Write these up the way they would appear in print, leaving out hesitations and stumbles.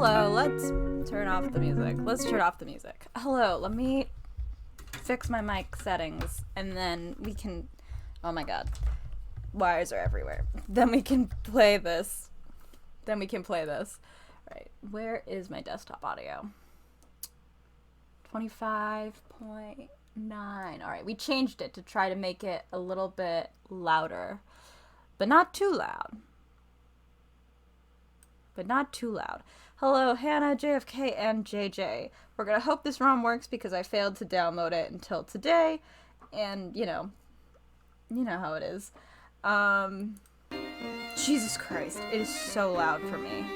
Hello, let's turn off the music. Hello, let me fix my mic settings and then we can, oh my god, wires are everywhere. Then we can play this. Right, where is my desktop audio? 25.9. Alright, we changed it to try to make it a little bit louder, but not too loud. Hello, Hannah, JFK, and JJ. We're gonna hope this ROM works because I failed to download it until today, and you know how it is. Jesus Christ, it is so loud for me.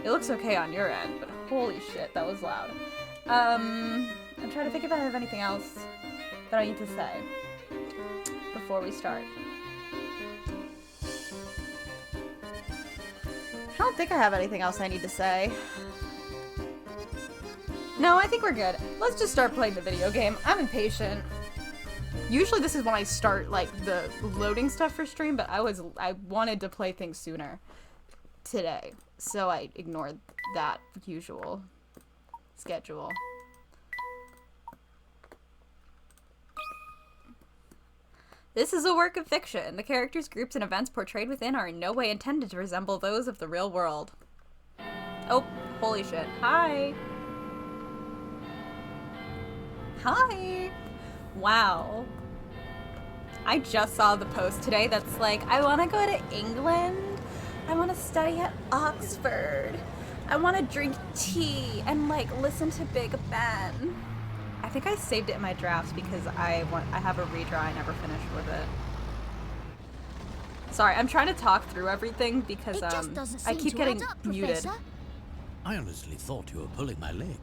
It looks okay on your end, but holy shit, that was loud. I'm trying to think if I have anything else that I need to say before we start. I don't think I have anything else I need to say. No, I think we're good. Let's just start playing the video game. I'm impatient. Usually this is when I start, like, the loading stuff for stream, but I wanted to play things sooner today, so I ignored that usual schedule. This is a work of fiction. The characters, groups, and events portrayed within are in no way intended to resemble those of the real world. Oh, holy shit. Hi. Hi. Wow. I just saw the post today that's like, I want to go to England. I want to study at Oxford. I want to drink tea and, like, listen to Big Ben. I think I saved it in my drafts because I have a redraw. I never finished with it. Sorry, I'm trying to talk through everything because I keep getting muted. I honestly thought you were pulling my leg.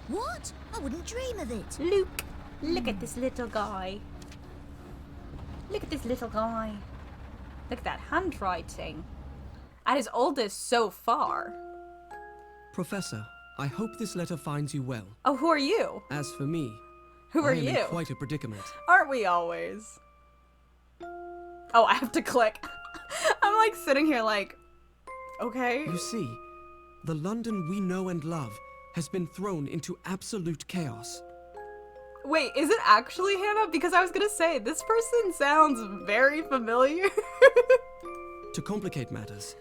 What? I wouldn't dream of it. Luke, look at this little guy. Look at this little guy. Look at that handwriting. At his oldest so far. Professor, I hope this letter finds you well. Oh, who are you? As for me, Who are I am you? in quite a predicament. Aren't we always? Oh, I have to click. I'm like sitting here like, okay. You see, the London we know and love has been thrown into absolute chaos. Wait, is it actually Hannah? Because I was gonna say, this person sounds very familiar. To complicate matters,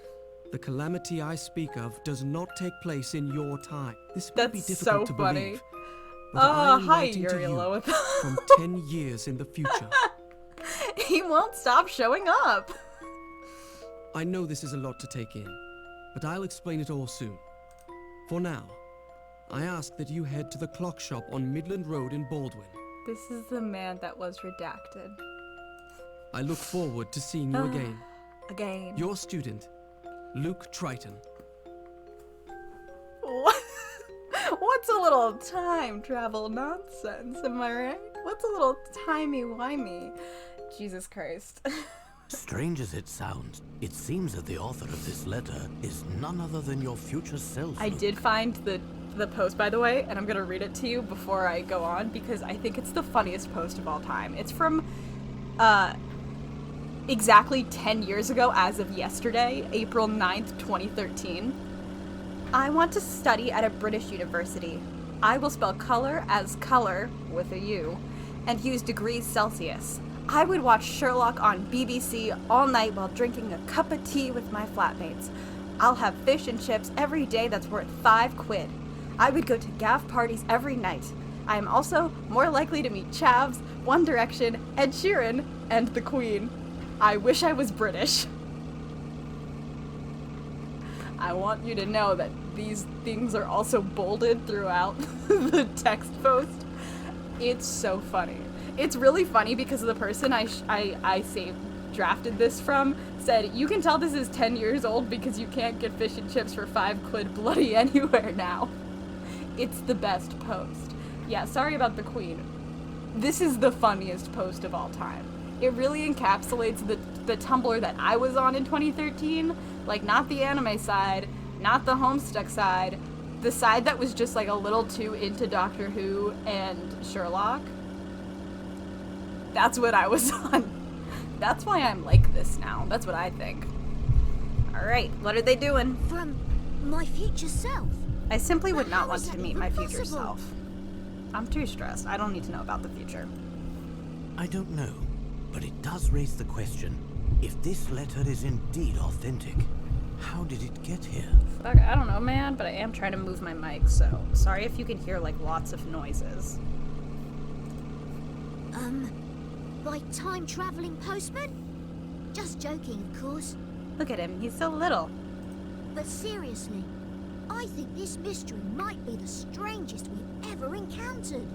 the calamity I speak of does not take place in your time. This may be difficult to believe, but I am writing to you from 10 years in the future. He won't stop showing up. I know this is a lot to take in, but I'll explain it all soon. For now, I ask that you head to the clock shop on Midland Road in Baldwin. This is the man that was redacted. I look forward to seeing you again. Again. Your student, Luke Triton. What? What's a little time travel nonsense, am I right? What's a little timey-wimey? Jesus Christ. Strange as it sounds, it seems that the author of this letter is none other than your future self. I did find the post, by the way, and I'm gonna read it to you before I go on because I think it's the funniest post of all time. It's from exactly 10 years ago as of yesterday, April 9th, 2013. I want to study at a British university. I will spell color as color with a U and use degrees Celsius. I would watch Sherlock on BBC all night while drinking a cup of tea with my flatmates. I'll have fish and chips every day that's worth £5. I would go to gaff parties every night. I am also more likely to meet Chavs, One Direction, Ed Sheeran, and the Queen. I wish I was British. I want you to know that these things are also bolded throughout the text post. It's so funny. It's really funny because the person I drafted this from said, you can tell this is 10 years old because you can't get fish and chips for £5 bloody anywhere now. It's the best post. Yeah, sorry about the Queen. This is the funniest post of all time. It really encapsulates the Tumblr that I was on in 2013. Like, not the anime side, not the Homestuck side, the side that was just like a little too into Doctor Who and Sherlock. That's what I was on. That's why I'm like this now. That's what I think. Alright, what are they doing? From My future self? I simply would But not how want is to that meet even my future possible? self. I'm too stressed. I don't need to know about the future. I don't know, but it does raise the question, if this letter is indeed authentic, how did it get here? Fuck, I don't know, man, but I am trying to move my mic, so sorry if you can hear, like, lots of noises. By time-traveling postman? Just joking, of course. Look at him, he's so little. But seriously, I think this mystery might be the strangest we've ever encountered.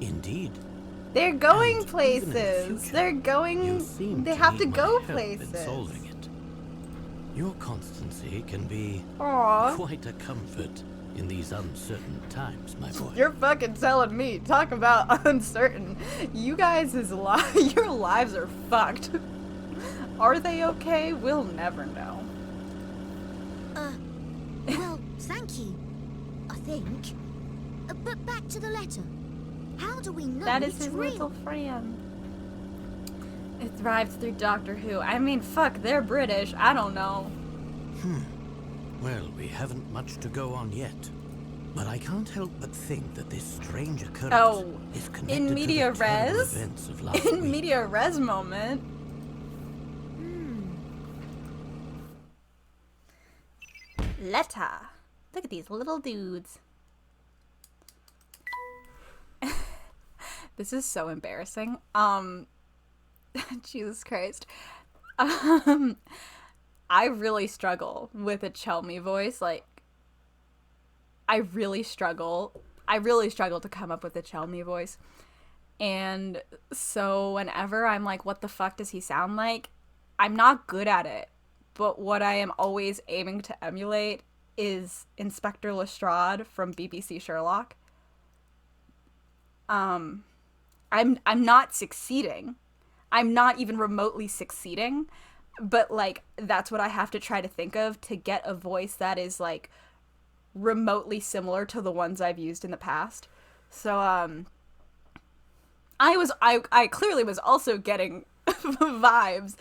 Indeed. They're going And even in the places. future, They're you going. seem They have to need my go help in places. solving it. Your constancy can be Aww. quite a comfort in these uncertain times, my boy. You're fucking telling me. Talk about uncertain. You guys' your lives are fucked. Are they okay? We'll never know. Well, thank you. I think. But back to the letter. How do we know That is it's his real? little friend. It thrives through Doctor Who. I mean, fuck, they're British. I don't know. Well, we haven't much to go on yet. But I can't help but think that this strange occurrence Oh, is connected in to media the terrible res? events of last In week. media res moment. Letter. Look at these little dudes. This is so embarrassing. Jesus Christ. I really struggle with a Chelmy voice. Like, I really struggle to come up with a Chelmy voice. And so whenever I'm like, what the fuck does he sound like? I'm not good at it. But what I am always aiming to emulate is Inspector Lestrade from BBC Sherlock. I'm not succeeding. I'm not even remotely succeeding. But, like, that's what I have to try to think of to get a voice that is, like, remotely similar to the ones I've used in the past. So, I clearly was also getting vibes.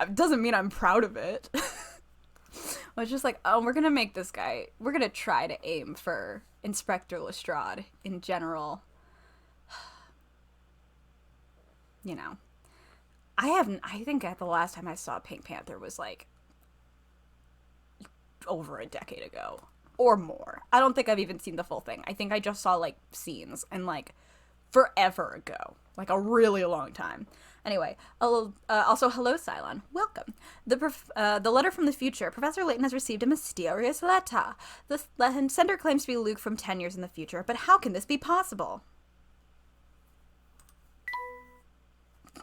It doesn't mean I'm proud of it. I was just like, oh, we're gonna make this guy, we're gonna try to aim for Inspector Lestrade in general. You know. I think the last time I saw Pink Panther was like over a decade ago or more. I don't think I've even seen the full thing. I think I just saw like scenes and like forever ago, like a really long time. Anyway, also hello Cylon, welcome. The letter from the future. Professor Layton has received a mysterious letter. The sender claims to be Luke from 10 years in the future, but how can this be possible?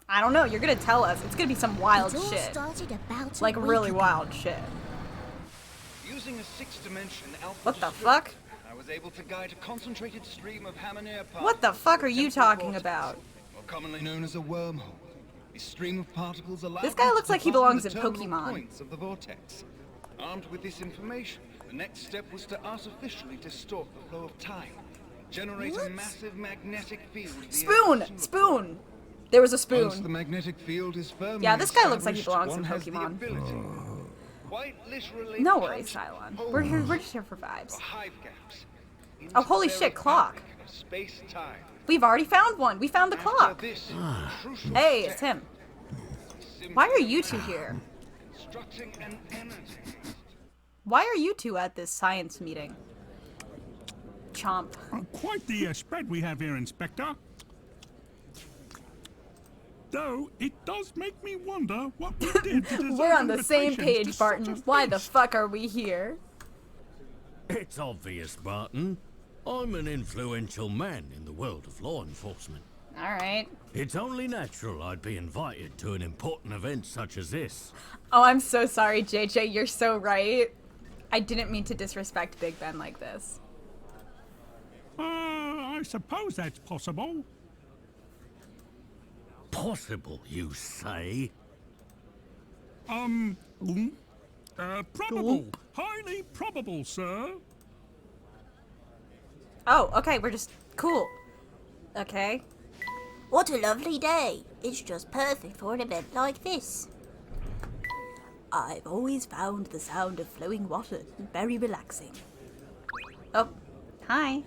I don't know. You're gonna tell us. It's gonna be some wild It all shit. started about a Like week really ago. wild shit. Using a sixth-dimension alpha What the distortion, fuck? I was able to guide a concentrated stream of Hammer-Near particles. What the fuck are through a you temporal talking vortex, about? or commonly known as a wormhole. This stream of particles allowed This guy me looks to like he define belongs the in terminal Pokemon. points of the vortex. Armed with this information, the next step was to artificially distort the flow of time, generate a What? massive magnetic field. via Spoon! action of Spoon! There was a Once the spoon. magnetic field is firmly Yeah, this guy looks like he established, belongs in one has the Pokemon. ability, quite literally, No punch worries, Cylon. We're just here for or vibes. hive gaps Oh, holy into shit, the clock. fabric of space-time. We've already found one. We found the After clock. this crucial Hey, step, it's him. simply Why are you two here? constructing an energy. Why are you two at this science meeting? Chomp. Quite the spread we have here, Inspector. Though it does make me wonder what we did to deserve We're on the same invitations to page, such Barton. a Why the feast. fuck are we here? It's obvious, Barton. I'm an influential man in the world of law enforcement. Alright. It's only natural I'd be invited to an important event such as this. Oh, I'm so sorry, JJ. You're so right. I didn't mean to disrespect Big Ben like this. I suppose that's possible. Possible, you say? Probable. Highly probable, sir. Oh, okay. We're just cool. Okay. What a lovely day. It's just perfect for an event like this. I've always found the sound of flowing water very relaxing. Oh, hi.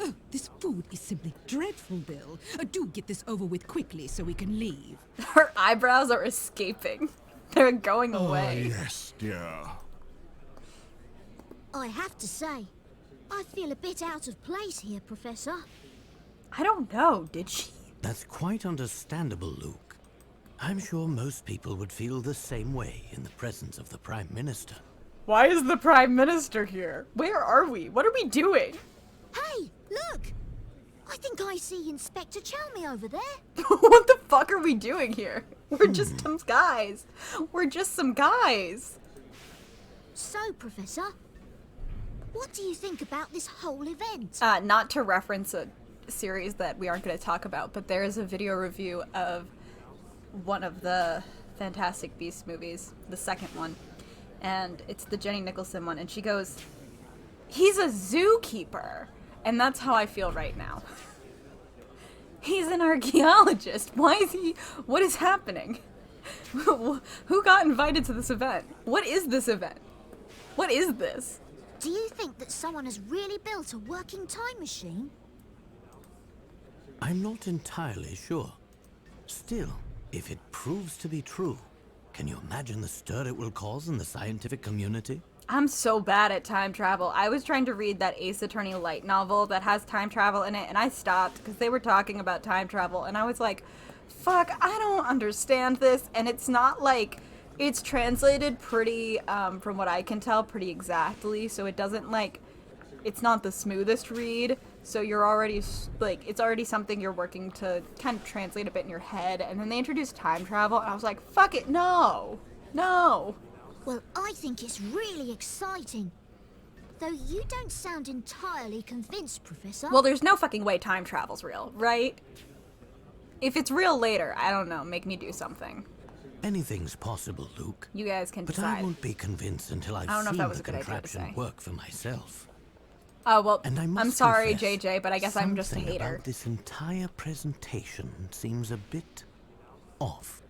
Oh, this food is simply dreadful, Bill. Do get this over with quickly so we can leave. Her eyebrows are escaping. They're going away. Yes, dear. I have to say, I feel a bit out of place here, Professor. I don't know, did she? That's quite understandable, Luke. I'm sure most people would feel the same way in the presence of the Prime Minister. Why is the Prime Minister here? Where are we? What are we doing? Hey, look! I think I see Inspector Chalmy over there. What the fuck are we doing here? We're just some guys. We're just some guys. So, Professor, what do you think about this whole event? Not to reference a series that we aren't going to talk about, but there is a video review of one of the Fantastic Beasts movies, the second one, and it's the Jenny Nicholson one, and she goes, he's a zookeeper, and that's how I feel right now. He's an archaeologist. Why is he, what is happening? Who got invited to this event? What is this event? What is this? Do you think that someone has really built a working time machine? I'm not entirely sure. Still, if it proves to be true, can you imagine the stir it will cause in the scientific community? I'm so bad at time travel. I was trying to read that Ace Attorney light novel that has time travel in it, and I stopped because they were talking about time travel, and I was like, fuck, I don't understand this, and it's not like, it's translated pretty, from what I can tell, pretty exactly, so it doesn't, like, it's not the smoothest read, so you're already, like, it's already something you're working to kind of translate a bit in your head, and then they introduced time travel, and I was like, fuck it, no, no. Well, I think it's really exciting. Though you don't sound entirely convinced, Professor. Well, there's no fucking way time travel's real, right? If it's real later, I don't know, make me do something. Anything's possible, Luke. You guys can But decide. I won't be convinced until I've I don't know if seen that was the a good idea to contraption say. work for myself. Oh, well, And I must I'm sorry, confess, JJ, but I guess I'm just a something hater. about this entire presentation seems a bit off.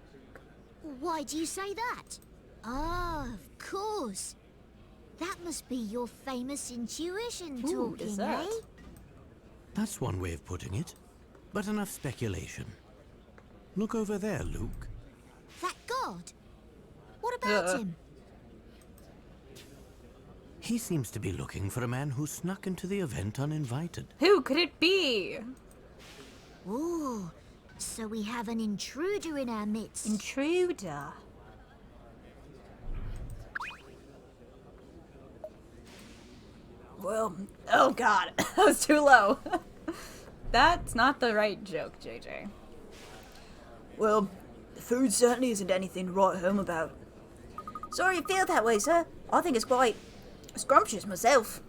Why do you say that? Ah, of course. That must be your famous intuition Ooh, talking, is that? eh? That's one way of putting it, but enough speculation. Look over there, Luke. That god? What about him? He seems to be looking for a man who snuck into the event uninvited. Who could it be? Ooh, so we have an intruder in our midst. Intruder. Well, oh god, that was too low. That's not the right joke, JJ. Well, the food certainly isn't anything to write home about. Sorry you feel that way, sir. I think it's quite scrumptious myself.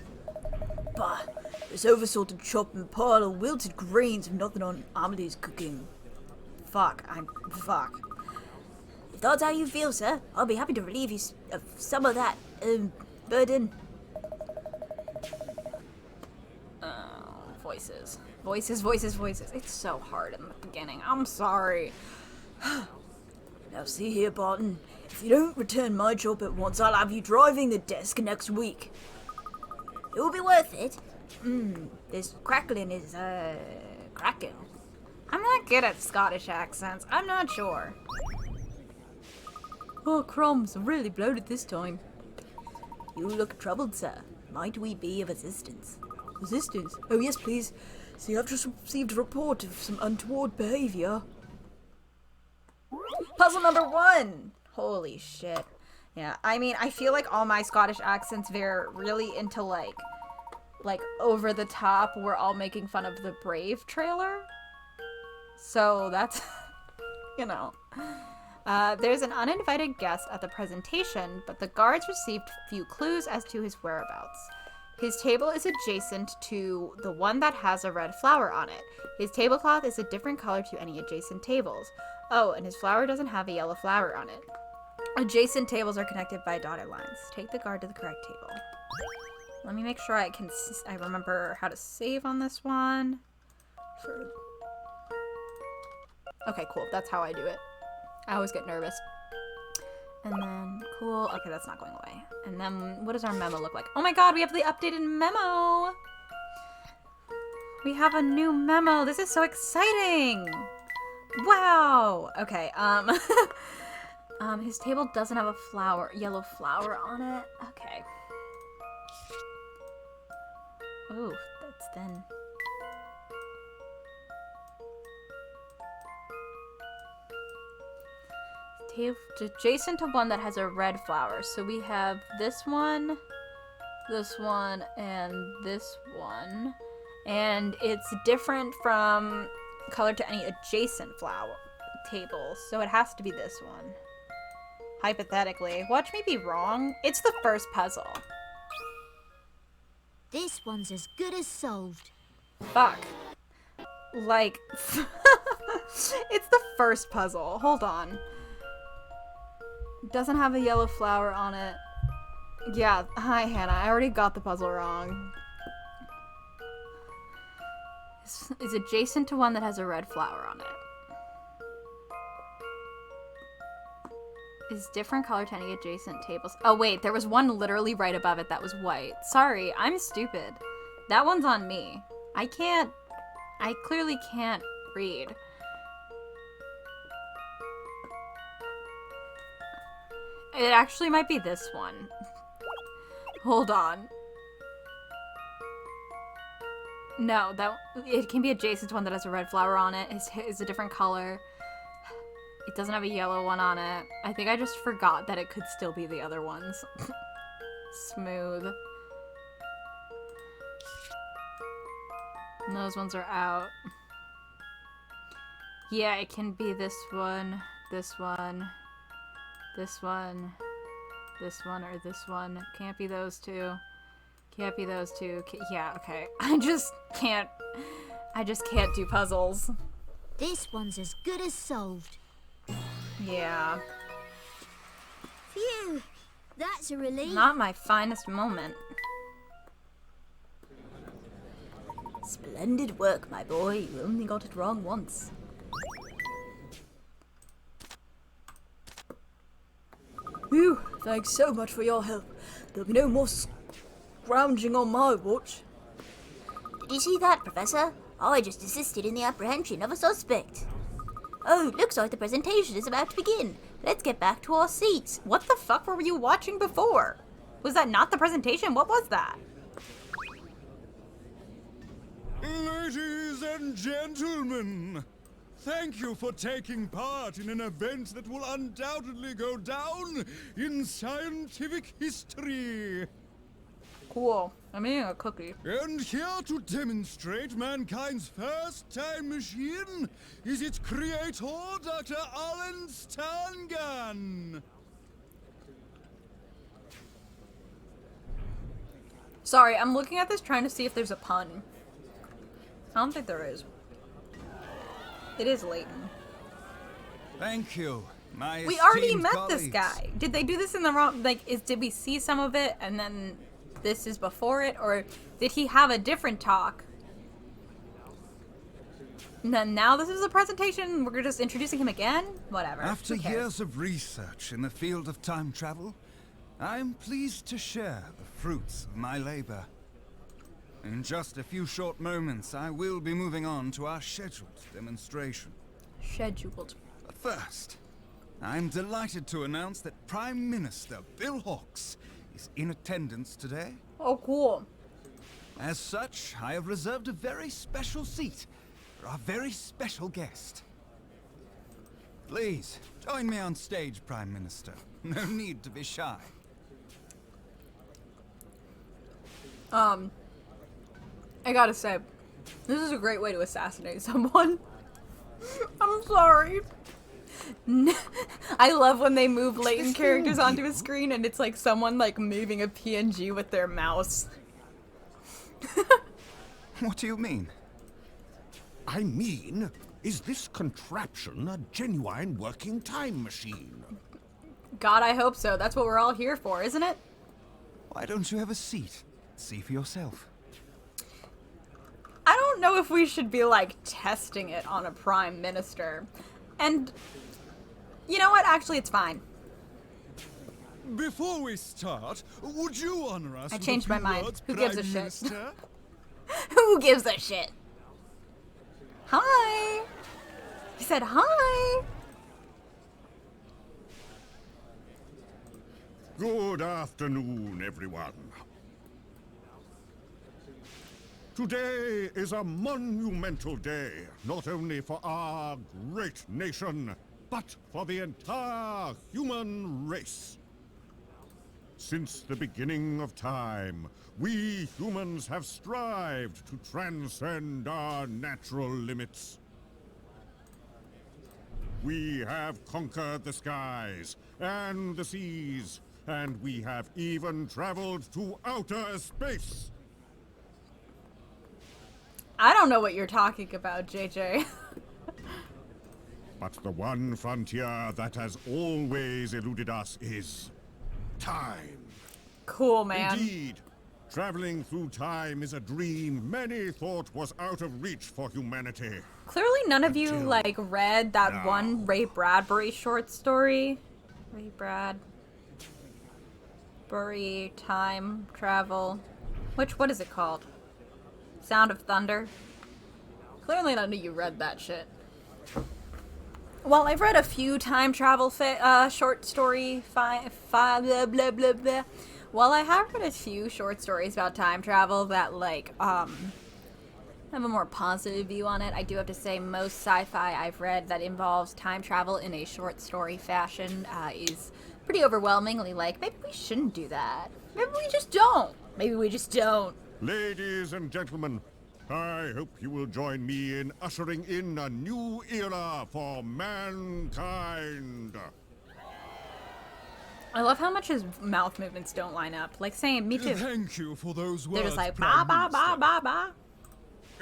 Bah, this oversalted chop and pile of wilted greens have nothing on Amelie's cooking. Fuck. If that's how you feel, sir, I'll be happy to relieve you of some of that, burden. Voices. It's so hard in the beginning. I'm sorry. Now see here, Barton. If you don't return my job at once, I'll have you driving the desk next week. It will be worth it. This crackling is, cracking. I'm not good at Scottish accents. I'm not sure. Oh, crumbs. I'm really bloated this time. You look troubled, sir. Might we be of assistance? Assistance? Oh, yes, please. See, I've just received a report of some untoward behavior. Puzzle number 1! Holy shit. Yeah, I mean, I feel like all my Scottish accents, they're really into, like over the top. We're all making fun of the Brave trailer. So that's, you know. There's an uninvited guest at the presentation, but the guards received few clues as to his whereabouts. His table is adjacent to the one that has a red flower on it. His tablecloth is a different color to any adjacent tables. Oh, and his flower doesn't have a yellow flower on it. Adjacent tables are connected by dotted lines. Take the guard to the correct table. Let me make sure I remember how to save on this one. Okay, cool. That's how I do it. I always get nervous. And then, cool. Okay, that's not going away. And then, what does our memo look like? Oh my god, we have the updated memo! We have a new memo. This is so exciting! Wow! Okay, his table doesn't have a flower, yellow flower on it. Okay. Ooh, that's thin. Table adjacent to one that has a red flower. So we have this one, and this one. And it's different from color to any adjacent flower tables. So it has to be this one. Hypothetically. Watch me be wrong. It's the first puzzle. This one's as good as solved. Fuck. Like, it's the first puzzle. Hold on. Doesn't have a yellow flower on it. Yeah, hi Hannah. I already got the puzzle wrong. Is adjacent to one that has a red flower on it. Is different color to any adjacent tables. Oh wait, there was one literally right above it that was white. Sorry, I'm stupid. That one's on me. I clearly can't read. It actually might be this one. Hold on. No, it can be adjacent to one that has a red flower on it. It's a different color. It doesn't have a yellow one on it. I think I just forgot that it could still be the other ones. Smooth. And those ones are out. Yeah, it can be this one, this one, this one, this one, or this one. Can't be those two. Can't be those two. Yeah, okay. I just can't do puzzles. This one's as good as solved. Yeah. Phew, that's a relief. Not my finest moment. Splendid work, my boy. You only got it wrong once. Phew, thanks so much for your help. There'll be no more scrounging on my watch. Did you see that, Professor? I just assisted in the apprehension of a suspect. Oh, looks like the presentation is about to begin. Let's get back to our seats. What the fuck were you watching before? Was that not the presentation? What was that? Ladies and gentlemen, thank you for taking part in an event that will undoubtedly go down in scientific history. Cool. I'm eating a cookie. And here to demonstrate mankind's first time machine is its creator, Dr. Alan Stangan. Sorry, I'm looking at this trying to see if there's a pun. I don't think there is. It is Layton. Thank you, my We already esteemed met colleagues. this guy. Did they do this in the wrong, did we see some of it and then this is before it, or did he have a different talk? And then now this is a presentation, we're just introducing him again? Whatever. After Who cares? years of research in the field of time travel, I'm pleased to share the fruits of my labor. In just a few short moments, I will be moving on to our scheduled demonstration. Scheduled. But first, I'm delighted to announce that Prime Minister Bill Hawks is in attendance today. Oh, cool. As such, I have reserved a very special seat for our very special guest. Please, join me on stage, Prime Minister. No need to be shy. I gotta say, this is a great way to assassinate someone. I'm sorry. I love when they move Layton characters onto a screen and it's like someone like moving a PNG with their mouse. What do you mean? I mean, is this contraption a genuine working time machine? God, I hope so. That's what we're all here for, isn't it? Why don't you have a seat? See for yourself. I don't know if we should be like testing it on a prime minister. And you know what? Actually, it's fine. Before we start, would you honor us I with changed a my few mind. words, Who gives a Prime shit? Minister? Who gives a shit? Hi. He said hi. Good afternoon, everyone. Today is a monumental day, not only for our great nation, but for the entire human race. Since the beginning of time, we humans have strived to transcend our natural limits. We have conquered the skies and the seas, and we have even traveled to outer space. I don't know what you're talking about, JJ. But the one frontier that has always eluded us is time. Cool, man. Indeed, traveling through time is a dream many thought was out of reach for humanity. Clearly none of you, Until like, read that now. one Ray Bradbury short story. Ray Bradbury, time, travel. What is it called? Sound of Thunder? Clearly none of you read that shit. Well, I've read a few time travel short story blah blah blah blah. Well, I have read a few short stories about time travel that, like, have a more positive view on it. I do have to say most sci-fi I've read that involves time travel in a short story fashion is pretty overwhelmingly like, maybe we shouldn't do that. Maybe we just don't. Maybe we just don't. Ladies and gentlemen, I hope you will join me in ushering in a new era for mankind. I love how much his mouth movements don't line up. Like saying, me too. Thank you for those words, They're just like, Prime ba ba ba Minister. ba ba.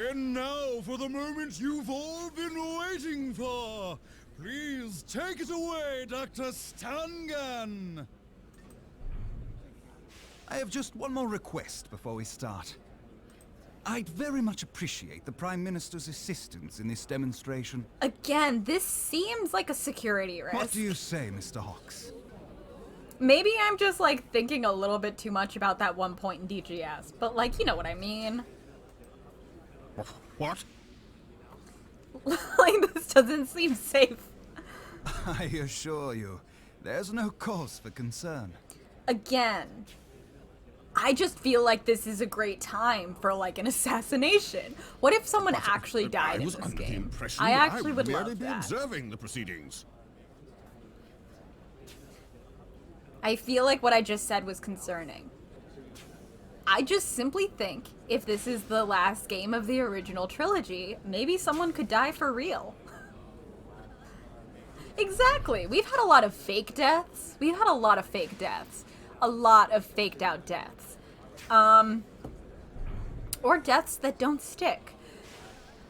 And now for the moment you've all been waiting for. Please take it away, Dr. Stangan. I have just one more request before we start. I'd very much appreciate the Prime Minister's assistance in this demonstration. Again, this seems like a security risk. What do you say, Mr. Hawks? Maybe I'm just, like, thinking a little bit too much about that one point in DGS. But, like, you know what I mean. What? Like, this doesn't seem safe. I assure you, there's no cause for concern. Again, I just feel like this is a great time for, like, an assassination. What if someone actually died in I was this under the game? impression I that actually I would merely love be that. observing the proceedings. I feel like what I just said was concerning. I just simply think if this is the last game of the original trilogy, maybe someone could die for real. Exactly. We've had a lot of fake deaths. We've had a lot of fake deaths. A lot of faked out deaths. Or deaths that don't stick.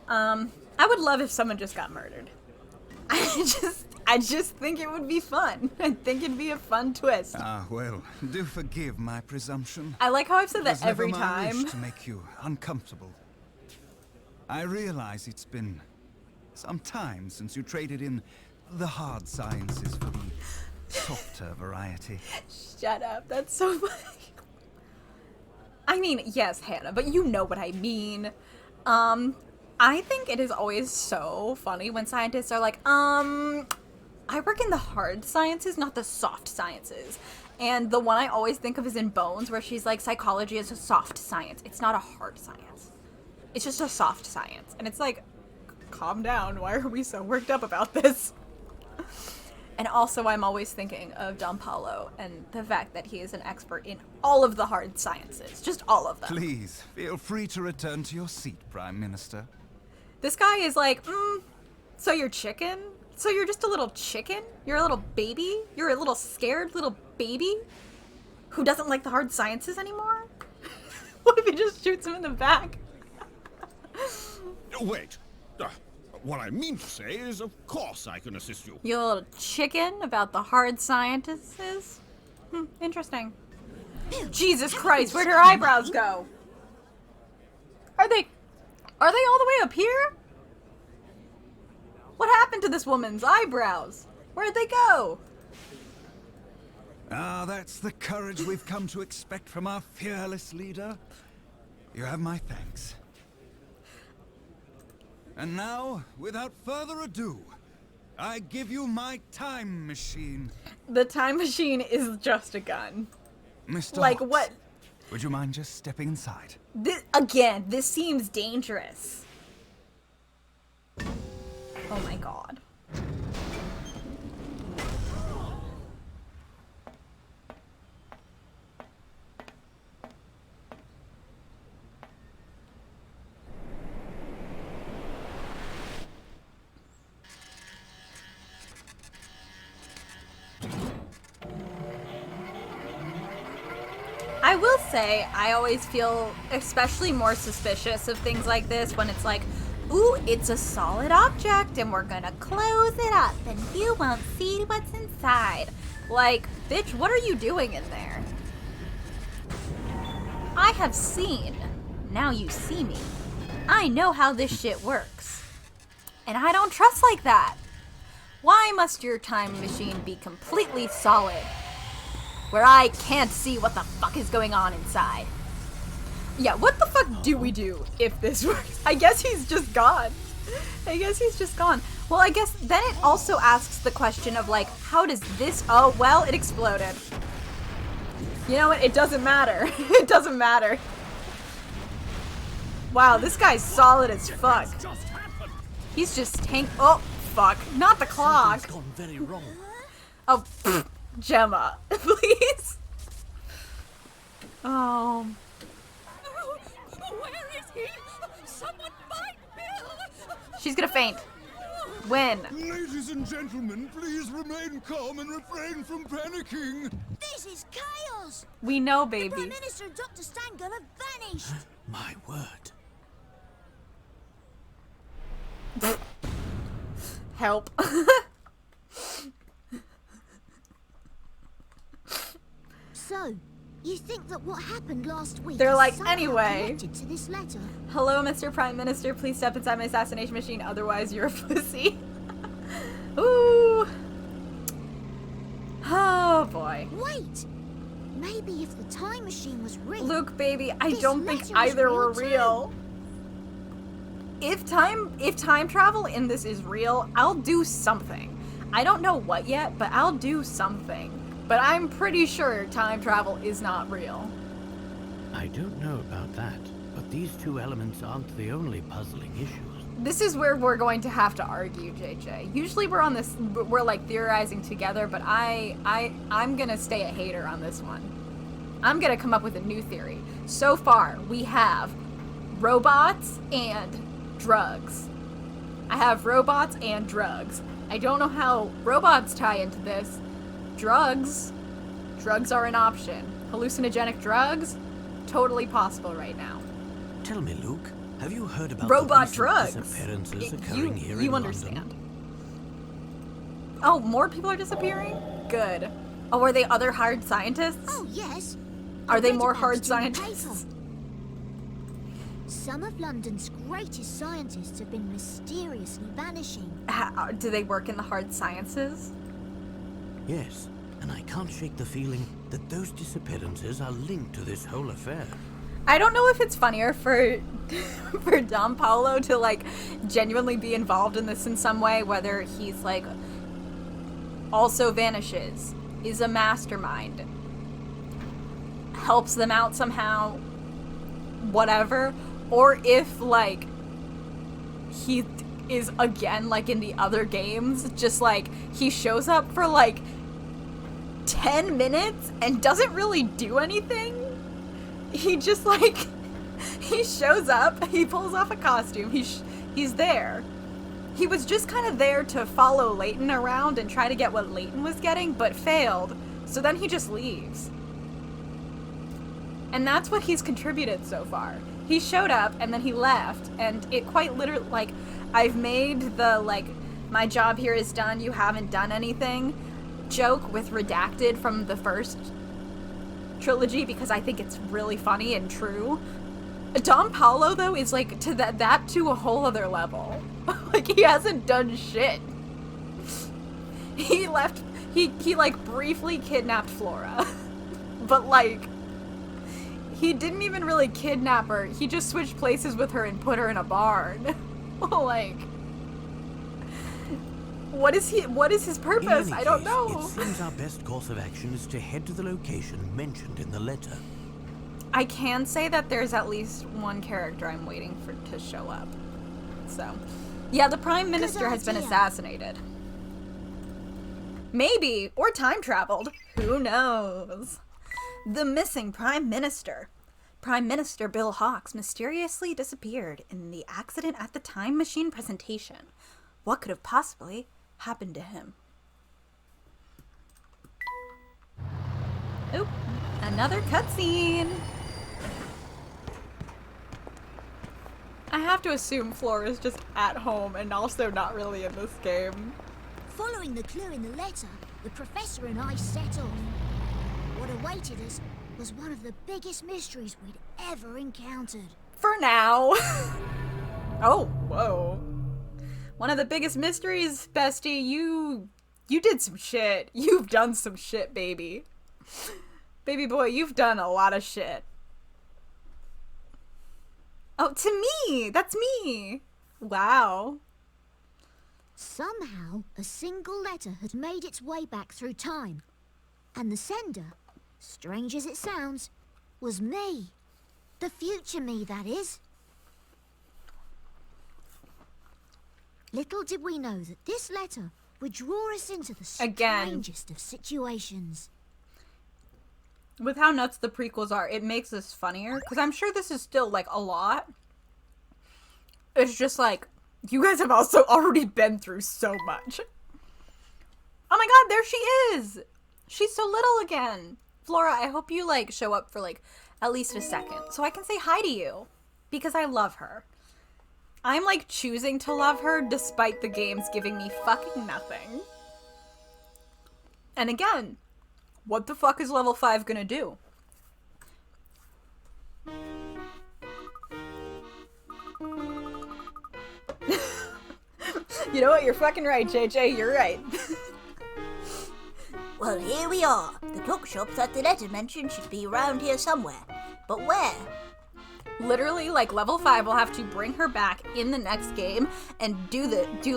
I would love if someone just got murdered. I just think it would be fun. I think it'd be a fun twist. Ah, well, do forgive my presumption. I like how I've said It that was never every my time. wish to make you uncomfortable. I realize it's been some time since you traded in the hard sciences for the softer variety. Shut up. That's so funny. I mean, yes, Hannah, but you know what I mean. I think it is always so funny when scientists are like, I work in the hard sciences, not the soft sciences. And the one I always think of is in Bones, where she's like, psychology is a soft science. It's not a hard science. It's just a soft science. And it's like, calm down. Why are we so worked up about this? And also, I'm always thinking of Don Paulo and the fact that he is an expert in all of the hard sciences. Just all of them. Please, feel free to return to your seat, Prime Minister. This guy is like, so you're chicken? So you're just a little chicken? You're a little baby? You're a little scared little baby? Who doesn't like the hard sciences anymore? What if he just shoots him in the back? Wait. What I mean to say is, of course I can assist you. You little chicken about the hard sciences? Interesting. Jesus Christ, where'd her eyebrows go? Are they all the way up here? What happened to this woman's eyebrows? Where'd they go? Ah, that's the courage we've come to expect from our fearless leader. You have my thanks. And now, without further ado, I give you my time machine. The time machine is just a gun. Mr. Like, Hawks, what? would you mind just stepping inside? This seems dangerous. Oh my god. I will say, I always feel especially more suspicious of things like this when it's like, ooh, it's a solid object and we're gonna close it up and you won't see what's inside. Like, bitch, what are you doing in there? I have seen. Now you see me. I know how this shit works. And I don't trust like that. Why must your time machine be completely solid, where I can't see what the fuck is going on inside? Yeah, what the fuck do we do if this works? I guess he's just gone. Well, I guess then it also asks the question of, like, how does this... Oh, well, it exploded. You know what? It doesn't matter. It doesn't matter. Wow, this guy's solid as fuck. He's just Oh, fuck. Not the clock. Something's gone very wrong. Oh, pfft. Gemma, please. Oh. Where is he? Someone find Bill! She's gonna faint. When? Ladies and gentlemen, please remain calm and refrain from panicking. This is chaos! We know, The Prime baby. Minister and Dr. Stangle have vanished! My word. Help. So, you think that what happened last week They're is like, somehow anyway. connected to this letter? Hello, Mr. Prime Minister. Please step inside my assassination machine, otherwise you're a pussy. Ooh. Oh, boy. Wait! Maybe if the time machine was real... Luke, baby, I This don't think letter is either were real, real. If time travel in this is real, I'll do something. I don't know what yet, but I'll do something. But I'm pretty sure time travel is not real. I don't know about that, but these two elements aren't the only puzzling issues. This is where we're going to have to argue, JJ. Usually we're like theorizing together, but I'm gonna stay a hater on this one. I'm gonna come up with a new theory. So far, we have robots and drugs. I have robots and drugs. I don't know how robots tie into this. Drugs are an option. Hallucinogenic drugs, totally possible right now. Tell me, Luke, have you heard about Robot the recent drugs. disappearances occurring here in You London? understand. Oh, more people are disappearing? Good. Oh, are they other hard scientists? Oh, yes. Are I they read more about hard it in the scientists? paper. Some of London's greatest scientists have been mysteriously vanishing. Do they work in the hard sciences? Yes, and I can't shake the feeling that those disappearances are linked to this whole affair. I don't know if it's funnier for for Don Paulo to like genuinely be involved in this in some way, whether he's like also vanishes, is a mastermind, helps them out somehow, whatever, or if like he is again like in the other games, just like he shows up for like 10 minutes and doesn't really do anything. He just like he shows up, he pulls off a costume, he's there. He was just kind of there to follow Layton around and try to get what Layton was getting, but failed. So then he just leaves. And that's what he's contributed so far. He showed up and then he left, and it quite literally, like, I've made the, like, my job here is done, you haven't done anything joke with Redacted from the first trilogy because I think it's really funny and true. Don Paulo, though, is, like, to that to a whole other level. Like, he hasn't done shit. He left He like briefly kidnapped Flora. But like he didn't even really kidnap her. He just switched places with her and put her in a barn. Like what is his purpose? I don't know. It seems our best course of action is to head to the location mentioned in the letter. I can say that there's at least one character I'm waiting for to show up. So, yeah, the Prime Minister has been assassinated. Maybe, or time traveled. Who knows? The missing Prime Minister. Prime Minister Bill Hawks mysteriously disappeared in the accident at the Time Machine presentation. What could have possibly happened to him? Oop, another cutscene. I have to assume Flora's just at home and also not really in this game. Following the clue in the letter, the professor and I set off. What awaited us was one of the biggest mysteries we'd ever encountered. For now. Oh, whoa. One of the biggest mysteries, bestie. You did some shit. You've done some shit, baby. Baby boy, you've done a lot of shit. Oh, to me! That's me! Wow. Somehow, a single letter had made its way back through time. And the sender, strange as it sounds, was me. The future me, that is. Little did we know that this letter would draw us into the strangest of situations. With how nuts the prequels are, it makes this funnier. Because I'm sure this is still, like, a lot. It's just like, you guys have also already been through so much. Oh my god, there she is! She's so little again. Flora, I hope you, like, show up for, like, at least a second. So I can say hi to you. Because I love her. I'm, like, choosing to love her despite the games giving me fucking nothing. And again, what the fuck is level 5 gonna do? You know what? You're fucking right, JJ. You're right. Well, here we are. The clock shop that the letter mentioned should be around here somewhere. But where? Literally, like, level 5 will have to bring her back in the next game and do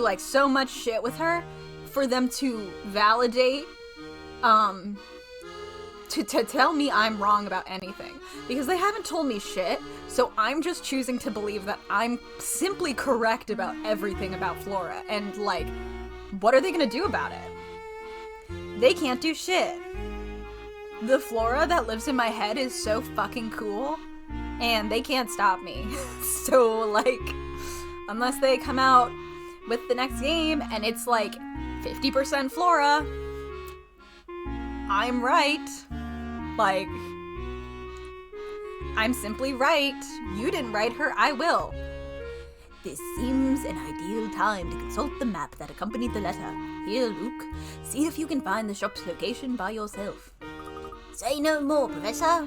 like so much shit with her for them to validate, to tell me I'm wrong about anything. Because they haven't told me shit, so I'm just choosing to believe that I'm simply correct about everything about Flora. And, like, what are they gonna do about it? They can't do shit. The Flora that lives in my head is so fucking cool, and they can't stop me. So, like, unless they come out with the next game and it's, like, 50% Flora, I'm right. Like, I'm simply right. You didn't write her, I will. This seems an ideal time to consult the map that accompanied the letter. Here, Luke, see if you can find the shop's location by yourself. Say no more, Professor.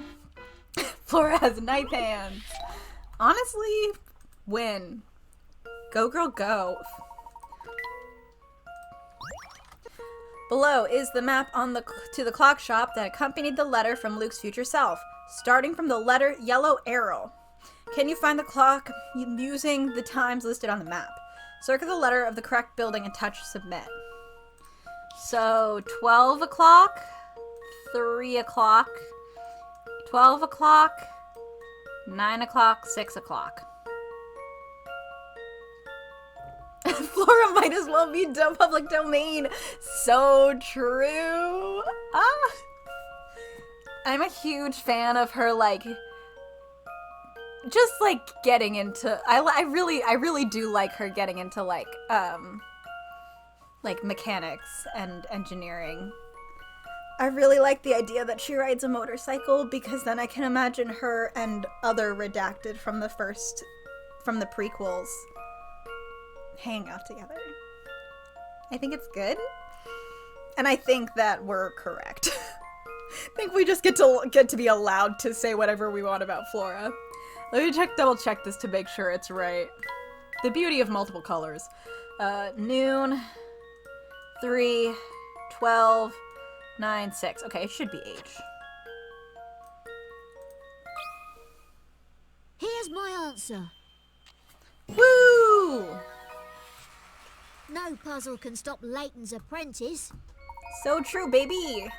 Flora has knife hands. Honestly, win. Go, girl, go. Below is the map to the clock shop that accompanied the letter from Luke's future self, starting from the letter yellow arrow. Can you find the clock using the times listed on the map? Circle the letter of the correct building and touch submit. So 12 o'clock, 3 o'clock, 12 o'clock, 9 o'clock, 6 o'clock. Flora might as well be public domain. So true. Ah. I'm a huge fan of her, like, just, like, getting into, I really do like her getting into, like mechanics and engineering. I really like the idea that she rides a motorcycle, because then I can imagine her and other redacted from the prequels hanging out together. I think it's good. And I think that we're correct. I think we just get to be allowed to say whatever we want about Flora. Let me double check this to make sure it's right. The beauty of multiple colors. Noon, 3, 12, 9, 6. Okay, it should be H. Here's my answer. Woo! No puzzle can stop Layton's apprentice. So true, baby.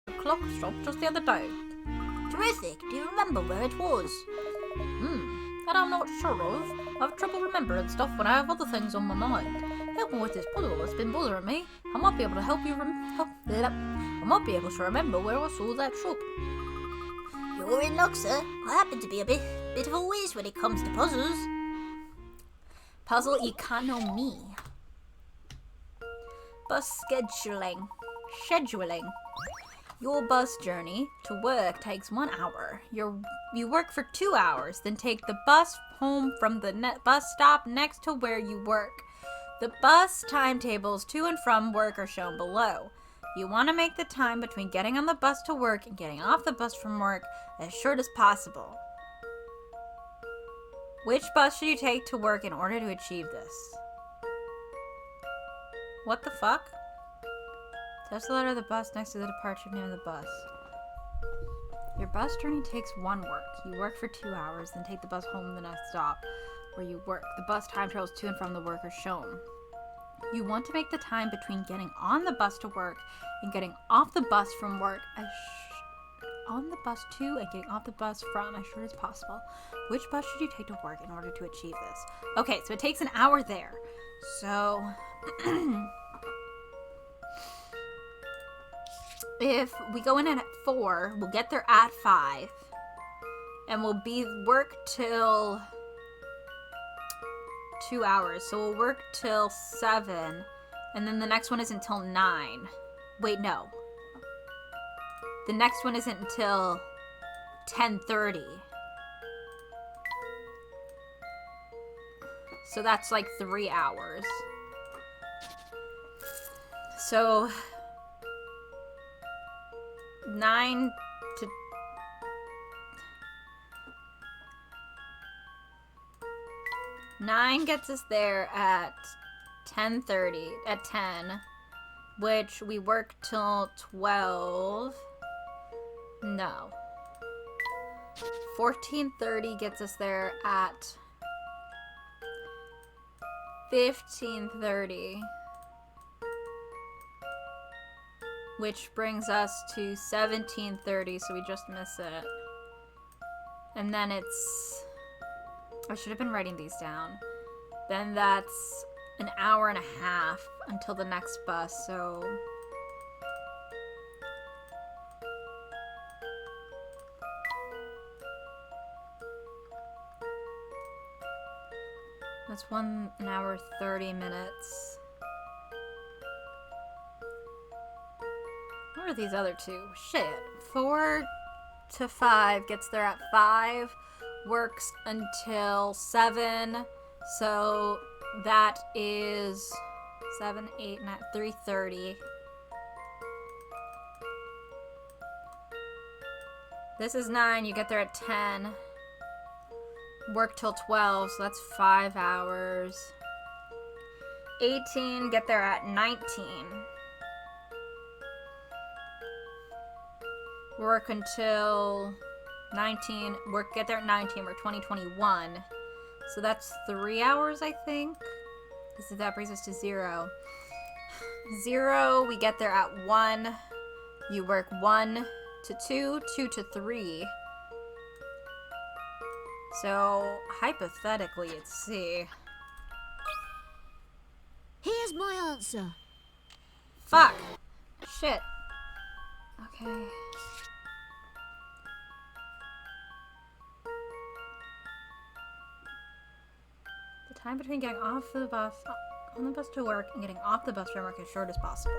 The clock stopped just the other day. Terrific. Do you remember where it was? That I'm not sure of. I have trouble remembering stuff when I have other things on my mind. Help me with this puzzle that's been bothering me. I might be able to help you I might be able to remember where I saw that shop. You're in luck, sir. I happen to be a bit of a whiz when it comes to puzzles. Puzzle economy. Bus scheduling. Your bus journey to work takes 1 hour. You work for 2 hours, then take the bus home from the bus stop next to where you work. The bus timetables to and from work are shown below. You want to make the time between getting on the bus to work and getting off the bus from work as short as possible. Which bus should you take to work in order to achieve this? What the fuck? Touch the letter of the bus next to the departure name of the bus. Your bus journey takes 1 work. You work for 2 hours, then take the bus home to the next stop where you work. The bus timetables to and from the work are shown. You want to make the time between getting on the bus to work and getting off the bus from work on the bus to and getting off the bus from as short as possible. Which bus should you take to work in order to achieve this? Okay, so it takes an hour there. So if we go in at 4, we'll get there at 5. And we'll work till 2 hours, so we'll work till 7, and then the next one is until 9. Wait, no. The next one isn't until 10:30. So that's like 3 hours. So 9 to 9 gets us there at 10:30, at 10, which we work till 12. No. 14:30 gets us there at 15:30, which brings us to 17:30, so we just miss it. And then it's... I should have been writing these down. Then that's an hour and a half until the next bus, so... That's 1 hour 30 minutes. What are these other two? Shit. 4 to 5 gets there at 5. Works until 7. So that is 7, 8, 9, 3:30. This is 9. You get there at 10. Work till 12, so that's 5 hours. 18, get there at 19. Work until 19, get there at 19, we're 2021. So that's 3 hours, I think. That brings us to 0. 0, we get there at 1. You work 1 to 2, 2 to 3. So, hypothetically, it's C. Here's my answer. Fuck. Shit. Okay. The time between getting off the bus, on the bus to work, and getting off the bus from work as short as possible.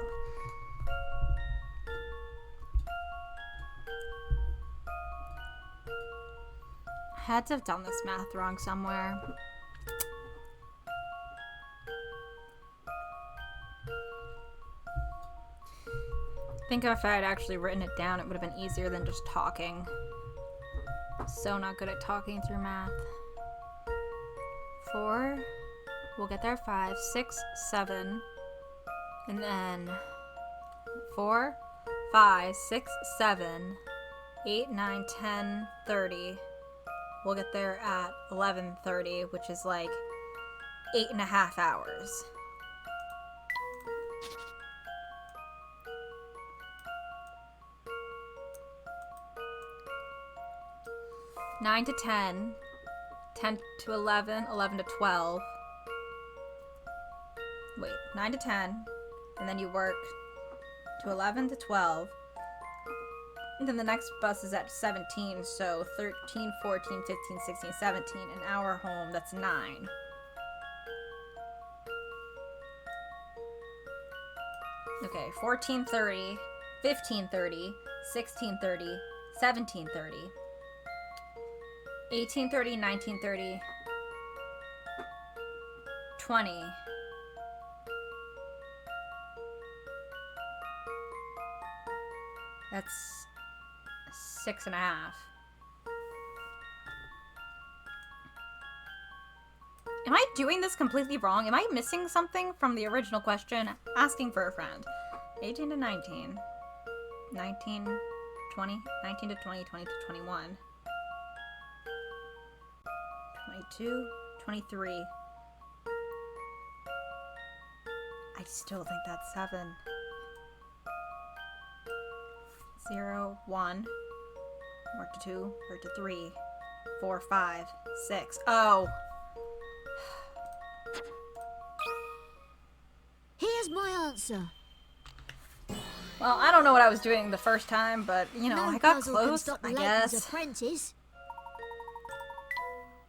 I had to have done this math wrong somewhere. I think if I had actually written it down, it would have been easier than just talking. So not good at talking through math. 4, we'll get there at 5, 6, 7, and then 4, 5, 6, 7, 8, 9, 10, 30. We'll get there at 11:30, which is like 8.5 hours. Nine to 10, 10 to 11, 11 to 12. Wait, 9 to 10, and then you work to 11 to 12. And then the next bus is at 17, so 13, 14, 15, 16, 17. An hour home, that's 9. Okay, 14:30, 15:30, 16:30, 17:30, 18:30, 19:30, 20. That's 6.5. Am I doing this completely wrong? Am I missing something from the original question? Asking for a friend. 18 to 19. 19, 20. 19 to 20, 20 to 21. 22, 23. I still think that's 7. 0, 1. Work to 2, work to 3, 4, 5, 6. Oh! Here's my answer. Well, I don't know what I was doing the first time, but, you know, No I got puzzle can close, stop I Layton's guess. apprentice.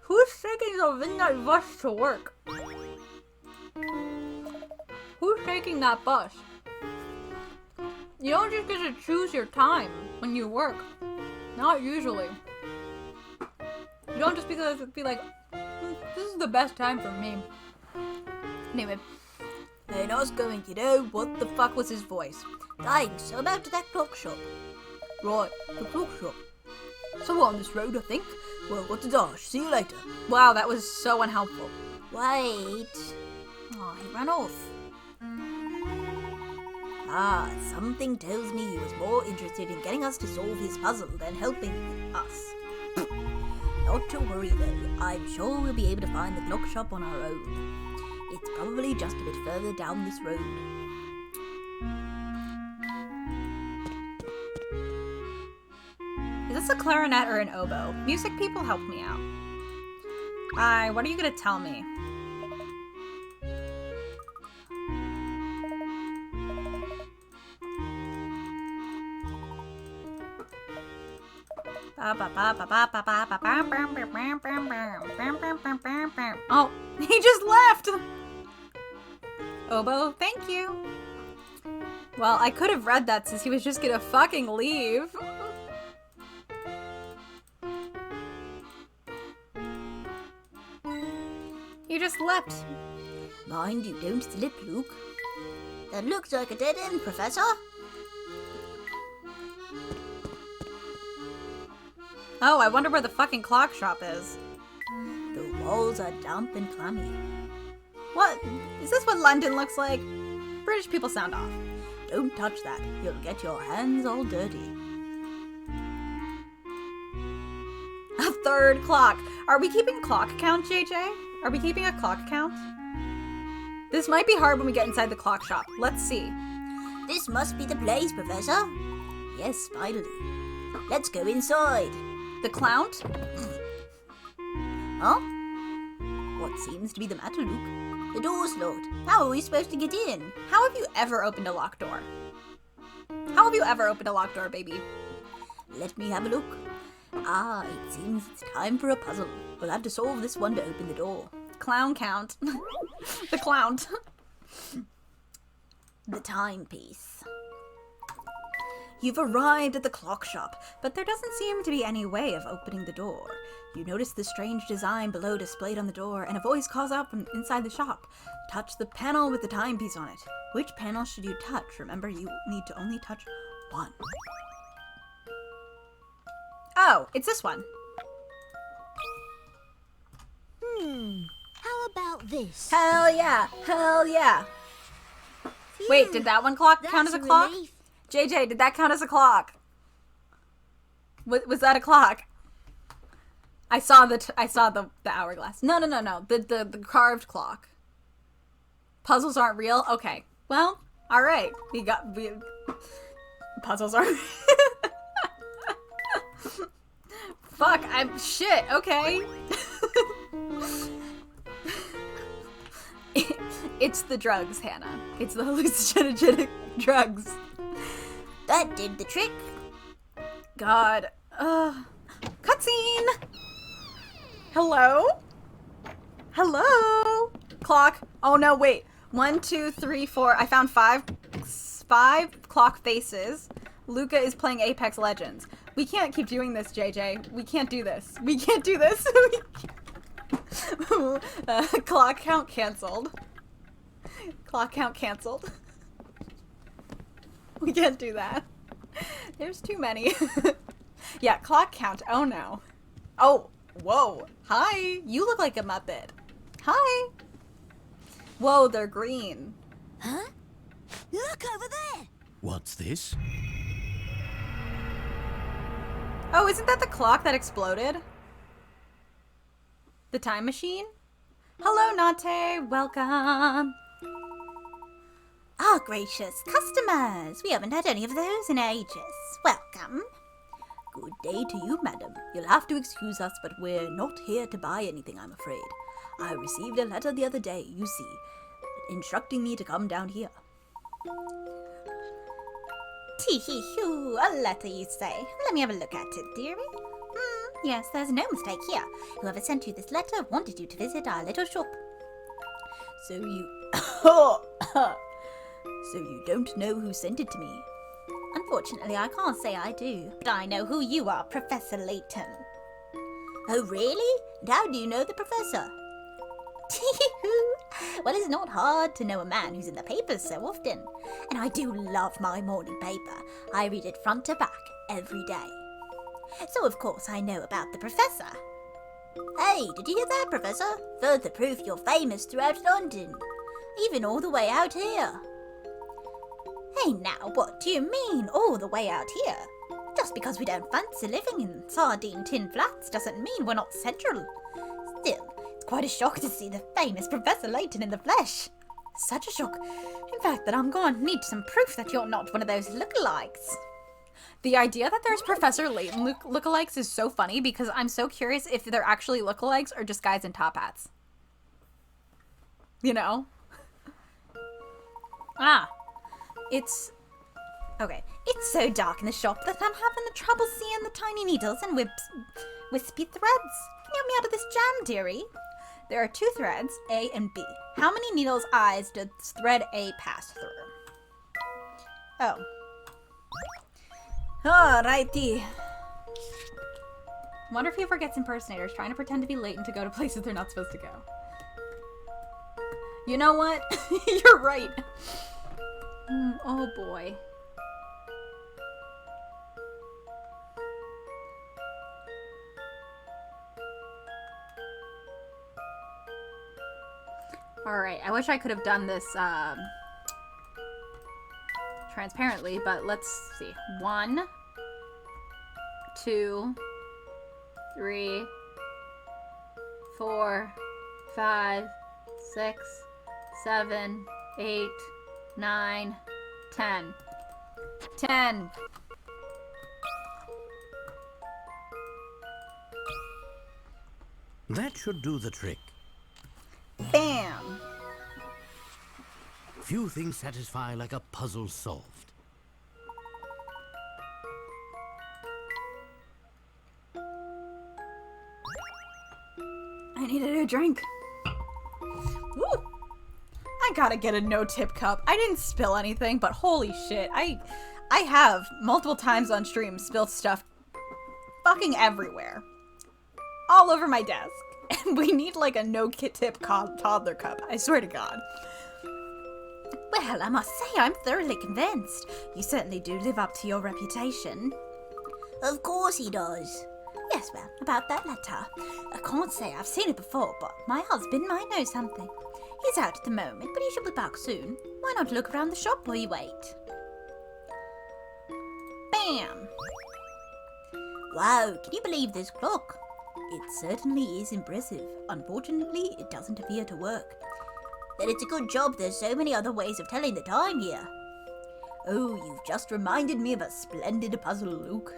Who's taking the midnight bus to work? Who's taking that bus? You don't just get to choose your time when you work. Not usually. You don't just be like, this is the best time for me. Anyway. Hey, nice going, kiddo. What the fuck was his voice? Dying so about to that clock shop. Right, the clock shop. So on this road, I think. Well, got to dash. See you later. Wow, that was so unhelpful. Wait. Oh, he ran off. Ah, something tells me he was more interested in getting us to solve his puzzle than helping us. Not to worry though, I'm sure we'll be able to find the clock shop on our own. It's probably just a bit further down this road. Is this a clarinet or an oboe? Music people, help me out. What are you gonna tell me? Oh, he just left! Oboe, thank you. Well, I could have read that since he was just gonna fucking leave. He just left. Mind you don't slip, Luke. That looks like a dead end, Professor. Oh, I wonder where the fucking clock shop is. The walls are damp and clammy. What? Is this what London looks like? British people sound off. Don't touch that. You'll get your hands all dirty. A third clock. Are we keeping clock count, JJ? Are we keeping a clock count? This might be hard when we get inside the clock shop. Let's see. This must be the place, Professor. Yes, finally. Let's go inside. The clount? Huh? What seems to be the matter, Luke? The door's locked. How are we supposed to get in? How have you ever opened a locked door? How have you ever opened a locked door, baby? Let me have a look. Ah, it seems it's time for a puzzle. We'll have to solve this one to open the door. Clown count. The clount. The timepiece. You've arrived at the clock shop, but there doesn't seem to be any way of opening the door. You notice the strange design below displayed on the door, and a voice calls out from inside the shop. Touch the panel with the timepiece on it. Which panel should you touch? Remember, you need to only touch one. Oh, it's this one. How about this? Hell yeah! Hell yeah! Wait, did that one clock count as a clock? Relief. JJ, did that count as a clock? Was that a clock? I saw the hourglass. No. The carved clock. Puzzles aren't real? Okay. Well, alright. Puzzles aren't Fuck, shit, okay. It's the drugs, Hannah. It's the hallucinogenic drugs. That did the trick. God. Cutscene! Hello? Hello? Clock. Oh no, wait. 1, 2, 3, 4. I found five clock faces. Luca is playing Apex Legends. We can't keep doing this, JJ. We can't do this. We can't do this. Clock count canceled. Clock count canceled. We can't do that. There's too many. Yeah, clock count. Oh no. Oh, whoa. Hi. You look like a Muppet. Hi. Whoa, they're green. Huh? Look over there! What's this? Oh, isn't that the clock that exploded? The time machine? Hello, Nate. Welcome. Ah, gracious customers. We haven't had any of those in ages. Welcome. Good day to you, madam. You'll have to excuse us, but we're not here to buy anything, I'm afraid. I received a letter the other day, you see, instructing me to come down here. Tee-hee-hoo, a letter you say. Let me have a look at it, dearie. Yes, there's no mistake here. Whoever sent you this letter wanted you to visit our little shop. So you... so you don't know who sent it to me? Unfortunately, I can't say I do, but I know who you are, Professor Layton. Oh, really? And how do you know the professor? Well, it's not hard to know a man who's in the papers so often. And I do love my morning paper. I read it front to back every day. So, of course, I know about the professor. Hey, did you hear that, Professor? Further proof you're famous throughout London. Even all the way out here. Hey, now, what do you mean, all the way out here? Just because we don't fancy living in sardine tin flats doesn't mean we're not central. Still, it's quite a shock to see the famous Professor Layton in the flesh. Such a shock, in fact, that I'm going to need some proof that you're not one of those lookalikes. The idea that there's Professor Layton lookalikes is so funny because I'm so curious if they're actually lookalikes or just guys in top hats. You know? It's... Okay, it's so dark in the shop that I'm having the trouble seeing the tiny needles and wispy threads. Can you help me out of this jam, dearie? There are 2 threads, A and B. How many needles' eyes does thread A pass through? Oh. Alrighty. Wonder if he ever gets impersonators trying to pretend to be Layton to go to places they're not supposed to go. You know what? You're right. Oh boy. Alright, I wish I could have done this transparently, but let's see. 1, 2, 3, 4, 5, 6, 7, 8, 9, 10. 10. That should do the trick. Bam! Few things satisfy like a puzzle solved. I need a new drink. Woo! I gotta get a no-tip cup. I didn't spill anything, but holy shit. I have multiple times on stream spilled stuff fucking everywhere. All over my desk. And we need like a no-tip toddler cup. I swear to God. Well, I must say I'm thoroughly convinced. You certainly do live up to your reputation. Of course he does. Yes, well, about that letter. I can't say I've seen it before, but my husband might know something. He's out at the moment, but he should be back soon. Why not look around the shop while you wait? Bam! Wow, can you believe this clock? It certainly is impressive. Unfortunately, it doesn't appear to work. Then it's a good job there's so many other ways of telling the time here. Oh, you've just reminded me of a splendid puzzle, Luke.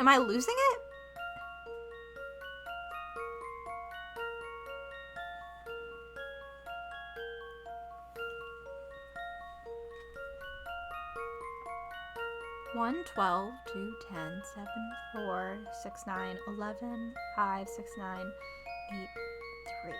Am I losing it? One, 12, 2, 10, 7, 4, 6, 9, 11, 5, 6, 9, 8, 3.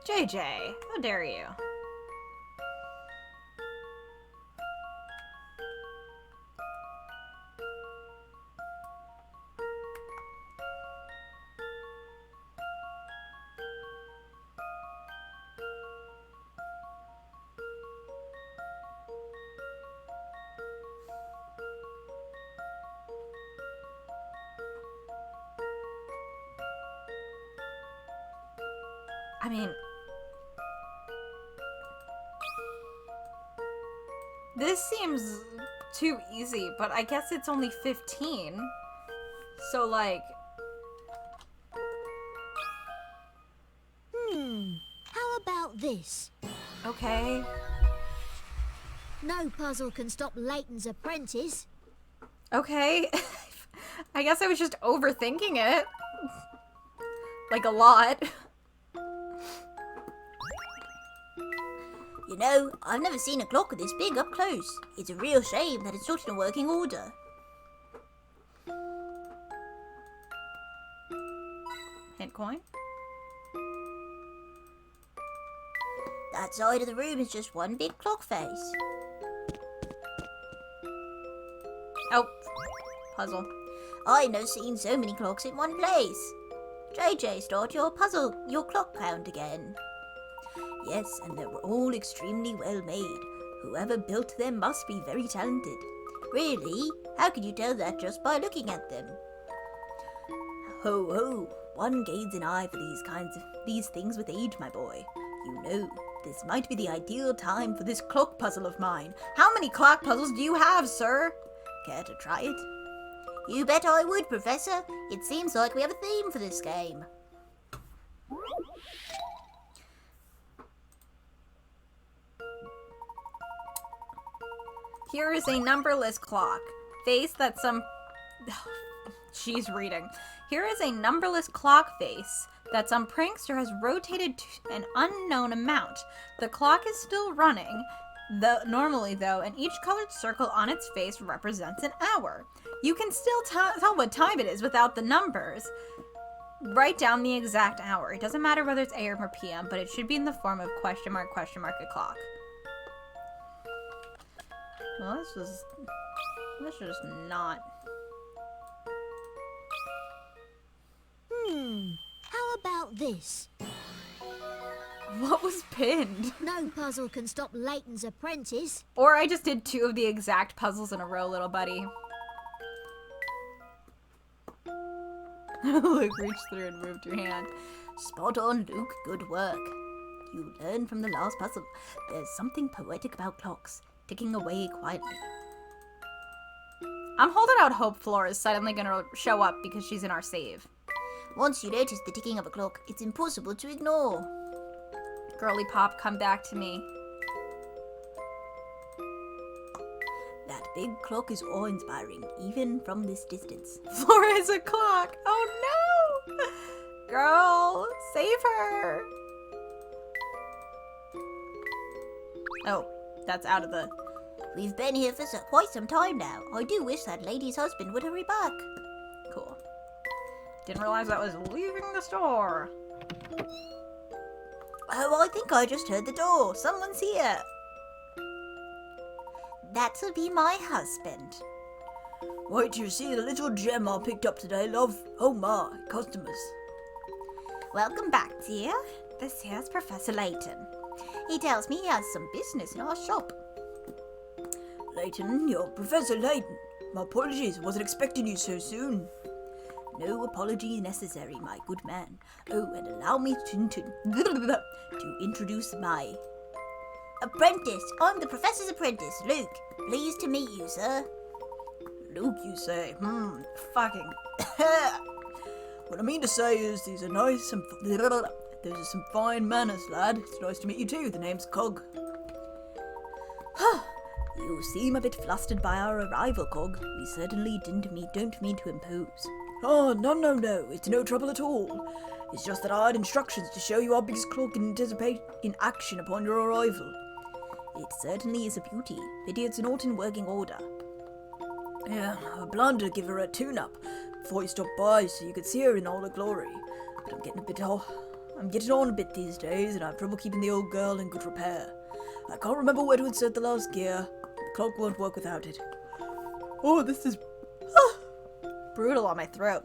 JJ, how dare you? I mean, this seems too easy, but I guess it's only 15. So, like... How about this? Okay. No puzzle can stop Layton's apprentice. Okay. I guess I was just overthinking it. Like, a lot. You know, I've never seen a clock this big up close. It's a real shame that it's not in a working order. Hint coin? That side of the room is just one big clock face. Oh. Puzzle. I've never seen so many clocks in one place. JJ, start your clock count again. Yes, and they were all extremely well made. Whoever built them must be very talented. Really? How could you tell that just by looking at them? Ho ho! One gains an eye for these things with age, my boy. You know, this might be the ideal time for this clock puzzle of mine. How many clock puzzles do you have, sir? Care to try it? You bet I would, Professor. It seems like we have a theme for this game. Here is a numberless clock face that some... She's reading. Here is a numberless clock face that some prankster has rotated to an unknown amount. The clock is still running, normally though, and each colored circle on its face represents an hour. You can still tell what time it is without the numbers. Write down the exact hour. It doesn't matter whether it's AM or PM, but it should be in the form of question mark a clock. Well, this was just not... How about this? What was pinned? No puzzle can stop Layton's apprentice. Or I just did 2 of the exact puzzles in a row, little buddy. Luke reached through and moved your hand. Spot on, Luke. Good work. You learned from the last puzzle. There's something poetic about clocks, ticking away quietly. I'm holding out hope Flora is suddenly gonna show up because she's in our save. Once you notice the ticking of a clock, it's impossible to ignore. Girly Pop, come back to me. That big clock is awe-inspiring, even from this distance. Flora is a clock! Oh no! Girl, save her! Oh, that's out of the... We've been here for quite some time now. I do wish that lady's husband would hurry back. Cool. Didn't realize that was leaving the store. Oh, I think I just heard the door. Someone's here. That'll be my husband. Wait till you see the little gem I picked up today, love. Oh my, customers. Welcome back, dear. This here's Professor Layton. He tells me he has some business in our shop. Layton, you're Professor Layton. My apologies, wasn't expecting you so soon. No apology necessary, my good man. Oh, and allow me to introduce my Apprentice. I'm the professor's apprentice, Luke. Pleased to meet you, sir. Luke, you say? Fucking. What I mean to say is these are nice and these are some fine manners, lad. It's nice to meet you too. The name's Cog. You seem a bit flustered by our arrival, Cog. We certainly don't mean to impose. Oh, no. It's no trouble at all. It's just that I had instructions to show you our biggest clock and anticipate in action upon your arrival. It certainly is a beauty. Pity it's not in working order. Yeah, I planned to give her a tune-up before you stopped by so you could see her in all her glory. But I'm getting on a bit these days and I have trouble keeping the old girl in good repair. I can't remember where to insert the last gear. The clock won't work without it. Oh, this is brutal on my throat.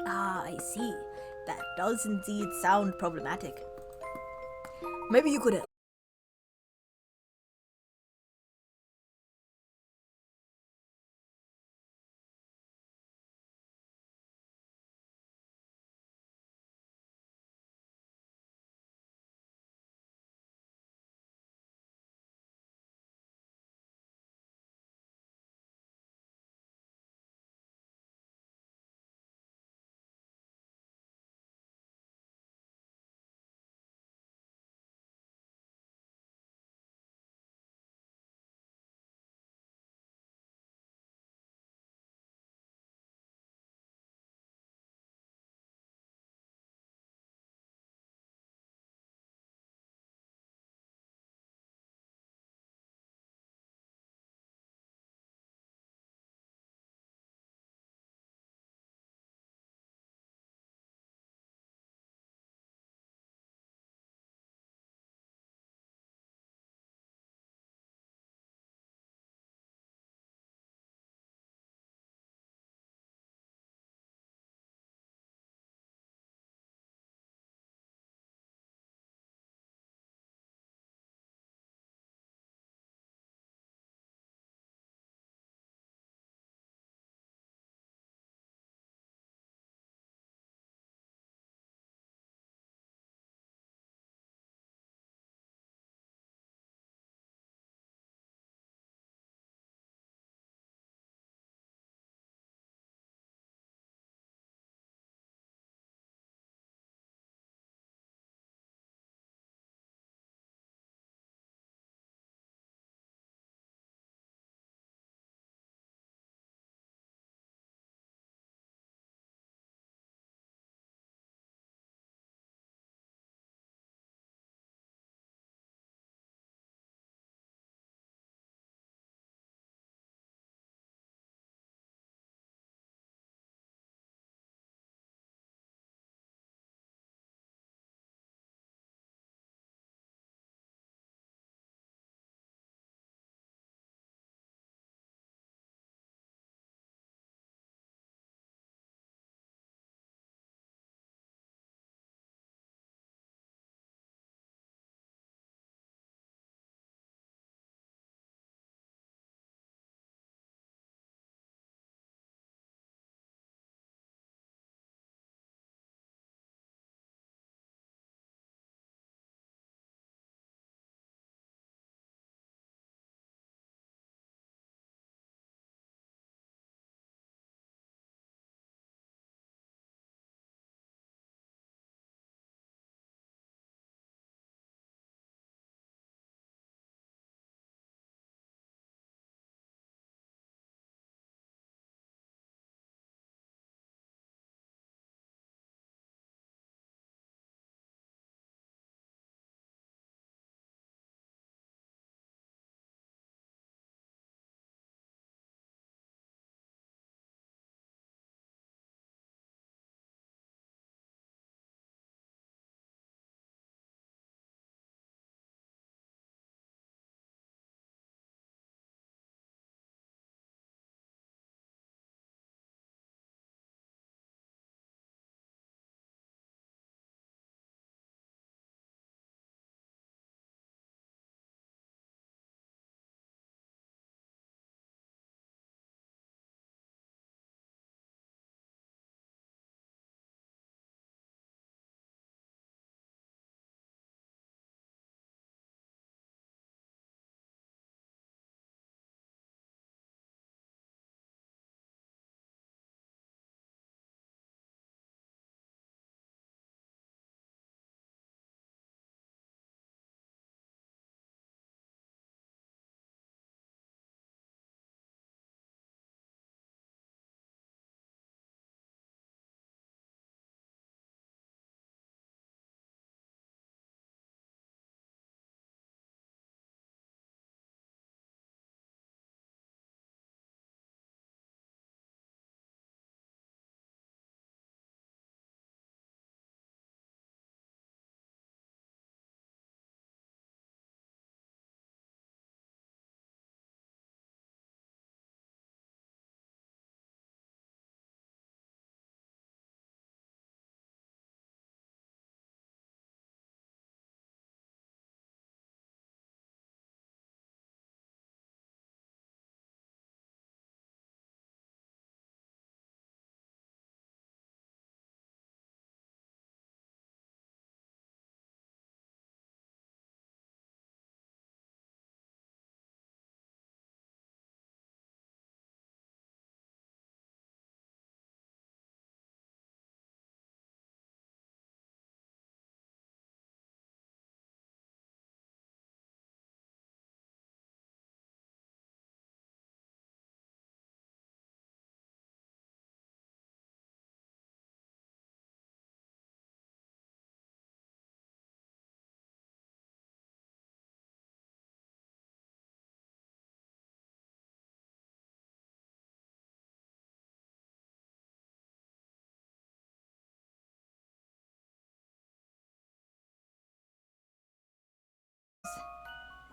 Ah, I see. That does indeed sound problematic. Maybe you could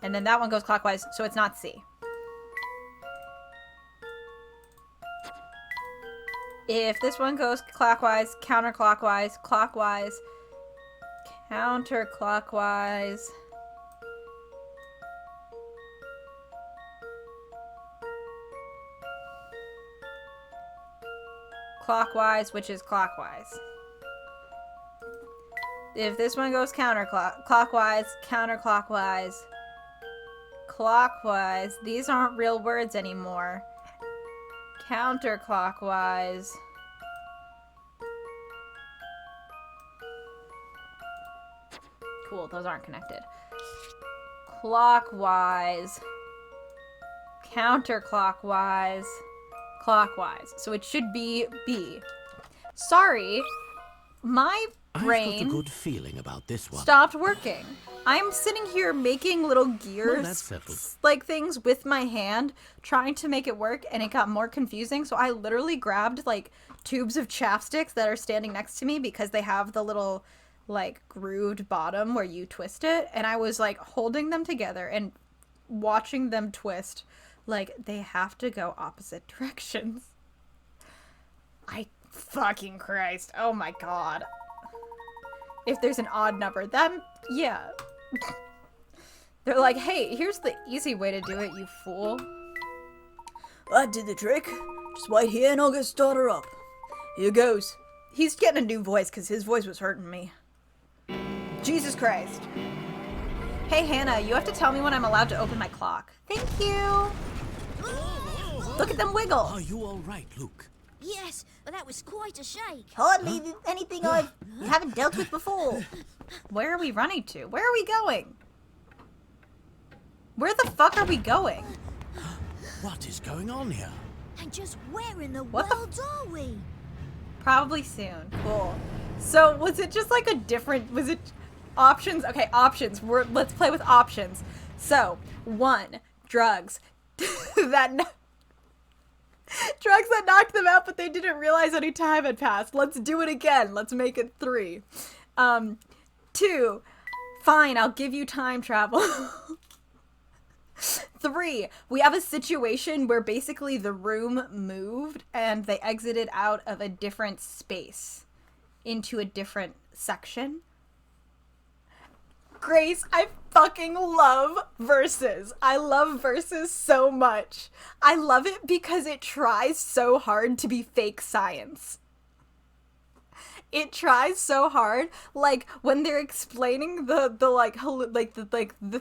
And then that one goes clockwise, so it's not C. If this one goes clockwise, counterclockwise, clockwise, counterclockwise, clockwise, which is clockwise. If this one goes counterclockwise, counterclockwise, clockwise, these aren't real words anymore. Counterclockwise. Cool, those aren't connected. Clockwise. Counterclockwise. Clockwise. So it should be B. Sorry, my brain I've got a good feeling about this one. stopped working. I'm sitting here making little gears, that's settled. like things with my hand, trying to make it work, and it got more confusing. So I literally grabbed like tubes of chapsticks that are standing next to me because they have the little like grooved bottom where you twist it, and I was like holding them together and watching them twist like they have to go opposite directions. I fucking Christ. Oh my god. If there's an odd number, then yeah. They're like, hey, here's the easy way to do it, you fool. That did the trick. Just wait here and I'll go start her up. Here goes. He's getting a new voice because his voice was hurting me. Jesus Christ. Hey, Hannah, you have to tell me when I'm allowed to open my clock. Thank you. Look at them wiggle. Are you all right, Luke? Yes, but that was quite a shake. Hardly anything I haven't dealt with before. Where are we running to? Where are we going? Where the fuck are we going? What is going on here? And just where in the What the world are we? Probably soon. Cool. So was it just like a different, was it options? Okay, options. Let's play with options. So 1, drugs. Drugs that knocked them out, but they didn't realize any time had passed. Let's do it again. Let's make it 3. 2, fine, I'll give you time travel. 3, we have a situation where basically the room moved and they exited out of a different space into a different section. Grace, I fucking love Versus. I love Versus so much. I love it because it tries so hard to be fake science. It tries so hard, like when they're explaining the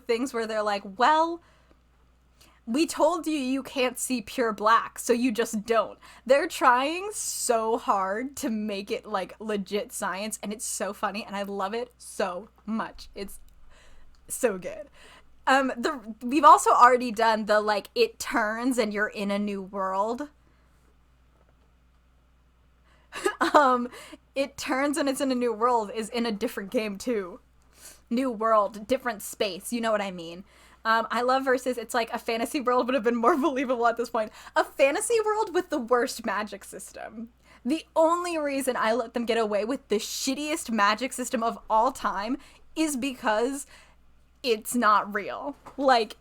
things where they're like, well, we told you you can't see pure black, so you just don't. They're trying so hard to make it like legit science, and it's so funny, and I love it so much. It's so good. We've also already done the like it turns and you're in a new world. It turns and it's in a new world is in a different game too. New world, different space. You know what I mean? I love Versus. It's like a fantasy world would have been more believable at this point. A fantasy world with the worst magic system. The only reason I let them get away with the shittiest magic system of all time is because it's not real. Like,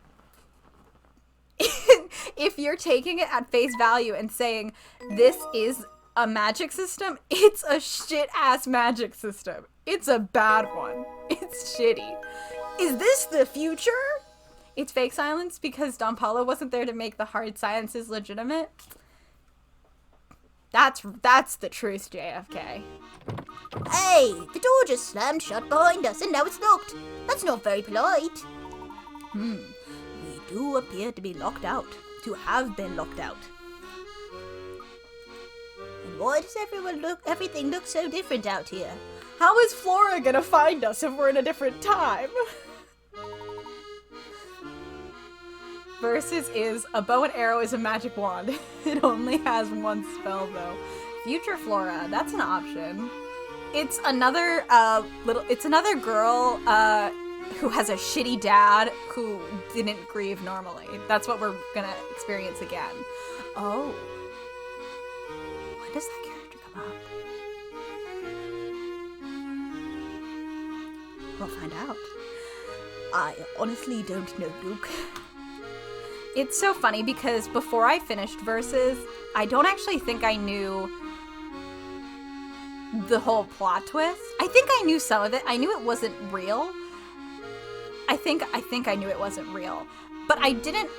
if you're taking it at face value and saying, this is a magic system, it's a shit-ass magic system. It's a bad one. It's shitty. Is this the future? It's fake science because Don Paulo wasn't there to make the hard sciences legitimate. That's the truth, JFK. Hey, the door just slammed shut behind us and now it's locked. That's not very polite. We do appear to be locked out. To have been locked out. And why does everything look so different out here? How is Flora gonna find us if we're in a different time? Versus is a bow and arrow is a magic wand. It only has one spell though. Future Flora, that's an option. It's another girl who has a shitty dad who didn't grieve normally. That's what we're gonna experience again. Oh. When does that character come up? We'll find out. I honestly don't know, Luke. It's so funny because before I finished Versus, I don't actually think I knew the whole plot twist. I think I knew some of it. I knew it wasn't real. I think I knew it wasn't real. But I didn't,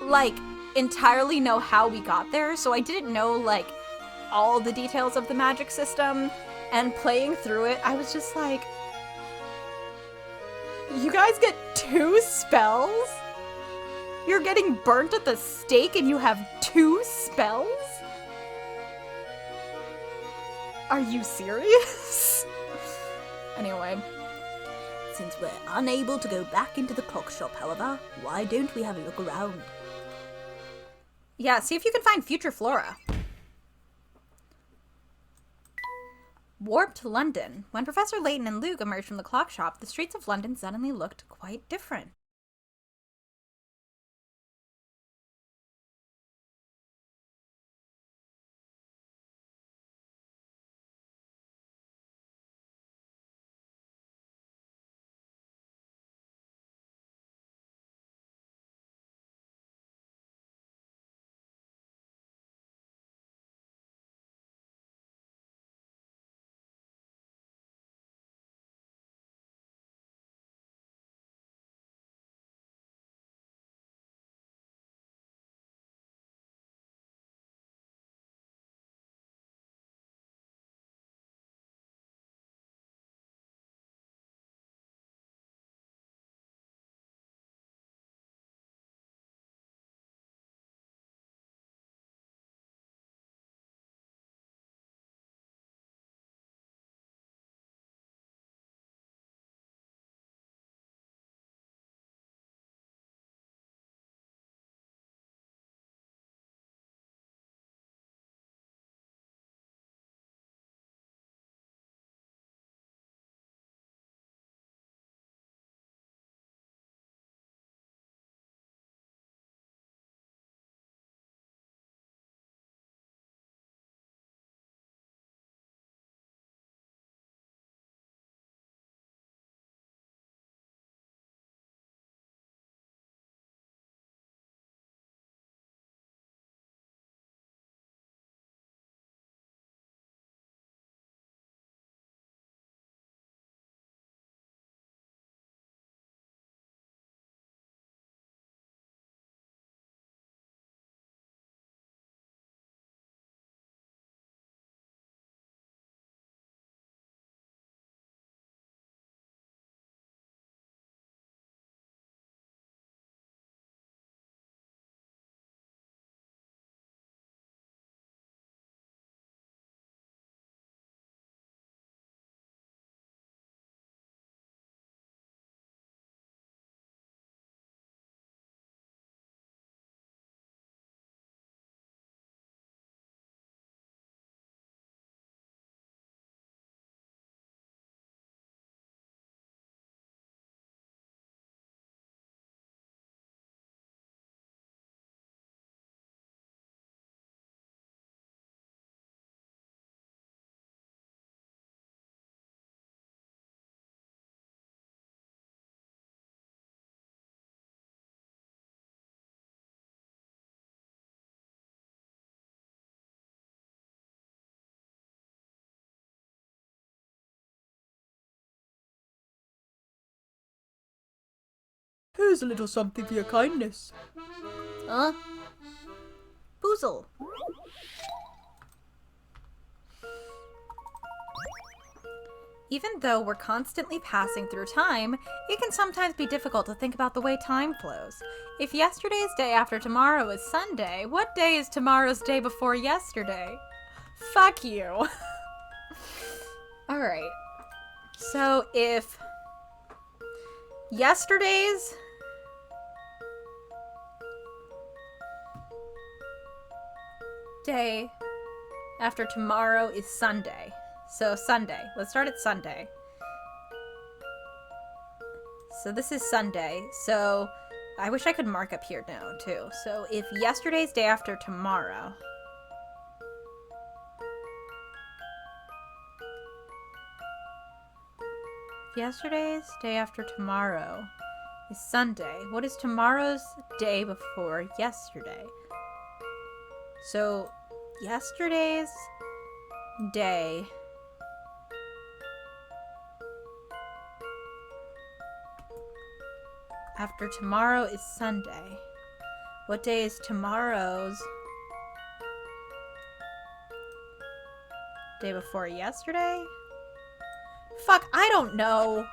like, entirely know how we got there, so I didn't know, like, all the details of the magic system. And playing through it, I was just like, you guys get 2 spells? You're getting burnt at the stake and you have 2 spells? Are you serious? Anyway. Since we're unable to go back into the clock shop, however, why don't we have a look around? Yeah, see if you can find future flora. Warped London. When Professor Layton and Luke emerged from the clock shop, the streets of London suddenly looked quite different. Here's a little something for your kindness. Huh? Boozle. Even though we're constantly passing through time, it can sometimes be difficult to think about the way time flows. If yesterday's day after tomorrow is Sunday, what day is tomorrow's day before yesterday? Fuck you. Alright. So if yesterday's day after tomorrow is Sunday. So Sunday. Let's start at Sunday. So this is Sunday. So I wish I could mark up here now too. So if yesterday's day after tomorrow. Yesterday's day after tomorrow is Sunday. What is tomorrow's day before yesterday? So, yesterday's day after tomorrow is Sunday. What day is tomorrow's day before yesterday? Fuck, I don't know.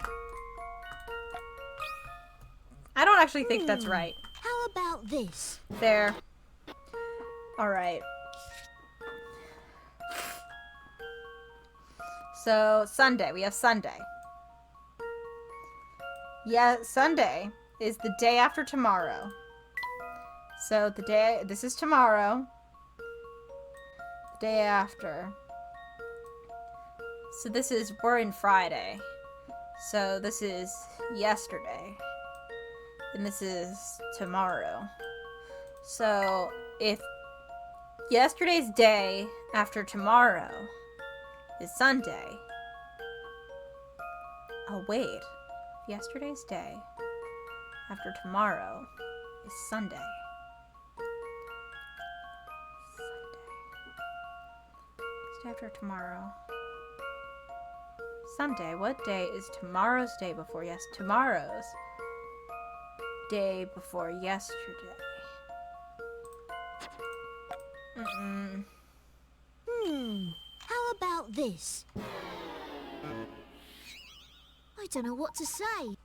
I don't actually think that's right. How about this? There. Alright. So, Sunday. We have Sunday. Yeah, Sunday is the day after tomorrow. So, this is tomorrow. The day after. So, we're in Friday. So, this is yesterday. And this is tomorrow. So, if yesterday's day after tomorrow is Sunday. Oh, wait. Yesterday's day after tomorrow is Sunday. Day after tomorrow. Sunday. What day is tomorrow's day before tomorrow's day before yesterday? How about this? I don't know what to say.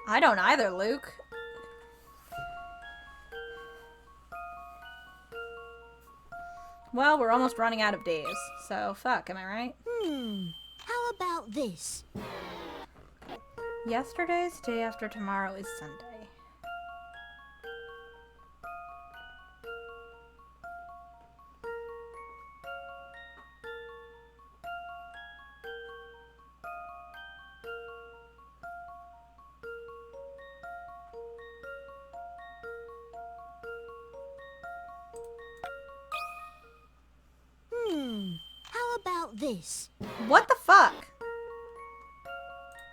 I don't either, Luke. Well, we're almost running out of days, so fuck, am I right? How about this? Yesterday's day after tomorrow is Sunday. How about this? What the fuck?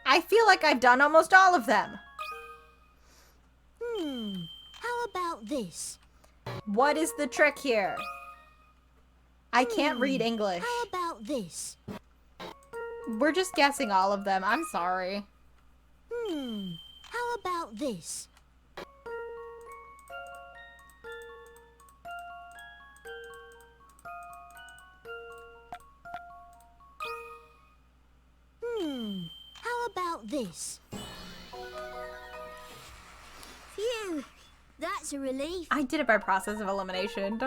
I feel like I've done almost all of them. How about this? What is the trick here? I can't read English. How about this? We're just guessing all of them. I'm sorry. How about this? How about this? Phew, that's a relief. I did it by process of elimination.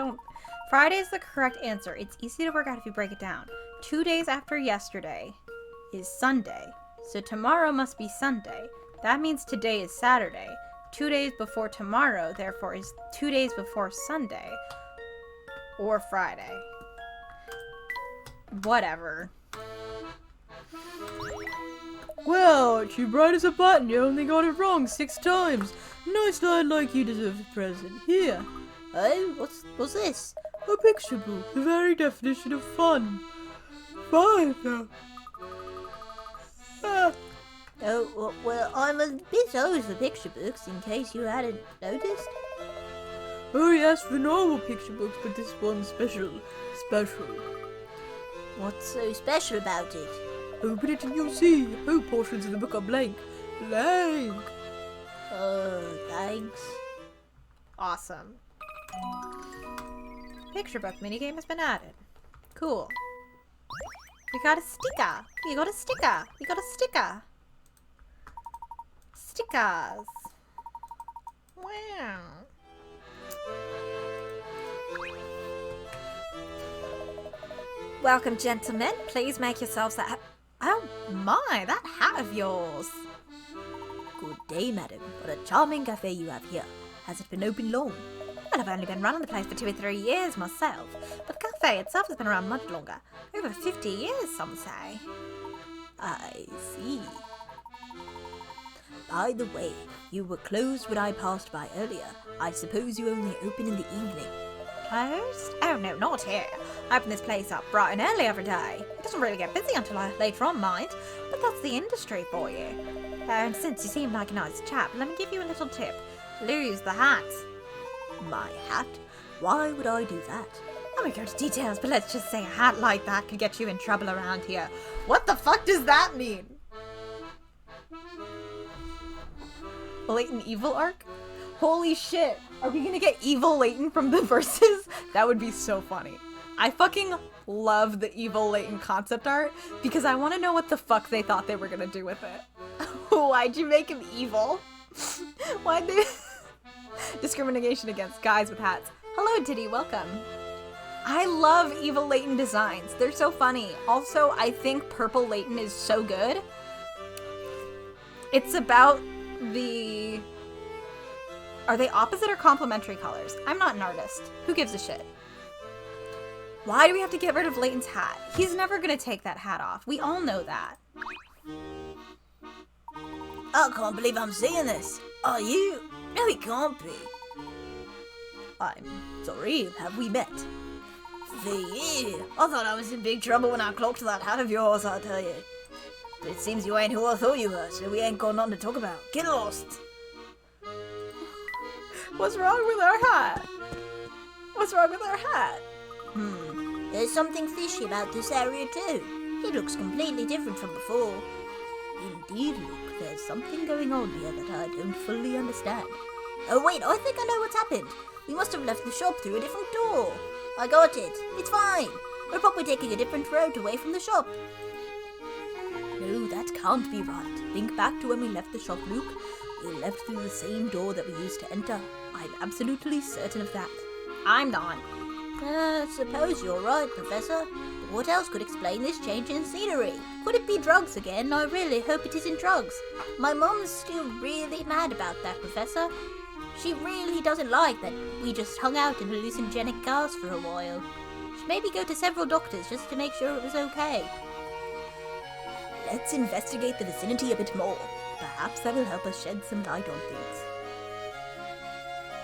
Friday is the correct answer. It's easy to work out if you break it down. 2 days after yesterday is Sunday. So tomorrow must be Sunday. That means today is Saturday. 2 days before tomorrow, therefore, is 2 days before Sunday. Or Friday. Whatever. Well, you bright as a button. You only got it wrong 6 times. Nice lad like you deserves a present. Here. Oh, what's this? A picture book. The very definition of fun. Fine now. Oh, well, I'm a bit old for picture books, in case you hadn't noticed. Oh yes, for normal picture books, but this one's special. Special. What's so special about it? Open it and you'll see. Whole portions of the book are blank. Blank. Oh, thanks. Awesome. Picture book minigame has been added. Cool. We got a sticker. We got a sticker. We got a sticker. Stickers. Wow. Welcome, gentlemen. Please make yourselves at Oh my, that hat of yours. Good day, madam. What a charming cafe you have here. Has it been open long? Well, I've only been running the place for 2 or 3 years myself, but the cafe itself has been around much longer. Over 50 years, some say. I see. By the way, you were closed when I passed by earlier. I suppose you only open in the evening. Closed? Oh no, not here. I open this place up bright and early every day. It doesn't really get busy until later on, mind, but that's the industry for you. And since you seem like a nice chap, let me give you a little tip. Lose the hat. My hat? Why would I do that? I won't go into details, but let's just say a hat like that could get you in trouble around here. What the fuck does that mean? Layton evil arc? Holy shit. Are we gonna get evil Layton from the verses? That would be so funny. I fucking love the evil Layton concept art because I want to know what the fuck they thought they were gonna do with it. Why'd you make him evil? Why'd they... Discrimination against guys with hats. Hello, Diddy, welcome. I love evil Layton designs. They're so funny. Also, I think purple Layton is so good. It's about the... Are they opposite or complementary colors? I'm not an artist. Who gives a shit? Why do we have to get rid of Layton's hat? He's never gonna take that hat off. We all know that. I can't believe I'm seeing this. Are you? No, it can't be. I'm sorry, have we met? I thought I was in big trouble when I clocked that hat of yours, I tell you. But it seems you ain't who I thought you were, so we ain't got nothing to talk about. Get lost! What's wrong with our hat? What's wrong with our hat? There's something fishy about this area too. It looks completely different from before. Indeed, look, there's something going on here that I don't fully understand. Oh wait, I think I know what's happened. We must have left the shop through a different door. I got it. It's fine. We're probably taking a different road away from the shop. No, that can't be right. Think back to when we left the shop, Luke. We left through the same door that we used to enter. I'm absolutely certain of that. I'm not. Suppose you're right, Professor. But what else could explain this change in scenery? Could it be drugs again? I really hope it isn't drugs. My mom's still really mad about that, Professor. She really doesn't like that we just hung out in hallucinogenic cars for a while. Should maybe go to several doctors just to make sure it was okay. Let's investigate the vicinity a bit more. Perhaps that will help us shed some light on things.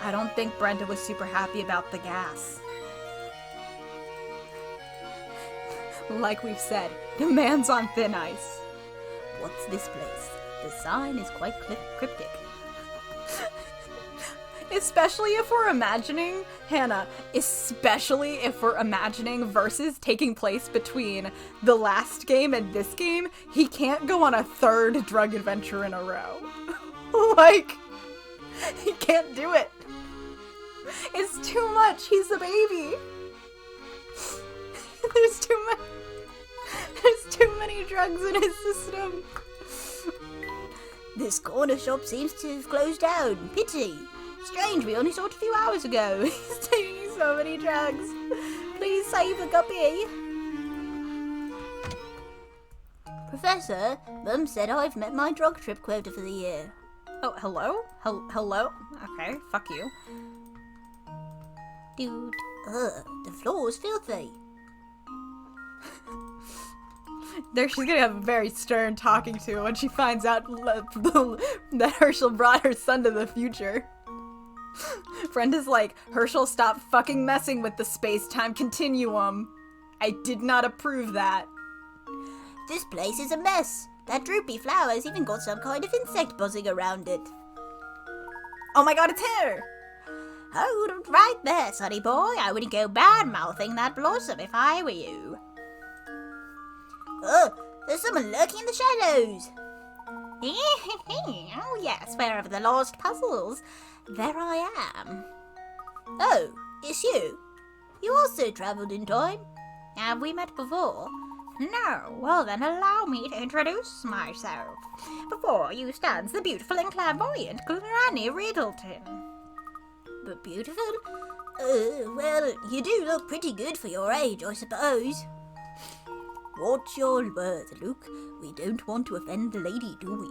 I don't think Brenda was super happy about the gas. Like we've said, the man's on thin ice. What's this place? The sign is quite cryptic. Especially if we're imagining, Hannah, especially if we're imagining versus taking place between the last game and this game, he can't go on a third drug adventure in a row. Like, he can't do it. It's too much. He's a baby. There's too many drugs in his system. This corner shop seems to have closed down. Pity. Strange, we only saw it a few hours ago. He's taking so many drugs. Please save the guppy. Professor, Mum said I've met my drug trip quota for the year. Oh, hello? Hello? Okay, fuck you. Dude, the floor's filthy. There, she's gonna have a very stern talking to when she finds out that Herschel brought her son to the future. Brenda's like, Herschel, stop fucking messing with the space-time continuum. I did not approve that. This place is a mess. That droopy flower's even got some kind of insect buzzing around it. Oh my god, it's her! Hold it right there, sonny boy. I wouldn't go bad-mouthing that blossom if I were you. Oh, there's someone lurking in the shadows. Oh yes, wherever the lost puzzles, there I am. Oh, it's you. You also travelled in time. Have we met before? No, well then allow me to introduce myself. Before you stands the beautiful and clairvoyant Granny Riddleton. But beautiful? Well, you do look pretty good for your age, I suppose. Watch your words, Luke. We don't want to offend the lady, do we?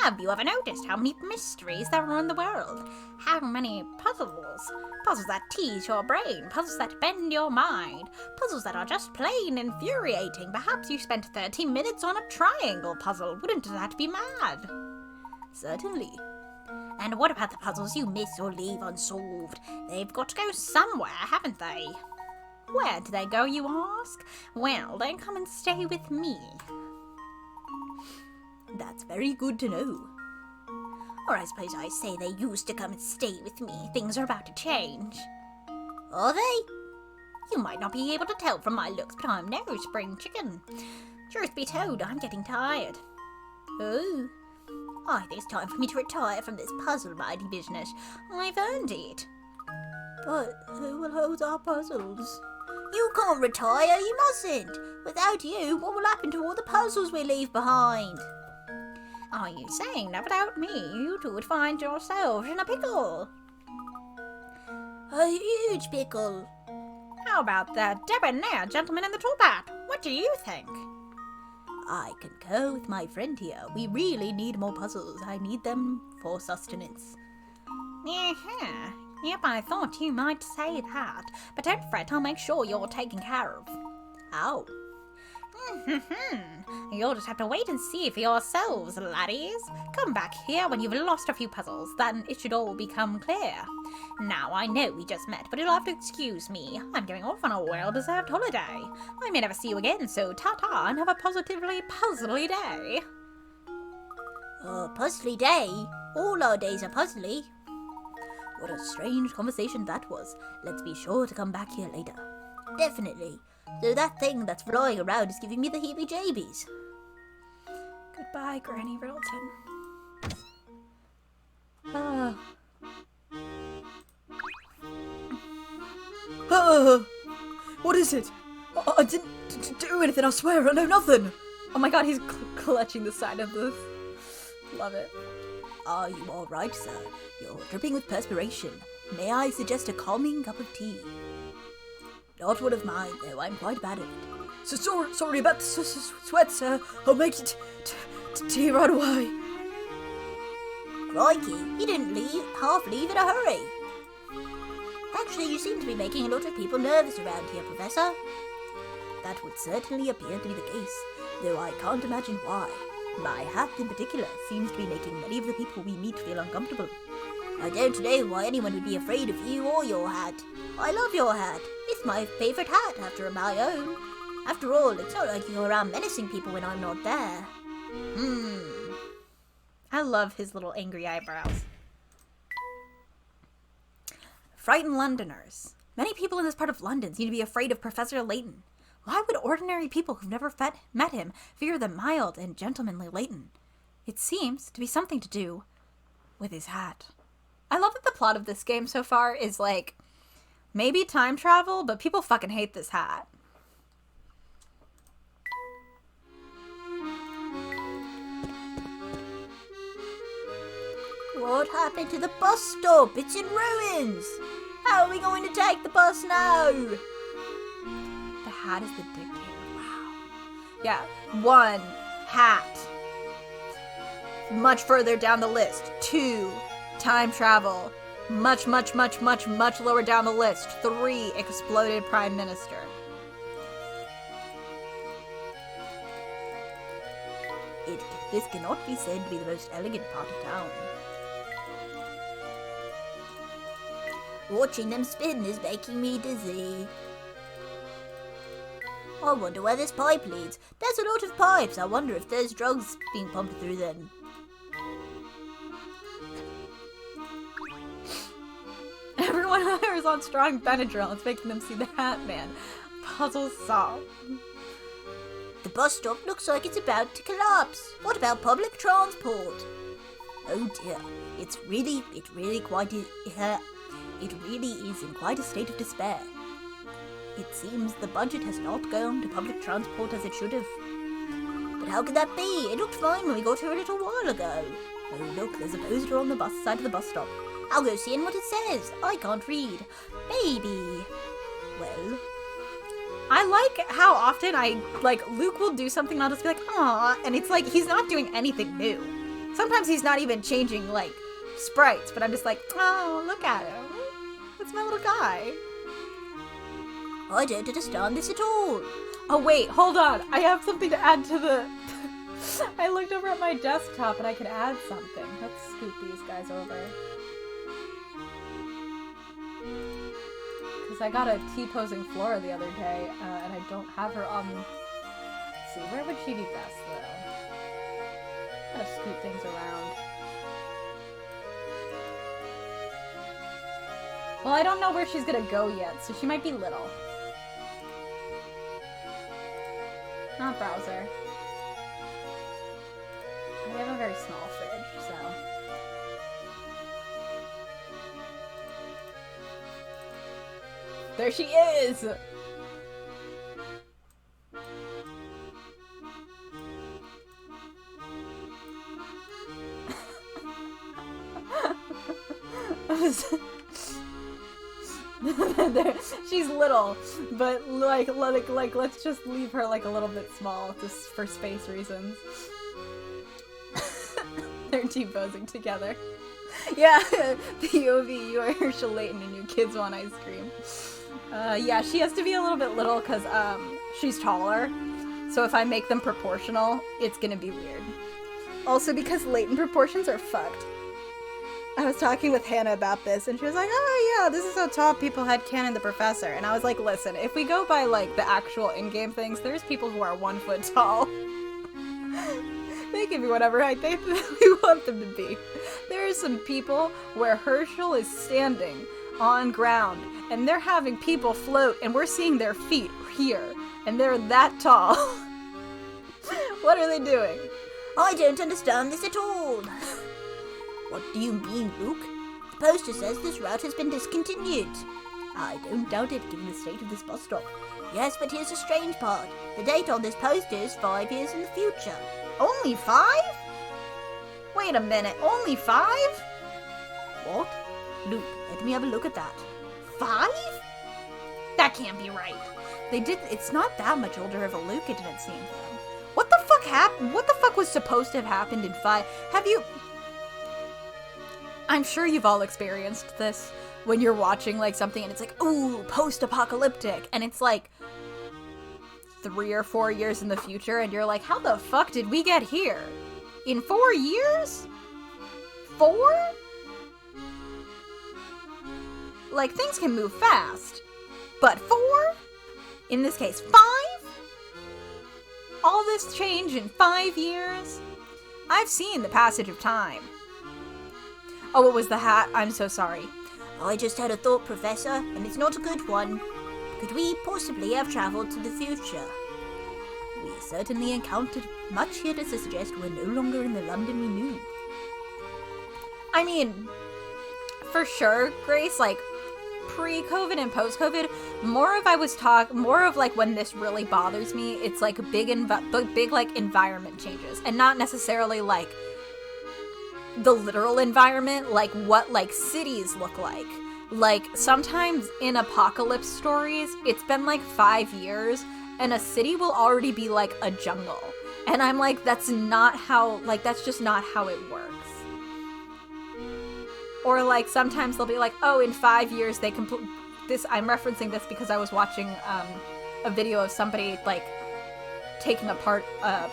Have you ever noticed how many mysteries there are in the world? How many puzzles? Puzzles that tease your brain, puzzles that bend your mind, puzzles that are just plain infuriating. Perhaps you spent 30 minutes on a triangle puzzle. Wouldn't that be mad? Certainly. And what about the puzzles you miss or leave unsolved? They've got to go somewhere, haven't they? Where do they go, you ask? Well, then come and stay with me. That's very good to know. Or I suppose I say they used to come and stay with me. Things are about to change. Are they? You might not be able to tell from my looks, but I'm no spring chicken. Truth be told, I'm getting tired. Oh, I think it's time for me to retire from this puzzle-minding business. I've earned it. But who will hold our puzzles? You can't retire, you mustn't. Without you, what will happen to all the puzzles we leave behind? Are you saying that without me, you two would find yourselves in a pickle? A huge pickle. How about that debonair gentleman in the top hat? What do you think? I concur with my friend here. We really need more puzzles. I need them for sustenance. Yep, I thought you might say that. But don't fret, I'll make sure you're taken care of. How? You'll just have to wait and see for yourselves, laddies. Come back here when you've lost a few puzzles, then it should all become clear. Now, I know we just met, but you'll have to excuse me. I'm going off on a well-deserved holiday. I may never see you again, so ta-ta and have a positively puzzly day. A puzzly day? All our days are puzzly. What a strange conversation that was. Let's be sure to come back here later. Definitely. So that thing that's flying around is giving me the heebie-jeebies. Goodbye, Granny Riddleton. What is it? I didn't do anything, I swear, I know nothing. Oh my god, he's clutching the side of this. Love it. Are you alright, sir? You're dripping with perspiration. May I suggest a calming cup of tea? Not one of mine, though. I'm quite bad at it. So sorry about the sweat, sir. I'll make it tea right away. Crikey, you didn't half leave in a hurry. Actually, you seem to be making a lot of people nervous around here, Professor. That would certainly appear to be the case, though I can't imagine why. My hat, in particular, seems to be making many of the people we meet feel uncomfortable. I don't know why anyone would be afraid of you or your hat. I love your hat. It's my favourite hat after my own. After all, it's not like you're around menacing people when I'm not there. I love his little angry eyebrows. Frightened Londoners. Many people in this part of London seem to be afraid of Professor Layton. Why would ordinary people who've never met him fear the mild and gentlemanly Layton? It seems to be something to do with his hat. I love that the plot of this game so far is like, maybe time travel, but people fucking hate this hat. What happened to the bus stop? It's in ruins. How are we going to take the bus now? The hat is the dictator. Wow. Yeah. 1. Hat. Much further down the list. 2. Time travel. Much lower down the list. 3. Exploded Prime Minister. This cannot be said to be the most elegant part of town. Watching them spin is making me dizzy. I wonder where this pipe leads. There's a lot of pipes. I wonder if there's drugs being pumped through them. Everyone here is on strong Benadryl. It's making them see the Hat Man. Puzzle solved. The bus stop looks like it's about to collapse. What about public transport? Oh dear, it really is in quite a state of despair. It seems the budget has not gone to public transport as it should have. But how could that be? It looked fine when we got here a little while ago. Oh look, there's a poster on the bus side of the bus stop. I'll go see what it says. I can't read. Maybe. Well, I like how often Luke will do something and I'll just be like, aw, and it's like he's not doing anything new. Sometimes he's not even changing, sprites, but I'm just like, oh, look at him. That's my little guy. I don't understand this at all. Oh, wait, hold on. I have something to add to the... I looked over at my desktop and I can add something. Let's scoot these guys over. Because I got a T-posing Flora the other day, and I don't have her on... Let's see, where would she be best, though? Gotta scoot things around. Well, I don't know where she's gonna go yet, so she might be little. Not browser. We have a very small fridge, so... There she is! She's little, but like let's just leave her like a little bit small just for space reasons. They're T-posing together. Yeah, POV, you are Herschel Layton and your kids want ice cream. Yeah, she has to be a little bit little because she's taller. So if I make them proportional, it's gonna be weird. Also because Layton proportions are fucked. I was talking with Hannah about this, and she was like, oh yeah, this is how tall people had canon the professor. And I was like, listen, if we go by, like, the actual in-game things, there's people who are 1 foot tall. They can be whatever height we want them to be. There are some people where Herschel is standing on ground, and they're having people float, and we're seeing their feet here, and they're that tall. What are they doing? I don't understand this at all. What do you mean, Luke? The poster says this route has been discontinued. I don't doubt it, given the state of this bus stop. Yes, but here's the strange part. The date on this poster is 5 years in the future. Only 5? Wait a minute, only 5? What? Luke, let me have a look at that. 5? That can't be right. It's not that much older of a Luke, it didn't seem to them. What the fuck happened? What the fuck was supposed to have happened in 5? I'm sure you've all experienced this when you're watching like something and it's like, ooh, post-apocalyptic, and it's like 3 or 4 years in the future and you're like, how the fuck did we get here? In 4 years? 4? Like, things can move fast, but 4? In this case, 5? All this change in 5 years? I've seen the passage of time. Oh, it was the hat. I'm so sorry. I just had a thought, Professor, and it's not a good one. Could we possibly have travelled to the future? We certainly encountered much here to suggest we're no longer in the London we knew. I mean, for sure, Grace, like, pre-COVID and post-COVID, more of like when this really bothers me, it's like big like environment changes, and not necessarily like the literal environment, like what like cities look like. Like sometimes in apocalypse stories, it's been like 5 years and a city will already be like a jungle. And I'm like, that's just not how it works. Or like sometimes they'll be like, oh, in 5 years they I'm referencing this because I was watching a video of somebody like taking apart an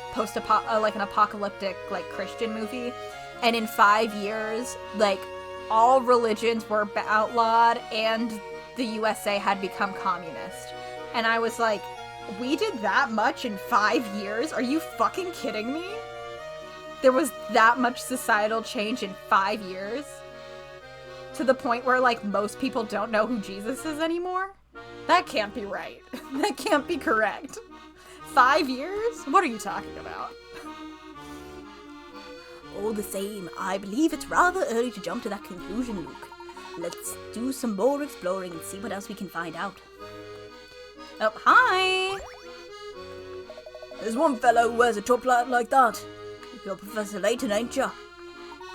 apocalyptic like Christian movie. And in 5 years, like, all religions were outlawed and the USA had become communist. And I was like, we did that much in 5 years? Are you fucking kidding me? There was that much societal change in 5 years? To the point where, like, most people don't know who Jesus is anymore? That can't be right. That can't be correct. 5 years? What are you talking about? All the same, I believe it's rather early to jump to that conclusion, Luke. Let's do some more exploring and see what else we can find out. Oh, hi! There's one fellow who wears a top hat like that. You're Professor Layton, ain't ya?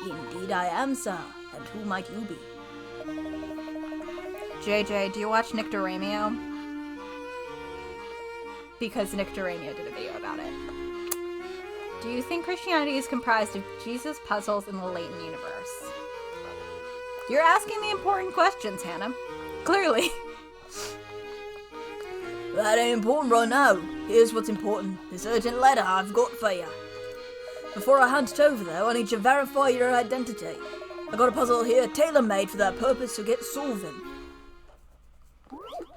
Indeed I am, sir. And who might you be? JJ, do you watch Nick Doramio? Because Nick Doramio did a video about it. Do you think Christianity is comprised of Jesus puzzles in the Layton universe? You're asking the important questions, Hannah. Clearly. That ain't important right now. Here's what's important. This urgent letter I've got for you. Before I hand it over, though, I need you to verify your identity. I got a puzzle here tailor-made for that purpose, so get solving.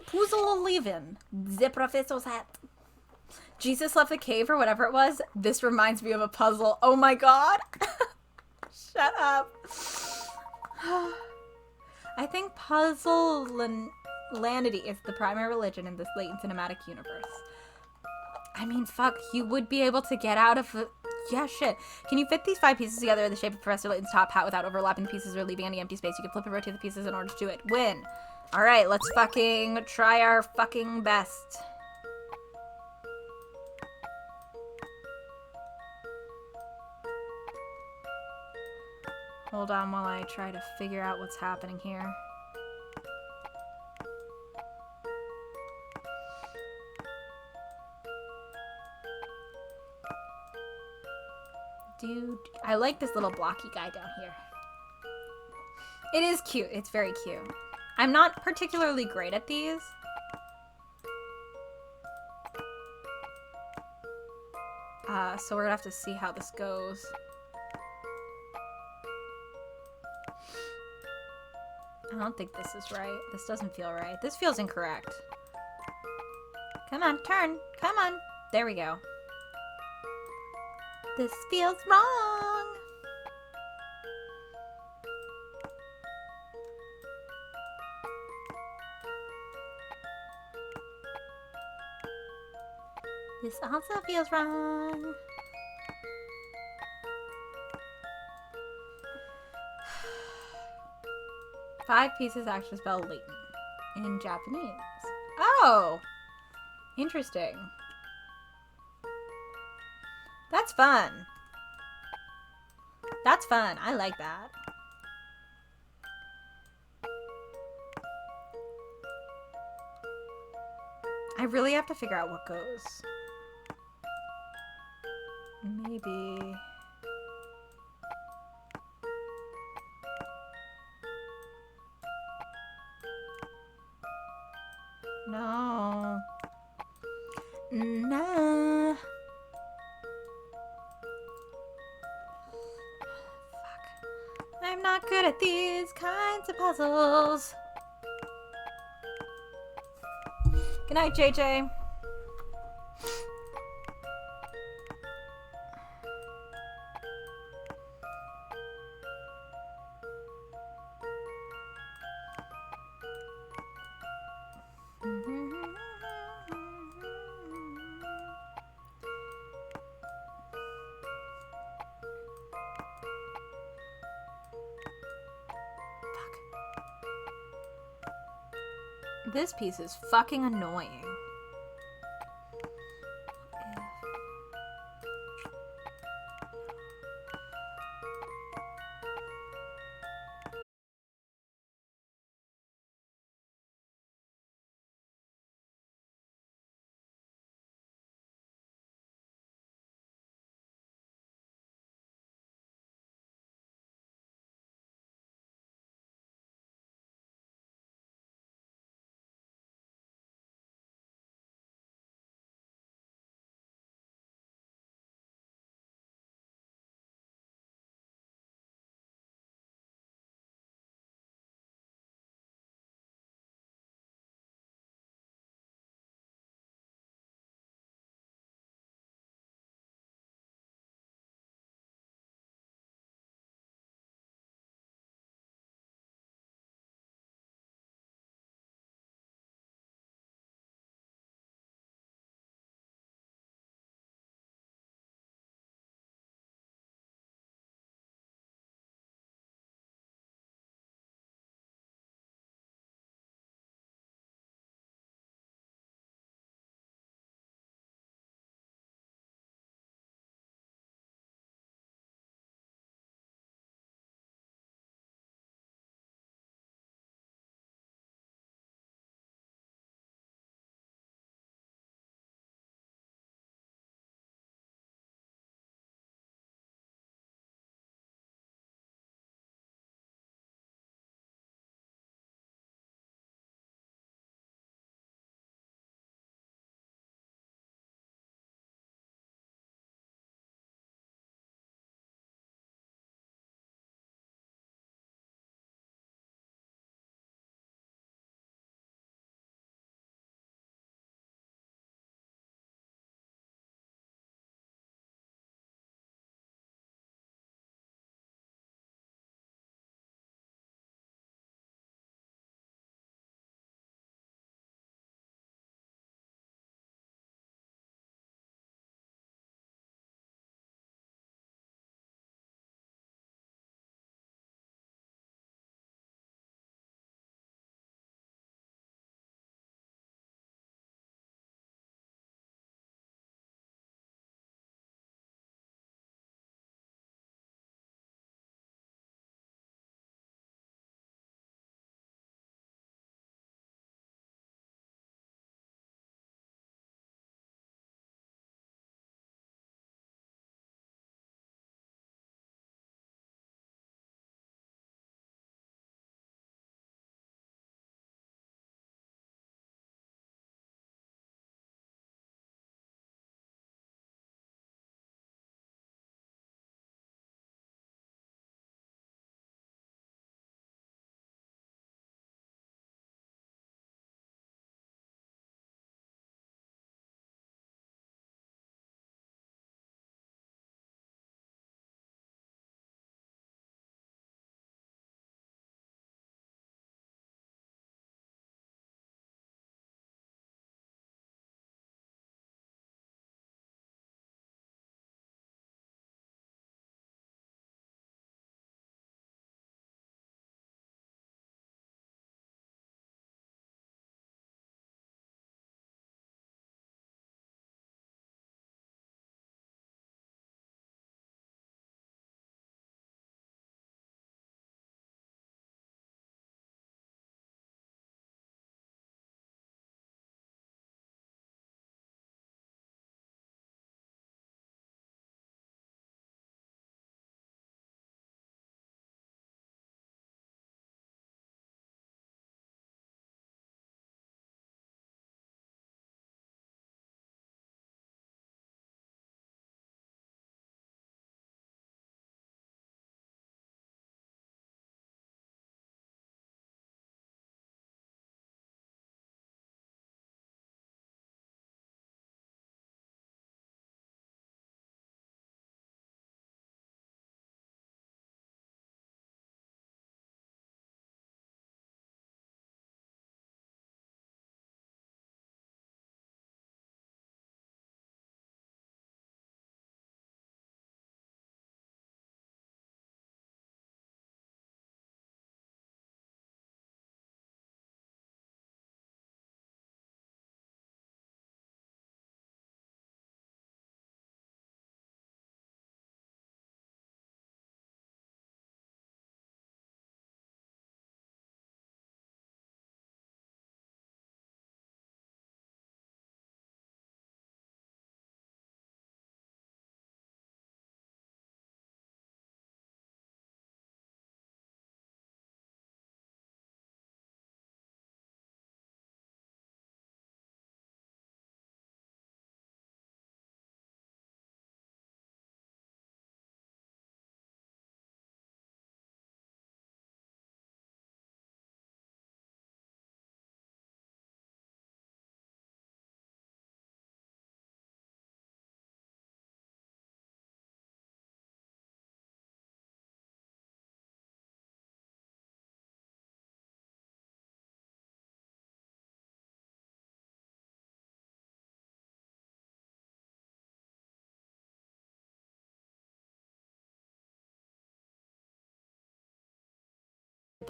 Puzzle leaving. The professor's hat. Jesus left the cave or whatever it was. This reminds me of a puzzle. Oh my god. Shut up. I think puzzle-lanity is the primary religion in this Layton cinematic universe. I mean, fuck, you would be able to get out of it. Yeah, shit. Can you fit these 5 pieces together in the shape of Professor Layton's top hat without overlapping the pieces or leaving any empty space? You can flip and rotate the pieces in order to do it. Win. Alright, let's fucking try our fucking best. Hold on while I try to figure out what's happening here. Dude, I like this little blocky guy down here. It is cute. It's very cute. I'm not particularly great at these. So we're gonna have to see how this goes. I don't think this is right. This doesn't feel right. This feels incorrect. Come on, turn. Come on. There we go. This feels wrong. This also feels wrong. Five pieces actually spell Layton in Japanese. Oh! Interesting. That's fun. That's fun. I like that. I really have to figure out what goes. Maybe... No. No. Fuck. I'm not good at these kinds of puzzles. Good night, JJ. This piece is fucking annoying.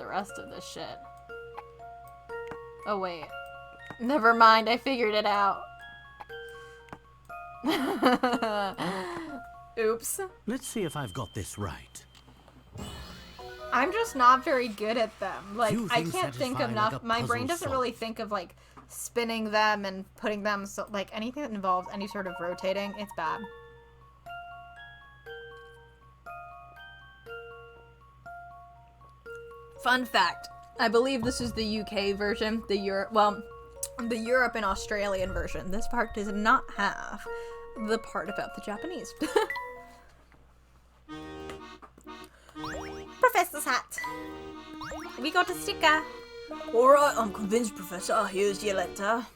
the rest of this shit. Oh, wait. Never mind, I figured it out. Oops. Let's see if I've got this right. I'm just not very good at them. Like, Few I things can't think satisfy enough. like a My brain puzzle doesn't really think of, like, spinning them and putting them, so, like, anything that involves any sort of rotating, it's bad. Fun fact. I believe this is the UK version, the Europe and Australian version. This part does not have the part about the Japanese. Professor's hat. We got a sticker. Alright, I'm convinced, Professor. Here's your letter.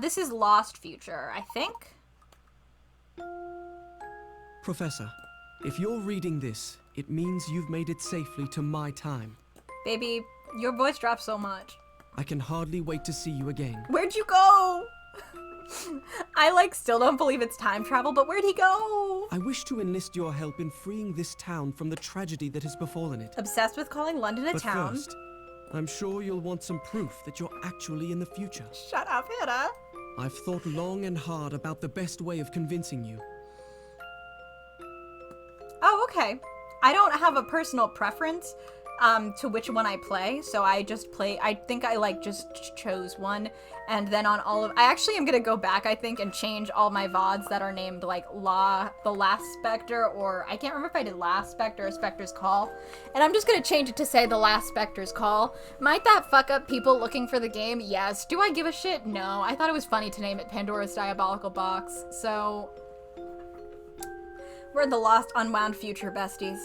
This is Lost Future, I think. Professor, if you're reading this, it means you've made it safely to my time. Baby, your voice drops so much. I can hardly wait to see you again. Where'd you go? I, like, still don't believe it's time travel, but where'd he go? I wish to enlist your help in freeing this town from the tragedy that has befallen it. Obsessed with calling London a But town. first, I'm sure you'll want some proof that you're actually in the future. Shut up, Hannah. I've thought long and hard about the best way of convincing you. Oh, okay. I don't have a personal preference to which one I play, so I just play, I think I, like, just chose one, and then on all of, I actually am gonna go back, I think, and change all my VODs that are named, like, The Last Spectre, or, I can't remember if I did Last Spectre or Spectre's Call, and I'm just gonna change it to say The Last Spectre's Call. Might that fuck up people looking for the game? Yes. Do I give a shit? No. I thought it was funny to name it Pandora's Diabolical Box, so... We're the Lost Unwound Future besties.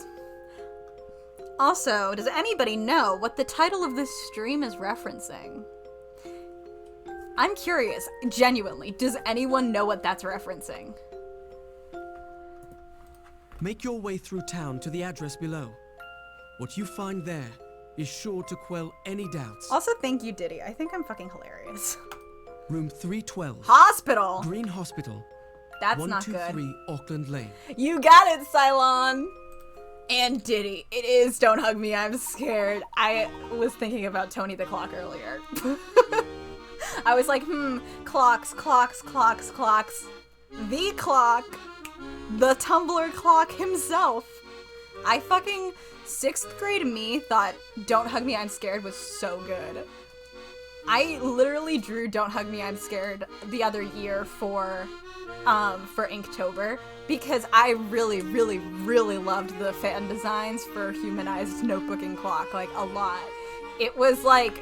Also, does anybody know what the title of this stream is referencing? I'm curious, genuinely, does anyone know what that's referencing? Make your way through town to the address below. What you find there is sure to quell any doubts. Also, thank you, Diddy. I think I'm fucking hilarious. Room 312. Hospital! Green Hospital. That's not good. 123 Auckland Lane. You got it, Cylon! And Diddy. It is Don't Hug Me, I'm Scared. I was thinking about Tony the Clock earlier. I was like, clocks. The clock. The Tumblr clock himself. I fucking, 6th grade me thought Don't Hug Me, I'm Scared was so good. I literally drew Don't Hug Me, I'm Scared the other year for Inktober, because I really loved the fan designs for Humanized Notebooking Clock, like, a lot. It was like,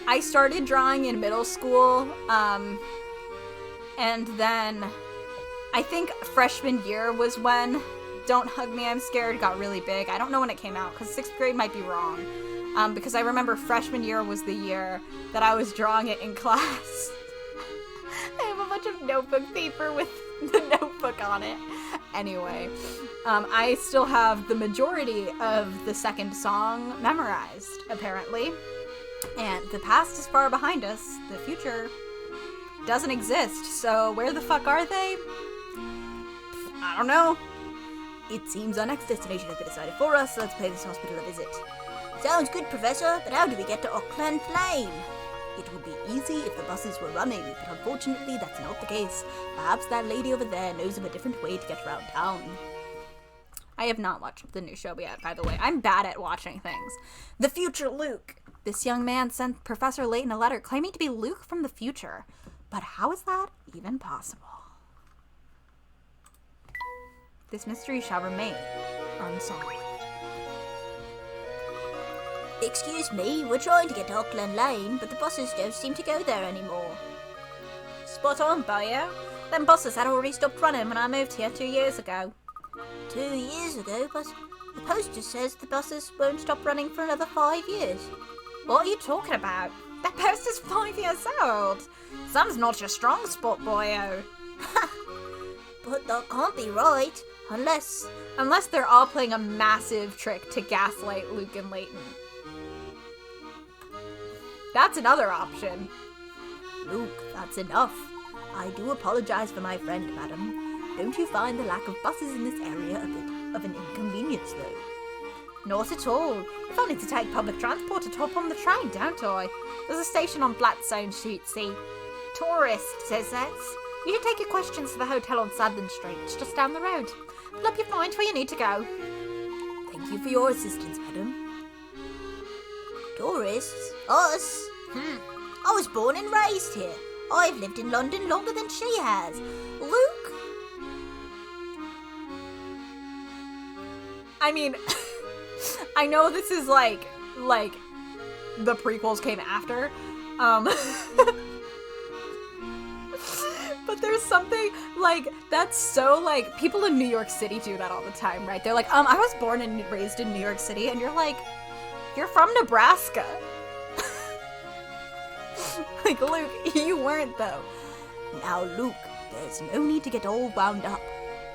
I started drawing in middle school, and then I think freshman year was when Don't Hug Me, I'm Scared got really big. I don't know when it came out, because 6th grade might be wrong, because I remember freshman year was the year that I was drawing it in class. I have a bunch of notebook paper with the notebook on it. Anyway, I still have the majority of the second song memorized, apparently. And the past is far behind us. The future doesn't exist. So where the fuck are they? I don't know. It seems our next destination has been decided for us, so let's pay this hospital a visit. Sounds good, Professor, but how do we get to Auckland Lane? It would be easy if the buses were running, but unfortunately that's not the case. Perhaps that lady over there knows of a different way to get around town. I have not watched the new show yet, by the way. I'm bad at watching things. The future Luke. This young man sent Professor Layton a letter claiming to be Luke from the future. But how is that even possible? This mystery shall remain unsolved. Excuse me, we're trying to get to Auckland Lane, but the buses don't seem to go there anymore. Spot on, Bio. Them buses had already stopped running when I moved here 2 years ago. 2 years ago, but the poster says the buses won't stop running for another 5 years. What are you talking about? That poster's 5 years old. Some's not your strong spot, Boyo. But that can't be right, unless they're all playing a massive trick to gaslight Luke and Layton. That's another option. Luke, that's enough. I do apologize for my friend, madam. Don't you find the lack of buses in this area a bit of an inconvenience, though? Not at all. If only to take public transport to hop on the train, don't I? There's a station on Blackstone Street, see? Tourist, says that. You should take your questions to the hotel on Southern Street. It's just down the road. Pull up your point where you need to go. Thank you for your assistance, madam. Tourists? Us? I was born and raised here. I've lived in London longer than she has. Luke? I mean, I know this is like the prequels came after, but there's something like that's so like people in New York City do that all the time, right? They're like, I was born and raised in New York City, and you're like, you're from Nebraska. Like, Luke, you weren't though. Now, Luke, there's no need to get all wound up.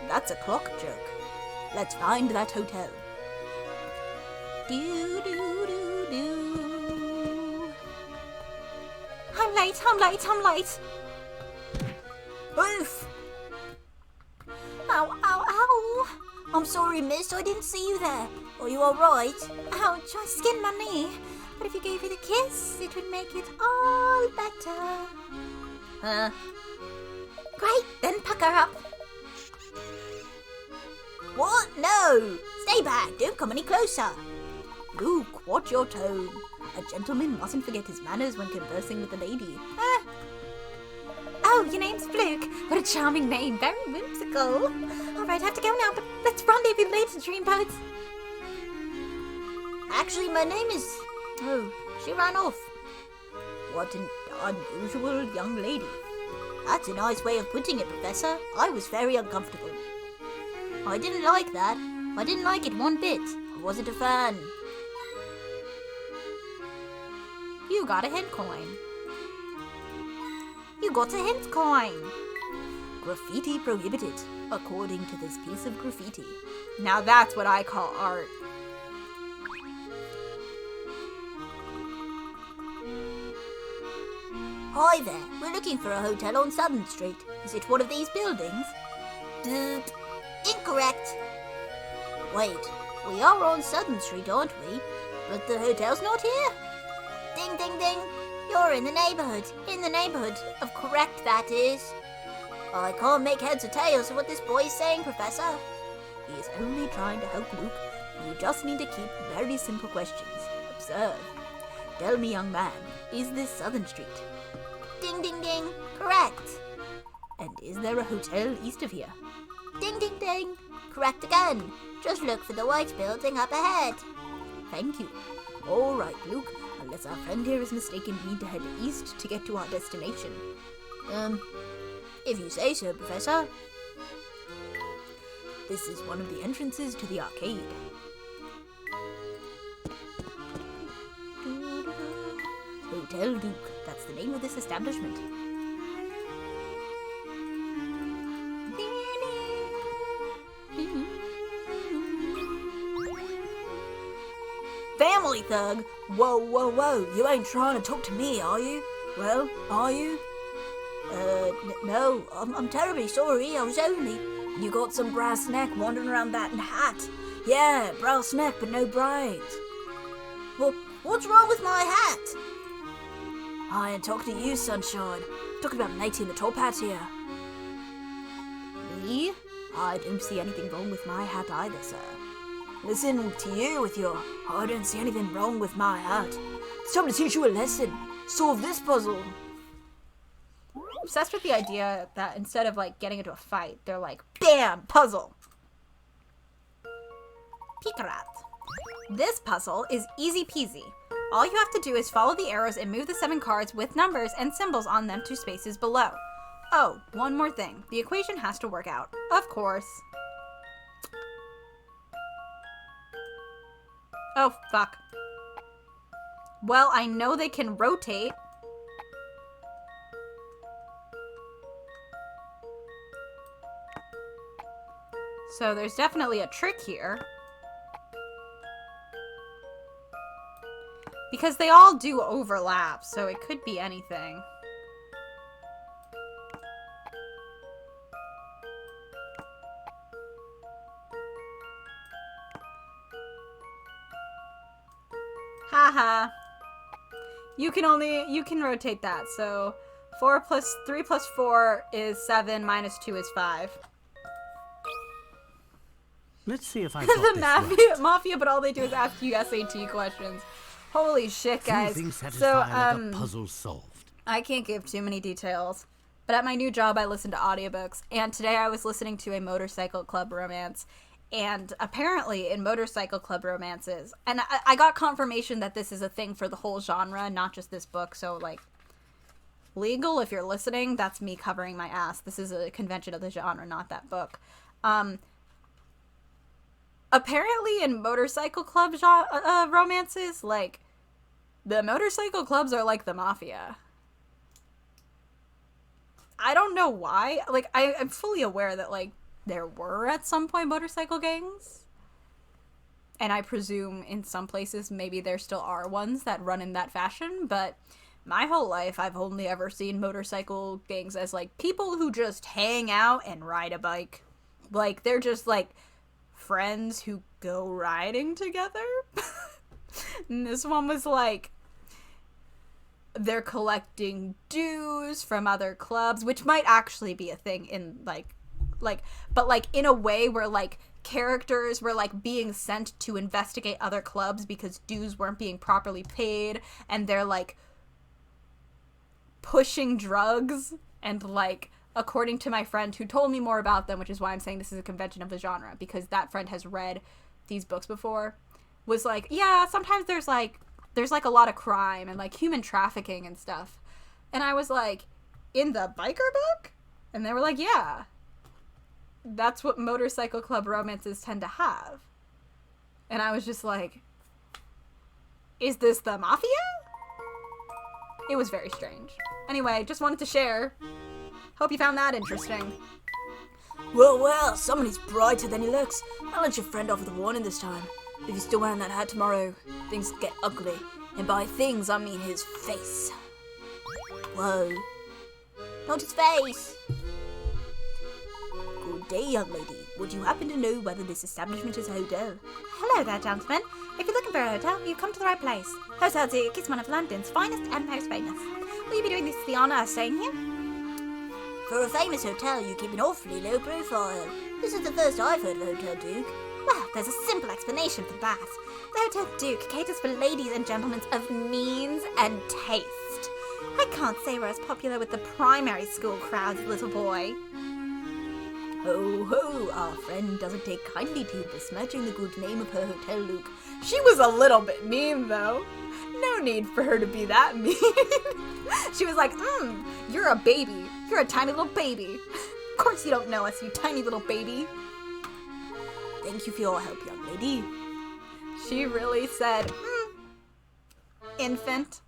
That's a clock joke. Let's find that hotel. Do, do, do, do. I'm late. Oof! Ow, ow, ow! I'm sorry, miss, I didn't see you there. Are you alright? Ouch, I skinned my knee. But if you gave it a kiss, it would make it all better. Huh? Great, then pucker up. What? No! Stay back, don't come any closer. Luke, watch your tone. A gentleman mustn't forget his manners when conversing with a lady. Oh, your name's Fluke. What a charming name, very whimsical. Alright, I have to go now, but let's rendezvous later, dreamboats. Actually, my name is... Oh, she ran off. What an unusual young lady. That's a nice way of putting it, Professor. I was very uncomfortable. I didn't like that. I didn't like it one bit. I wasn't a fan. You got a hint coin. You got a hint coin. Graffiti prohibited, according to this piece of graffiti. Now that's what I call art. Hi there. We're looking for a hotel on Southern Street. Is it one of these buildings? Incorrect. Wait, we are on Southern Street, aren't we? But the hotel's not here. Ding, ding, ding. You're in the neighborhood. In the neighborhood of correct, that is. I can't make heads or tails of what this boy is saying, Professor. He is only trying to help Luke. You just need to keep very simple questions. Observe. Tell me, young man, is this Southern Street? Ding, ding, ding. Correct. And is there a hotel east of here? Ding, ding, ding. Correct again. Just look for the white building up ahead. Thank you. All right, Luke. Unless our friend here is mistaken, we need to head east to get to our destination. If you say so, Professor. This is one of the entrances to the arcade. Hotel Luke. That's the name of this establishment. Family thug? Whoa, whoa, whoa. You ain't trying to talk to me, are you? Well, are you? No. I'm terribly sorry. I was only... You got some brass neck wandering around that hat. Yeah, brass neck, but no braids. Well, what's wrong with my hat? I ain't talking to you, sunshine. I'm talking about Matey in the top hat here. Me? I don't see anything wrong with my hat either, sir. Listen to you with your, I don't see anything wrong with my hat. It's time to teach you a lesson. Solve this puzzle. Obsessed with the idea that instead of like getting into a fight, they're like, bam, puzzle. Pikarat. This puzzle is easy peasy. All you have to do is follow the arrows and move the 7 cards with numbers and symbols on them to spaces below. Oh, one more thing. The equation has to work out. Of course. Oh, fuck. Well, I know they can rotate. So there's definitely a trick here. Because they all do overlap, so it could be anything. Haha. You can rotate that. So 3 plus 4 is 7, minus 2 is 5. Let's see if I got The this mafia, but all they do is ask you SAT questions. Holy shit, guys. Something So, satisfying like a puzzle solved. I can't give too many details, but at my new job, I listen to audiobooks, and today I was listening to a motorcycle club romance, and apparently in motorcycle club romances, and I got confirmation that this is a thing for the whole genre, not just this book, so, like, legal, if you're listening, that's me covering my ass. This is a convention of the genre, not that book. Apparently in motorcycle club romances, like, the motorcycle clubs are like the mafia. I don't know why. Like, I'm fully aware that, like, there were at some point motorcycle gangs. And I presume in some places maybe there still are ones that run in that fashion. But my whole life I've only ever seen motorcycle gangs as, like, people who just hang out and ride a bike. Like, they're just, like, friends who go riding together. And this one was, like, they're collecting dues from other clubs, which might actually be a thing in, but, like, in a way where, like, characters were, like, being sent to investigate other clubs because dues weren't being properly paid, and they're, like, pushing drugs, and, like, according to my friend who told me more about them, which is why I'm saying this is a convention of the genre, because that friend has read these books before, was like, yeah, sometimes there's a lot of crime and, like, human trafficking and stuff. And I was like, in the biker book? And they were like, yeah. That's what motorcycle club romances tend to have. And I was just like, is this the mafia? It was very strange. Anyway, just wanted to share. Hope you found that interesting. Well, somebody's brighter than he looks. I'll let your friend off with a warning this time. If you're still wearing that hat tomorrow, things get ugly. And by things, I mean his face. Whoa. Not his face. Good day, young lady. Would you happen to know whether this establishment is a hotel? Hello there, gentlemen. If you're looking for a hotel, you've come to the right place. Hotel Duke is one of London's finest and most famous. Will you be doing this the honour of staying here? For a famous hotel, you keep an awfully low profile. This is the first I've heard of a Hotel Duke. Well, there's a simple explanation for that. The Hotel Duke caters for ladies and gentlemen of means and taste. I can't say we're as popular with the primary school crowds, little boy. Ho ho, our friend doesn't take kindly to besmirching the good name of her hotel, Luke. She was a little bit mean, though. No need for her to be that mean. She was like, you're a baby. You're a tiny little baby. Of course you don't know us, you tiny little baby. Thank you for your help, young lady. She really said, infant.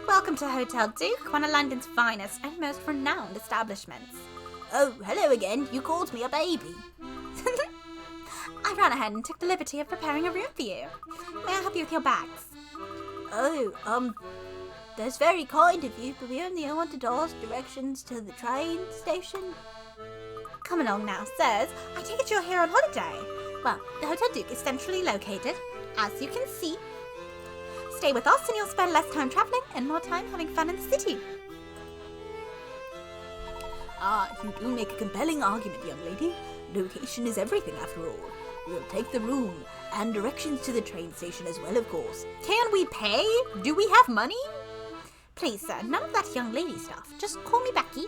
Welcome to Hotel Duke, one of London's finest and most renowned establishments. Oh, hello again. You called me a baby. I ran ahead and took the liberty of preparing a room for you. May I help you with your bags? Oh, that's very kind of you, but we only wanted to ask directions to the train station. Come along now, sirs. I take it you're here on holiday. Well, the Hotel Duke is centrally located, as you can see. Stay with us and you'll spend less time travelling and more time having fun in the city. You do make a compelling argument, young lady. Location is everything, after all. We'll take the room and directions to the train station as well, of course. Can we pay? Do we have money? Please, sir, none of that young lady stuff. Just call me Becky.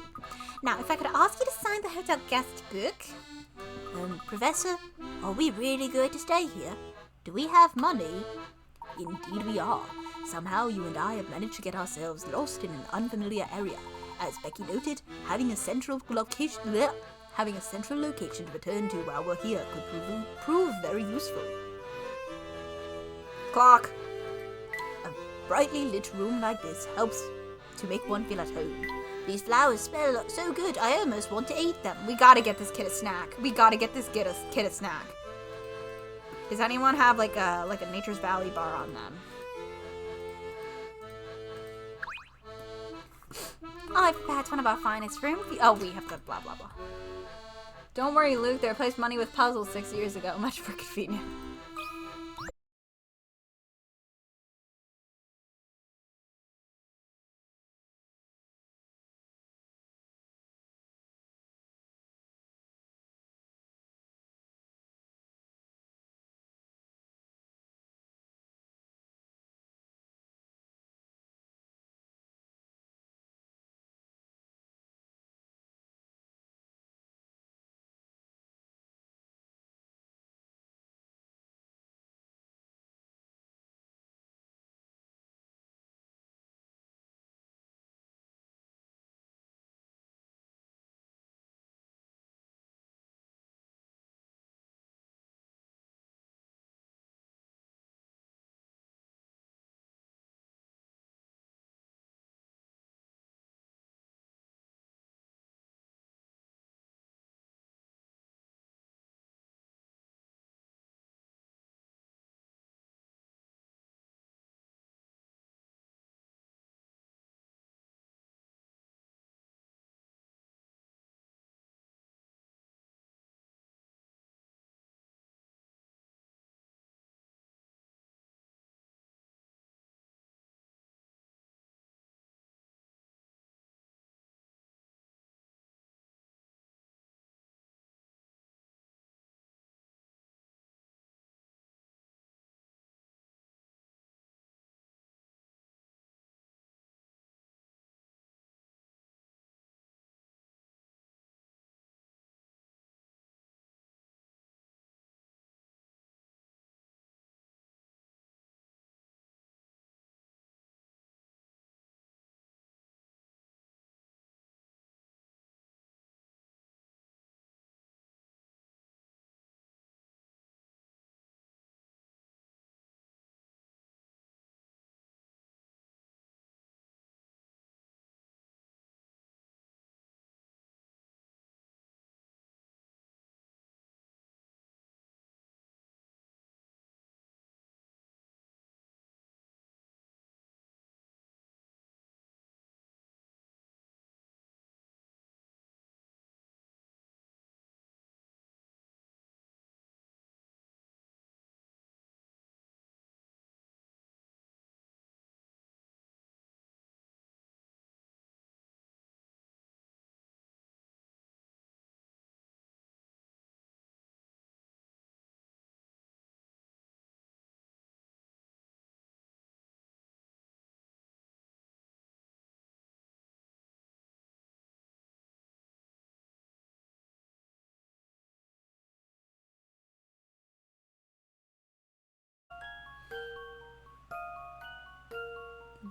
Now, if I could ask you to sign the hotel guest book. Professor, are we really going to stay here? Do we have money? Indeed we are. Somehow you and I have managed to get ourselves lost in an unfamiliar area. As Becky noted, having a central location to return to while we're here could prove very useful. Clock. A brightly lit room like this helps to make one feel at home. These flowers smell so good, I almost want to eat them. We gotta get this kid a snack. We gotta get this kid a snack. Does anyone have like a Nature's Valley bar on them? I've prepared one of our finest rooms. Oh, we have to blah blah blah. Don't worry, Luke. They replaced money with puzzles 6 years ago. Much more convenient.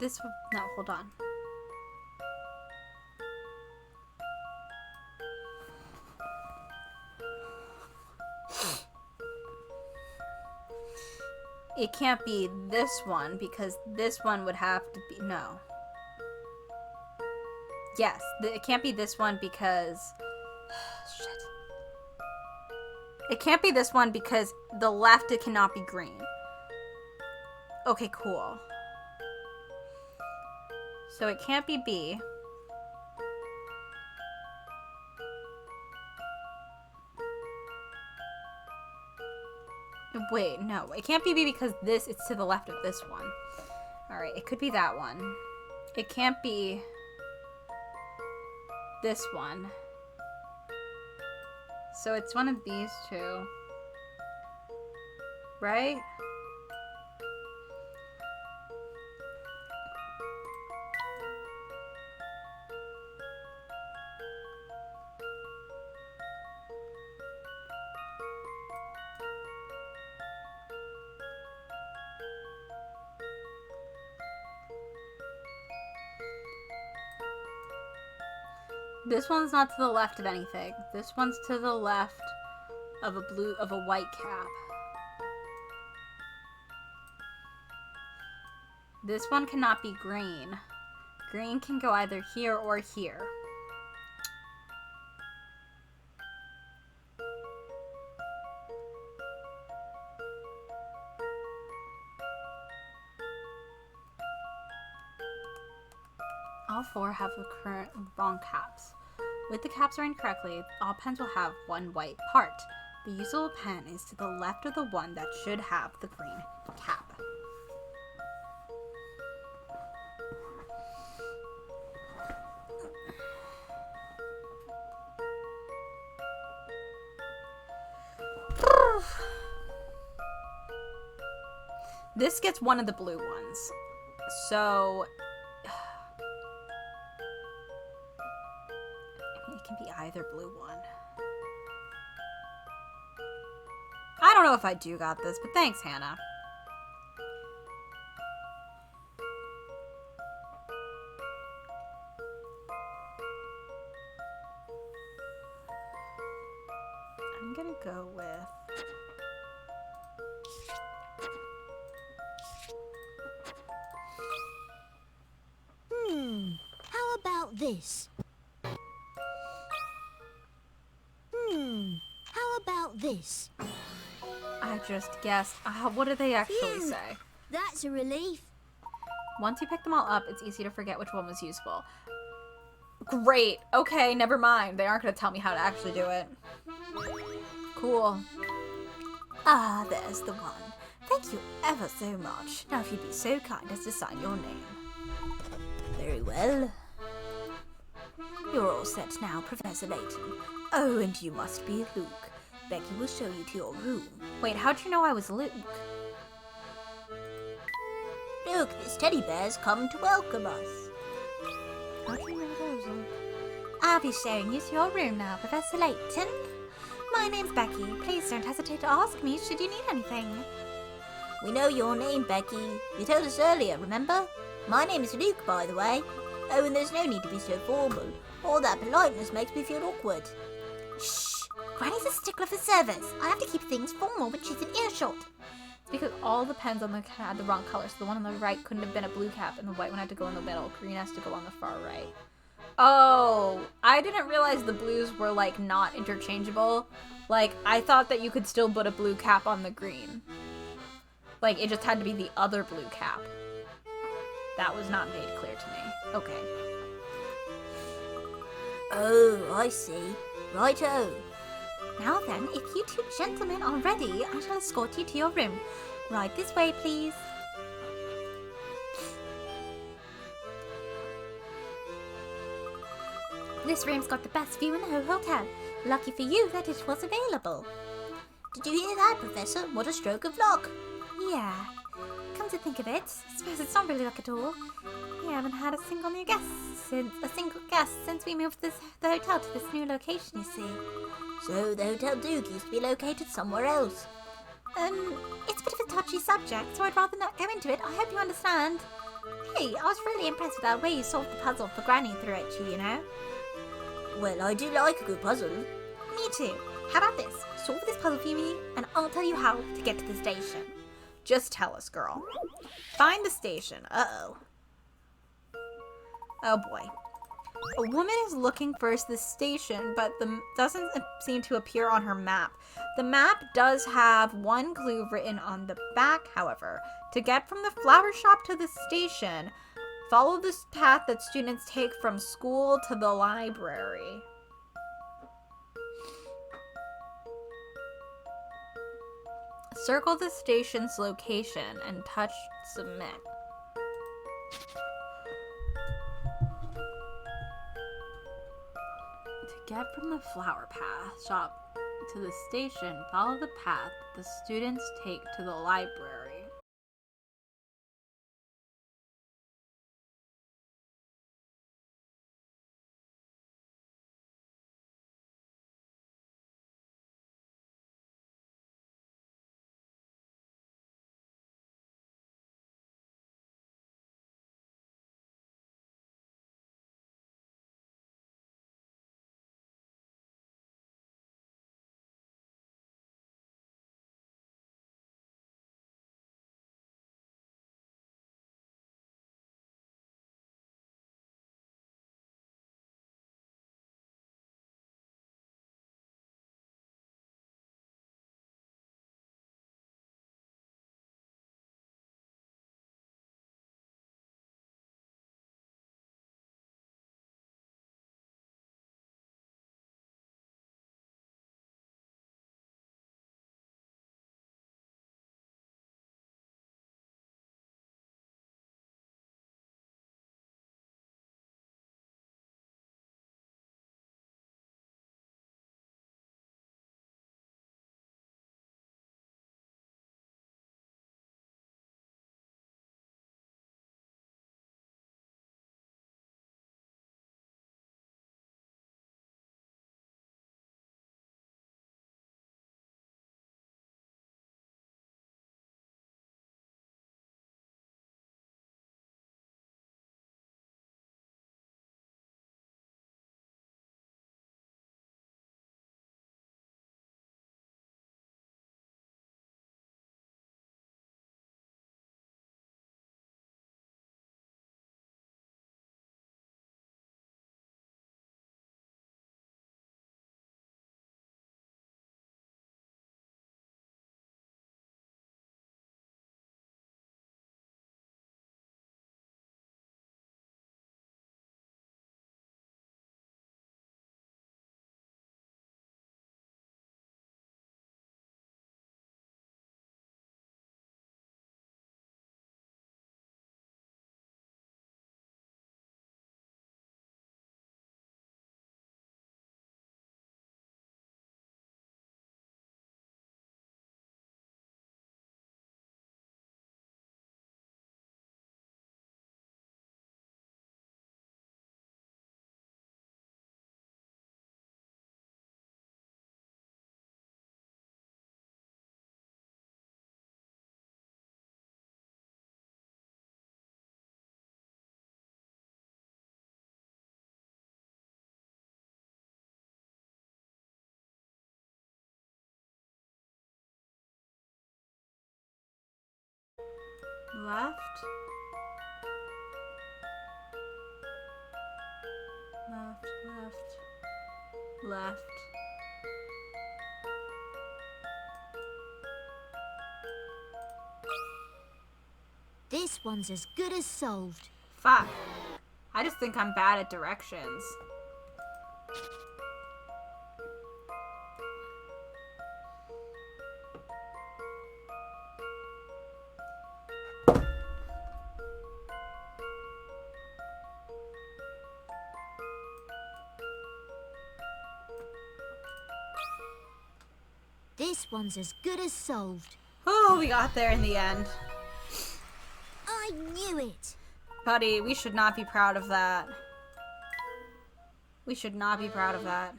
this... No, hold on. It can't be this one because this one would have to be... No. Yes, it can't be this one because... Shit. It can't be this one because the left, it cannot be green. Okay, cool. So it can't be B. Wait, no. It can't be B because this is to the left of this one. Alright, it could be that one. It can't be this one. So it's one of these two. Right? This one's not to the left of anything. This one's to the left of a white cap. This one cannot be green. Green can go either here or here. All four have the wrong caps. With the caps arranged correctly, all pens will have one white part. The usable pen is to the left of the one that should have the green cap. This gets one of the blue ones. So... it can be either blue one. I don't know if I do got this, but thanks, Hannah. I'm gonna go with... How about this? How about this? I just guessed. What did they actually Phew. say? That's a relief. Once you pick them all up, it's easy to forget which one was useful. Great. Okay, never mind. They aren't going to tell me how to actually do it. Cool. Ah, there's the one. Thank you ever so much. Now if you'd be so kind as to sign your name. Very well. You're all set now, Professor Layton. Oh, and you must be Luke. Becky will show you to your room. Wait, how'd you know I was Luke? Look, this teddy bear's come to welcome us. How'd you know those? I'll be showing you to your room now, Professor Layton. My name's Becky. Please don't hesitate to ask me should you need anything. We know your name, Becky. You told us earlier, remember? My name is Luke, by the way. Oh, and there's no need to be so formal. All that politeness makes me feel awkward. Shh! Granny's a stickler for service. I have to keep things formal when she's in earshot. It's because all the pens on the had the wrong color, so the one on the right couldn't have been a blue cap, and the white one had to go in the middle. Green has to go on the far right. Oh, I didn't realize the blues were, like, not interchangeable. Like, I thought that you could still put a blue cap on the green. Like, it just had to be the other blue cap. That was not made clear to me. Okay. Oh, I see. Righto. Now then, if you two gentlemen are ready, I shall escort you to your room. Right this way, please. This room's got the best view in the whole hotel. Lucky for you that it was available. Did you hear that, Professor? What a stroke of luck. Yeah. Come to think of it, I suppose it's not really luck at all. We haven't had a single guest since we moved the hotel to this new location, you see. So the Hotel Duke used to be located somewhere else. It's a bit of a touchy subject, so I'd rather not go into it. I hope you understand. Hey, I was really impressed with that way you solved the puzzle for Granny threw at you, you know? Well, I do like a good puzzle. Me too. How about this? Solve this puzzle for me, and I'll tell you how to get to the station. Just tell us, girl. Find the station. Uh-oh. Oh boy. A woman is looking for the station, but doesn't seem to appear on her map. The map does have one clue written on the back, however. To get from the flower shop to the station, follow this path that students take from school to the library. Circle the station's location and touch submit. To get from the flower path shop to the station, follow the path the students take to the library. Left. Left, left, left. This one's as good as solved. Fuck. I just think I'm bad at directions. This one's as good as solved. Oh, we got there in the end. I knew it. Buddy, we should not be proud of that. We should not be proud of that.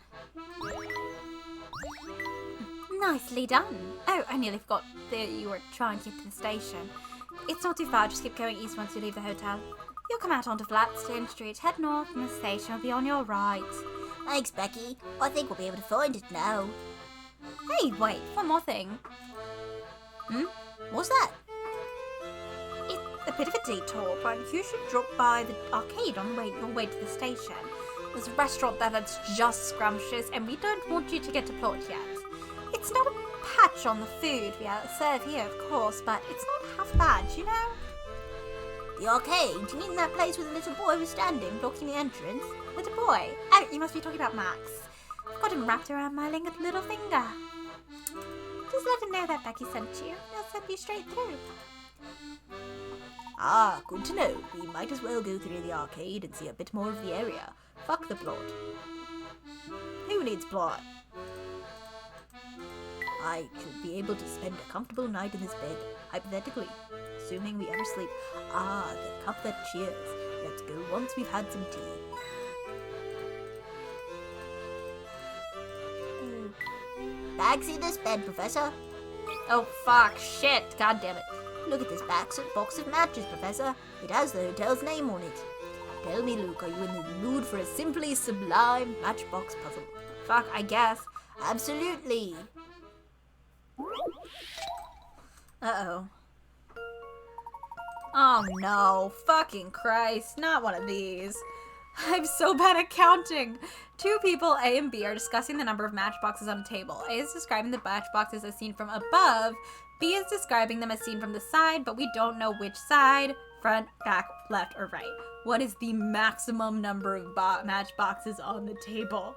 Nicely done. Oh, I nearly forgot that you were trying to get to the station. It's not too far, just keep going east once you leave the hotel. You'll come out onto Flatstone Street, head north, and the station will be on your right. Thanks, Becky. I think we'll be able to find it now. Hey, wait, one more thing. What's that? It's a bit of a detour, but you should drop by the arcade on your way to the station. There's a restaurant there that's just scrumptious, and we don't want you to get deployed yet. It's not a patch on the food we serve here, of course, but it's not half bad, you know? The arcade? You mean that place where the little boy was standing, blocking the entrance? With a boy? Oh, you must be talking about Max. I've got him wrapped around my little finger. Just let him know that Becky sent you. He'll send you straight through. Ah, good to know. We might as well go through the arcade and see a bit more of the area. Fuck the plot. Who needs plot? I should be able to spend a comfortable night in this bed, hypothetically, assuming we ever sleep. Ah, the cup that cheers. Let's go once we've had some tea. Bags in this bed, Professor. Oh, fuck, shit, god damn it. Look at this box of matches, Professor. It has the hotel's name on it. Tell me, Luke, are you in the mood for a simply sublime matchbox puzzle? Fuck, I guess. Absolutely. Uh-oh. Oh no, fucking Christ, not one of these. I'm so bad at counting. Two people, A and B, are discussing the number of matchboxes on a table. A is describing the matchboxes as seen from above. B is describing them as seen from the side, but we don't know which side, front, back, left, or right. What is the maximum number of matchboxes on the table?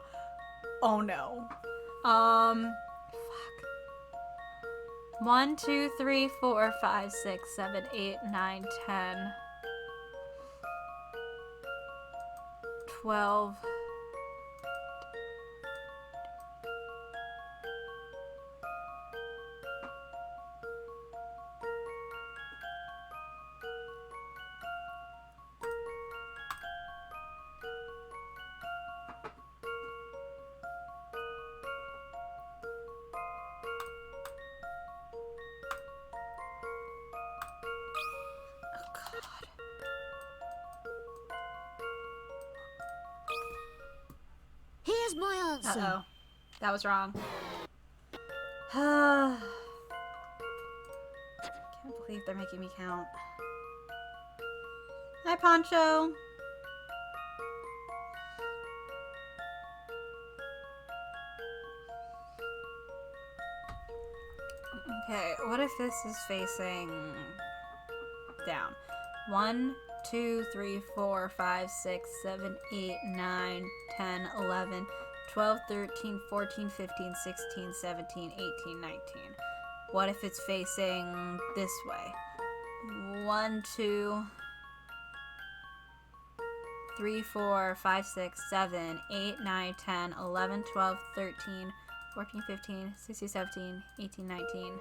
Oh no. Fuck. 1, 2, 3, 4, 5, 6, 7, 8, 9, 10, 12. Here's my answer. Uh-oh. That was wrong. Can't believe they're making me count. Hi, Poncho. Okay, what if this is facing down? 1, 2, 3, 4, 5, 6, 7, 8, 9, 10, 11, 12, 13, 14, 15, 16, 17, 18, 19. What if it's facing this way? 1, 2, 3, 4, 5, 6, 7, 8, 9, 10, 11, 12, 13, 14, 15, 16, 17, 18, 19.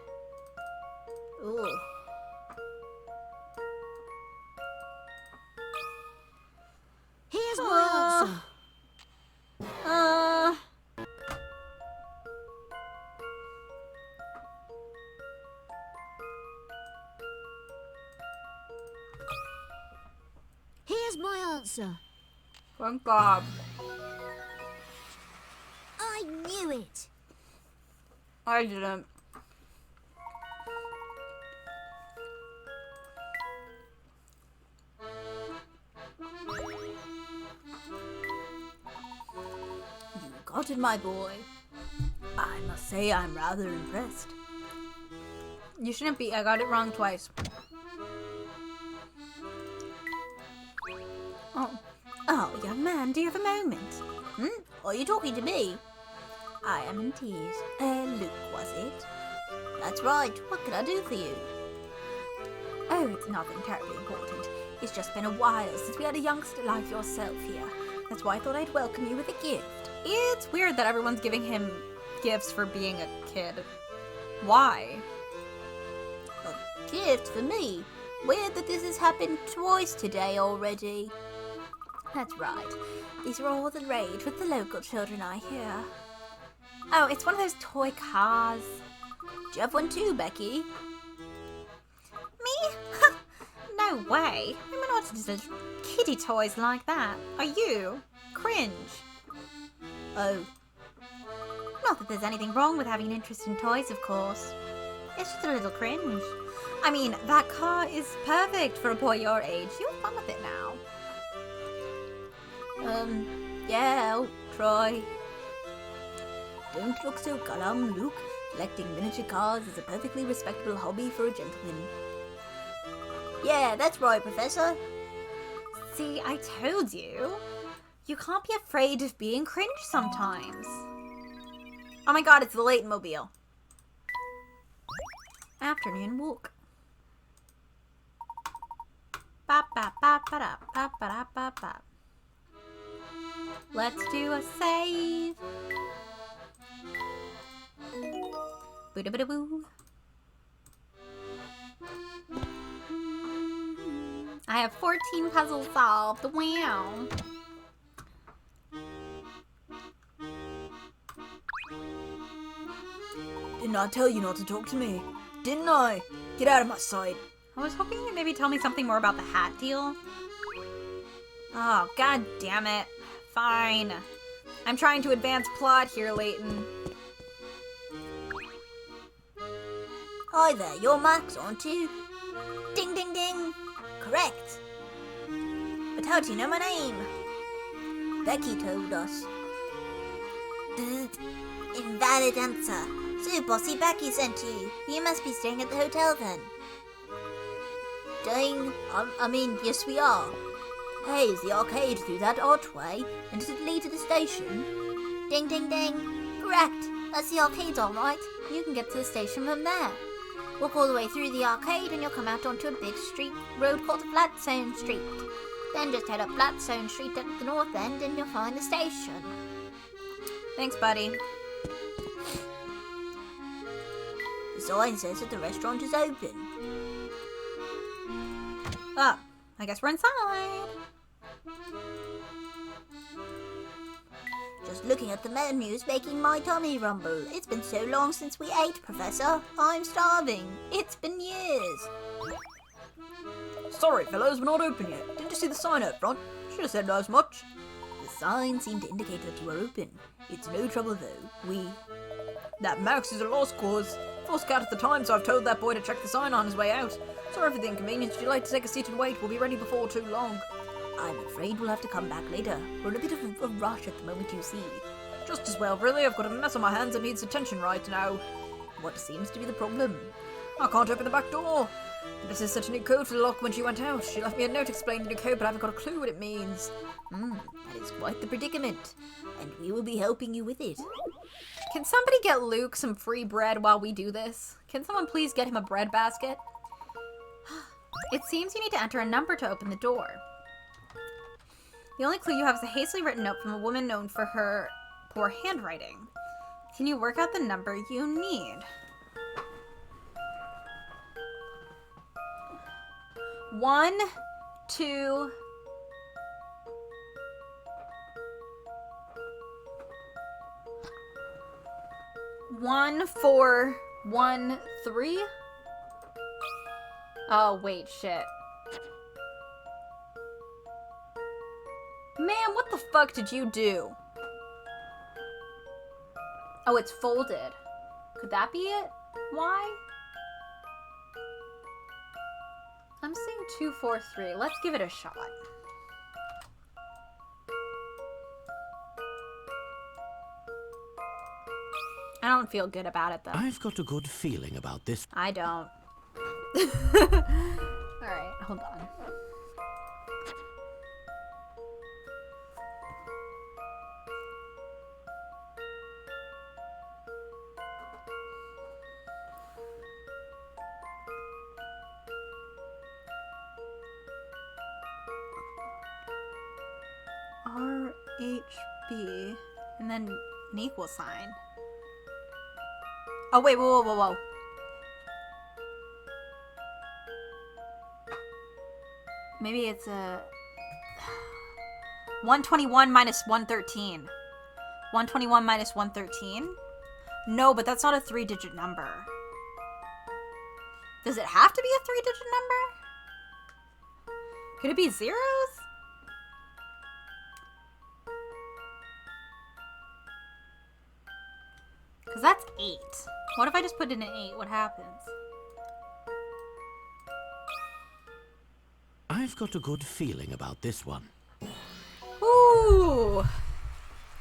Ooh. Here's my answer. Here's my answer. Thank God. I knew it. I didn't. You got it, my boy. I must say I'm rather impressed. You shouldn't be. I got it wrong twice. Oh, young man, do you have a moment? Are you talking to me? I am indeed. Luke, was it? That's right. What can I do for you? Oh, it's nothing terribly important. It's just been a while since we had a youngster like yourself here. That's why I thought I'd welcome you with a gift. It's weird that everyone's giving him gifts for being a kid. Why? A gift for me? Weird that this has happened twice today already. That's right. These are all the rage with the local children, I hear. Oh, it's one of those toy cars. Do you have one too, Becky? Me? No way. I'm not into kiddie toys like that. Are you? Cringe. Oh. Not that there's anything wrong with having an interest in toys, of course. It's just a little cringe. I mean, that car is perfect for a boy your age. You have fun with it now. Yeah, I'll try. Don't look so glum, Luke. Collecting miniature cars is a perfectly respectable hobby for a gentleman. Yeah, that's right, Professor. See, I told you. You can't be afraid of being cringe sometimes. Oh my god, it's the Layton mobile. Afternoon walk. Ba ba ba ba da ba ba da ba ba. Let's do a save. Boo da ba boo. I have 14 puzzles solved. Wow. Didn't I tell you not to talk to me? Didn't I? Get out of my sight. I was hoping you'd maybe tell me something more about the hat deal. Oh, god damn it. Fine. I'm trying to advance plot here, Layton. Hi there, you're Max, aren't you? Ding ding ding! Correct. But how do you know my name? Becky told us. Invalid answer. So Bossy Becky sent you. You must be staying at the hotel then. Dang, I mean, yes we are. Hey, is the arcade through that archway? And does it lead to the station? Ding ding ding. Correct. That's the arcade, alright. You can get to the station from there. Walk all the way through the arcade and you'll come out onto a big road called Flatstone Street. Then just head up Flatstone Street at the north end and you'll find the station. Thanks, buddy. The sign says that the restaurant is open. Ah, I guess we're inside. Just looking at the menu is making my tummy rumble. It's been so long since we ate, Professor. I'm starving. It's been years. Sorry, fellows, we're not open yet. Didn't you see the sign out front? Should have said as much. The sign seemed to indicate that you are open. It's no trouble, though. That Max is a lost cause. Force cat at the time, so I've told that boy to check the sign on his way out. Sorry for the inconvenience. Would you like to take a seat and wait? We'll be ready before too long. I'm afraid we'll have to come back later. We're in a bit of a rush at the moment, you see. Just as well, really. I've got a mess on my hands that needs attention right now. What seems to be the problem? I can't open the back door. This is such a new code for the lock when she went out. She left me a note explaining the code, but I haven't got a clue what it means. That is quite the predicament. And we will be helping you with it. Can somebody get Luke some free bread while we do this? Can someone please get him a bread basket? It seems you need to enter a number to open the door. The only clue you have is a hastily written note from a woman known for her poor handwriting. Can you work out the number you need? 1, 2... 1, 4, 1, 3? Oh, wait, shit. Man, what the fuck did you do? Oh, it's folded. Could that be it? Why? I'm saying 2, 4, 3. Let's give it a shot. I don't feel good about it, though. I've got a good feeling about this. I don't. Alright, hold on. RHB and then an equal sign. Oh wait, whoa. Maybe it's a 121 minus 113. 121 minus 113? No, but that's not a 3-digit number. Does it have to be a 3-digit number? Could it be zeros? Because that's 8. What if I just put in an 8? What happens? I've got a good feeling about this one. Ooh!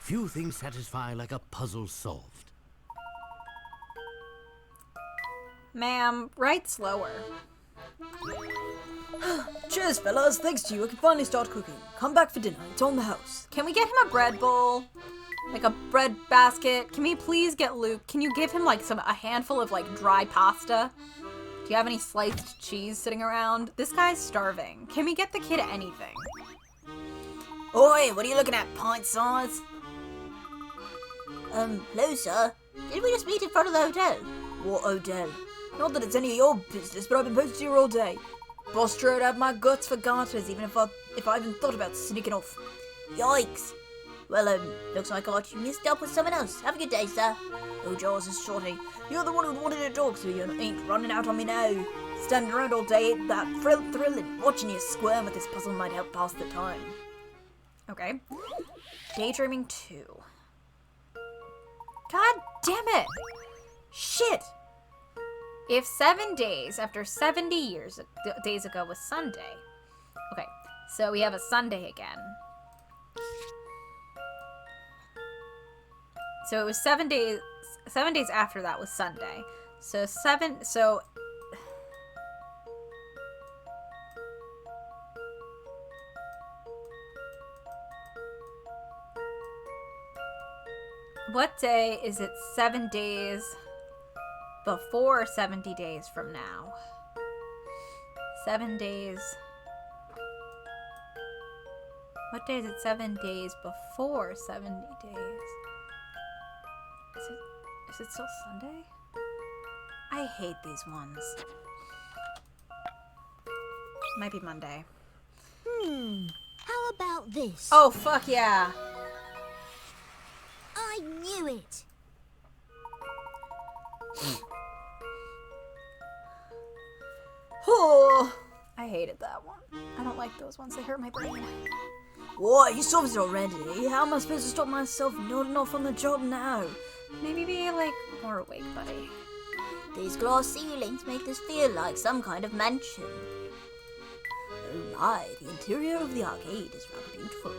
Few things satisfy like a puzzle solved. Ma'am, write slower. Cheers, fellas. Thanks to you, I can finally start cooking. Come back for dinner. It's on the house. Can we get him a bread bowl? Like a bread basket? Can we please get Luke? Can you give him like a handful of like dry pasta? Do you have any sliced cheese sitting around? This guy's starving. Can we get the kid anything? Oi, what are you looking at, pint size? Hello, sir. Did we just meet in front of the hotel? What hotel? Not that it's any of your business, but I've been posted here all day. Boss straight out my guts for garters, even if I even thought about sneaking off. Yikes. Well, looks like I got you mixed up with someone else. Have a good day, sir. Oh, Jaws is shorty. You're the one who wanted to talk, so you ain't running out on me now. Standing around all day ain't that thrilling. Watching you squirm with this puzzle might help pass the time. Okay. Daydreaming 2. God damn it! Shit! If 7 days after 70 days ago was Sunday. Okay, so we have a Sunday again. So it was 7 days. 7 days after that was Sunday. So what day is it 7 days before 70 days from now? 7 days. What day is it 7 days before 70 days? Is it still Sunday? I hate these ones. Might be Monday. How about this? Oh, fuck yeah. I knew it. Oh, I hated that one. I don't like those ones. They hurt my brain. What? You solved it already? How am I supposed to stop myself nodding off on the job now? Maybe be, like, more awake, buddy. These glass ceilings make this feel like some kind of mansion. Oh my, the interior of the arcade is rather beautiful.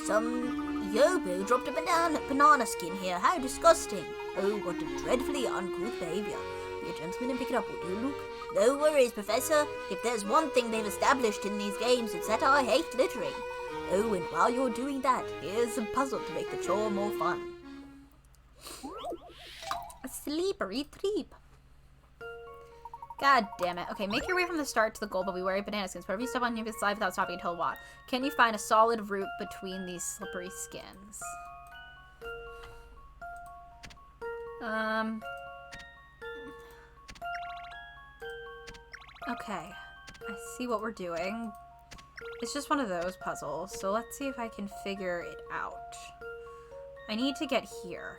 Some yobo dropped a banana skin here. How disgusting. Oh, what a dreadfully uncouth behavior. Be a gentleman and pick it up, would you, Luke? No worries, Professor. If there's one thing they've established in these games, it's that I hate littering. Oh, and while you're doing that, here's a puzzle to make the chore more fun. A sleepery treep. God damn it. Okay, make your way from the start to the goal, but be wary of banana skins. Wherever you step on, you can slide without stopping until what? Can you find a solid route between these slippery skins? Okay. I see what we're doing. It's just one of those puzzles, so let's see if I can figure it out. I need to get here.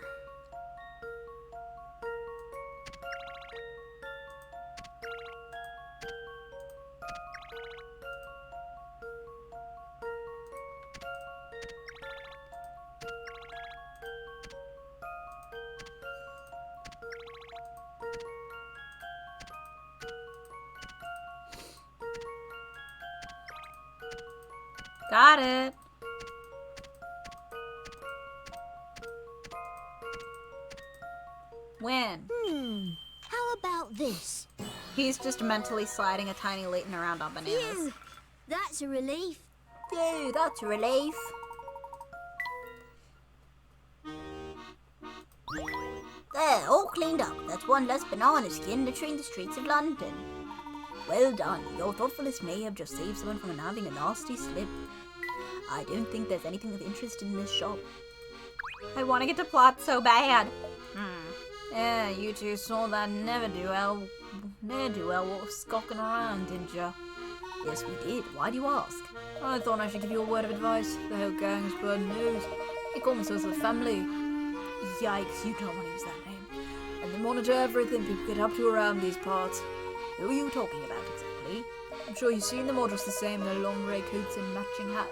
Got it. When? How about this? He's just mentally sliding a tiny Layton around on bananas. Phew, that's a relief. Phew, that's a relief. There, all cleaned up. That's one less banana skin littering the streets of London. Well done. Your thoughtfulness may have just saved someone from having a nasty slip. I don't think there's anything of interest in this shop. I want to get to plot so bad. Yeah, you two saw that ne'er-do-well what was skulking around, didn't ya? Yes, we did. Why do you ask? I thought I should give you a word of advice. The whole gang's bad news. They call themselves a family. Yikes, you don't want to use that name. And they monitor everything people get up to around these parts. Who are you talking about exactly? I'm sure you've seen them all dressed the same in their long grey coats and matching hats.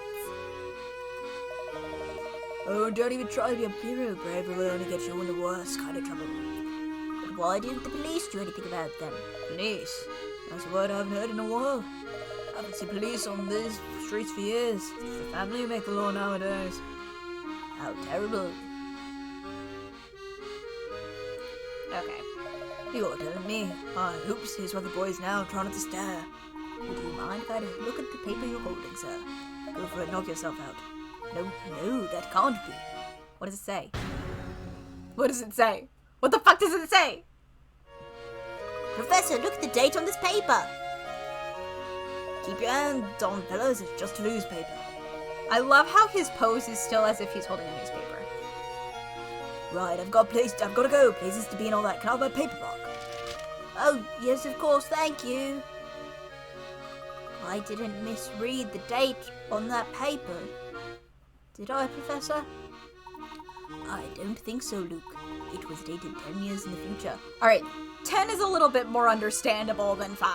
Oh, don't even try to be a hero, Brave, it will only get you in the worst kind of trouble. But why didn't the police do anything about them? Police? That's a word I haven't heard in a while. I haven't seen police on these streets for years. It's the family who make the law nowadays. How terrible. Okay. You're telling me. Oops, here's one of the boys now, trying not to stare. Would you mind if I look at the paper you're holding, sir? Go for it, knock yourself out. No, that can't be. What does it say? What does it say? What the fuck does it say? Professor, look at the date on this paper. Keep your hands on, fellas, it's just a newspaper. I love how his pose is still as if he's holding a newspaper. Right, I've got to go, places to be and all that. Can I have my paperwork? Oh, yes, of course, thank you. I didn't misread the date on that paper. Did I, Professor? I don't think so, Luke. It was dated 10 years in the future. Alright, 10 is a little bit more understandable than 5.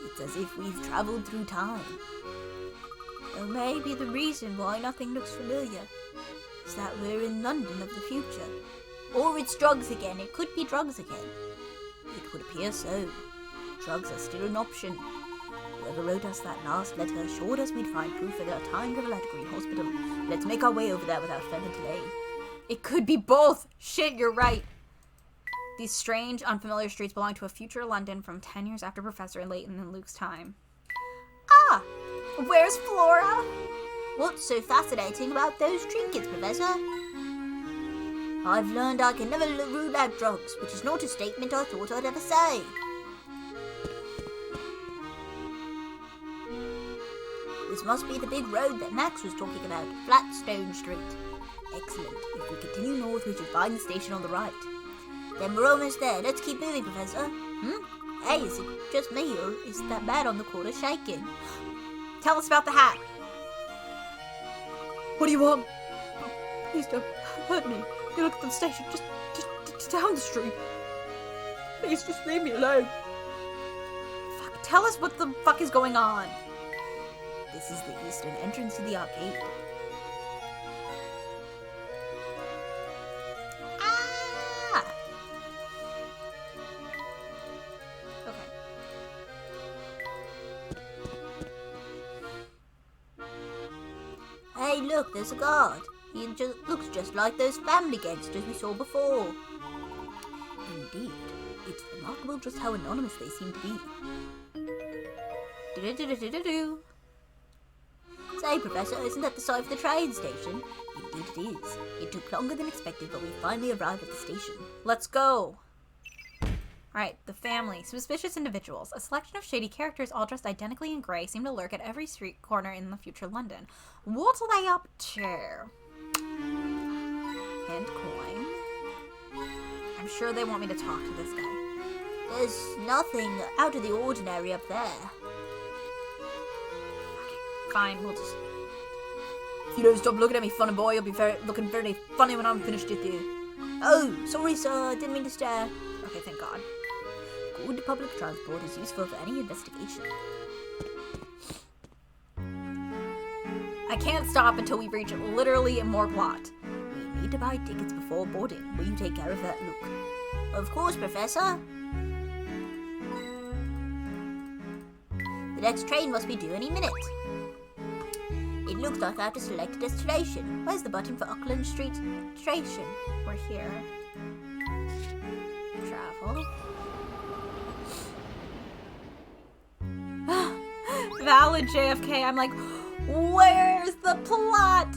It's as if we've traveled through time. Or maybe the reason why nothing looks familiar is that we're in London of the future. Or it's drugs again. It could be drugs again. It would appear so. Drugs are still an option. Whoever wrote us that last letter assured us we'd find proof of their time travel at Green Hospital. Let's make our way over there without further delay. It could be both. Shit, you're right. These strange, unfamiliar streets belong to a future London from 10 years after Professor Layton and Luke's time. Ah! Where's Flora? What's so fascinating about those trinkets, Professor? I've learned I can never rule out drugs, which is not a statement I thought I'd ever say. This must be the big road that Max was talking about, Flatstone Street. Excellent. If we continue north, we should find the station on the right. Then we're almost there. Let's keep moving, Professor. Hey, is it just me, or is that man on the corner shaking? Tell us about the hat. What do you want? Please don't hurt me. You look at the station just down the street. Please just leave me alone. Fuck, tell us what the fuck is going on. This is the eastern entrance to the arcade. Ah! Okay. Hey, look, there's a guard. He looks just like those family gangsters we saw before. Indeed. It's remarkable just how anonymous they seem to be. Do-do-do-do-do-do. Say, Professor, isn't that the site for the train station? Indeed it is. It took longer than expected, but we finally arrived at the station. Let's go. Alright, the family. Suspicious individuals. A selection of shady characters all dressed identically in grey seem to lurk at every street corner in the future London. What are they up to? And coin. I'm sure they want me to talk to this guy. There's nothing out of the ordinary up there. Fine, we'll just... If you don't stop looking at me, funny boy, you'll be looking very funny when I'm finished with you. Oh, sorry, sir. I didn't mean to stare. Okay, thank God. Good public transport is useful for any investigation. I can't stop until we reach literally more plot. We need to buy tickets before boarding. Will you take care of that, Luke? Of course, Professor. The next train must be due any minute. It looks like I have to select a destination. Where's the button for Auckland Street station? We're here. Travel. Valid JFK. I'm like, where's the plot?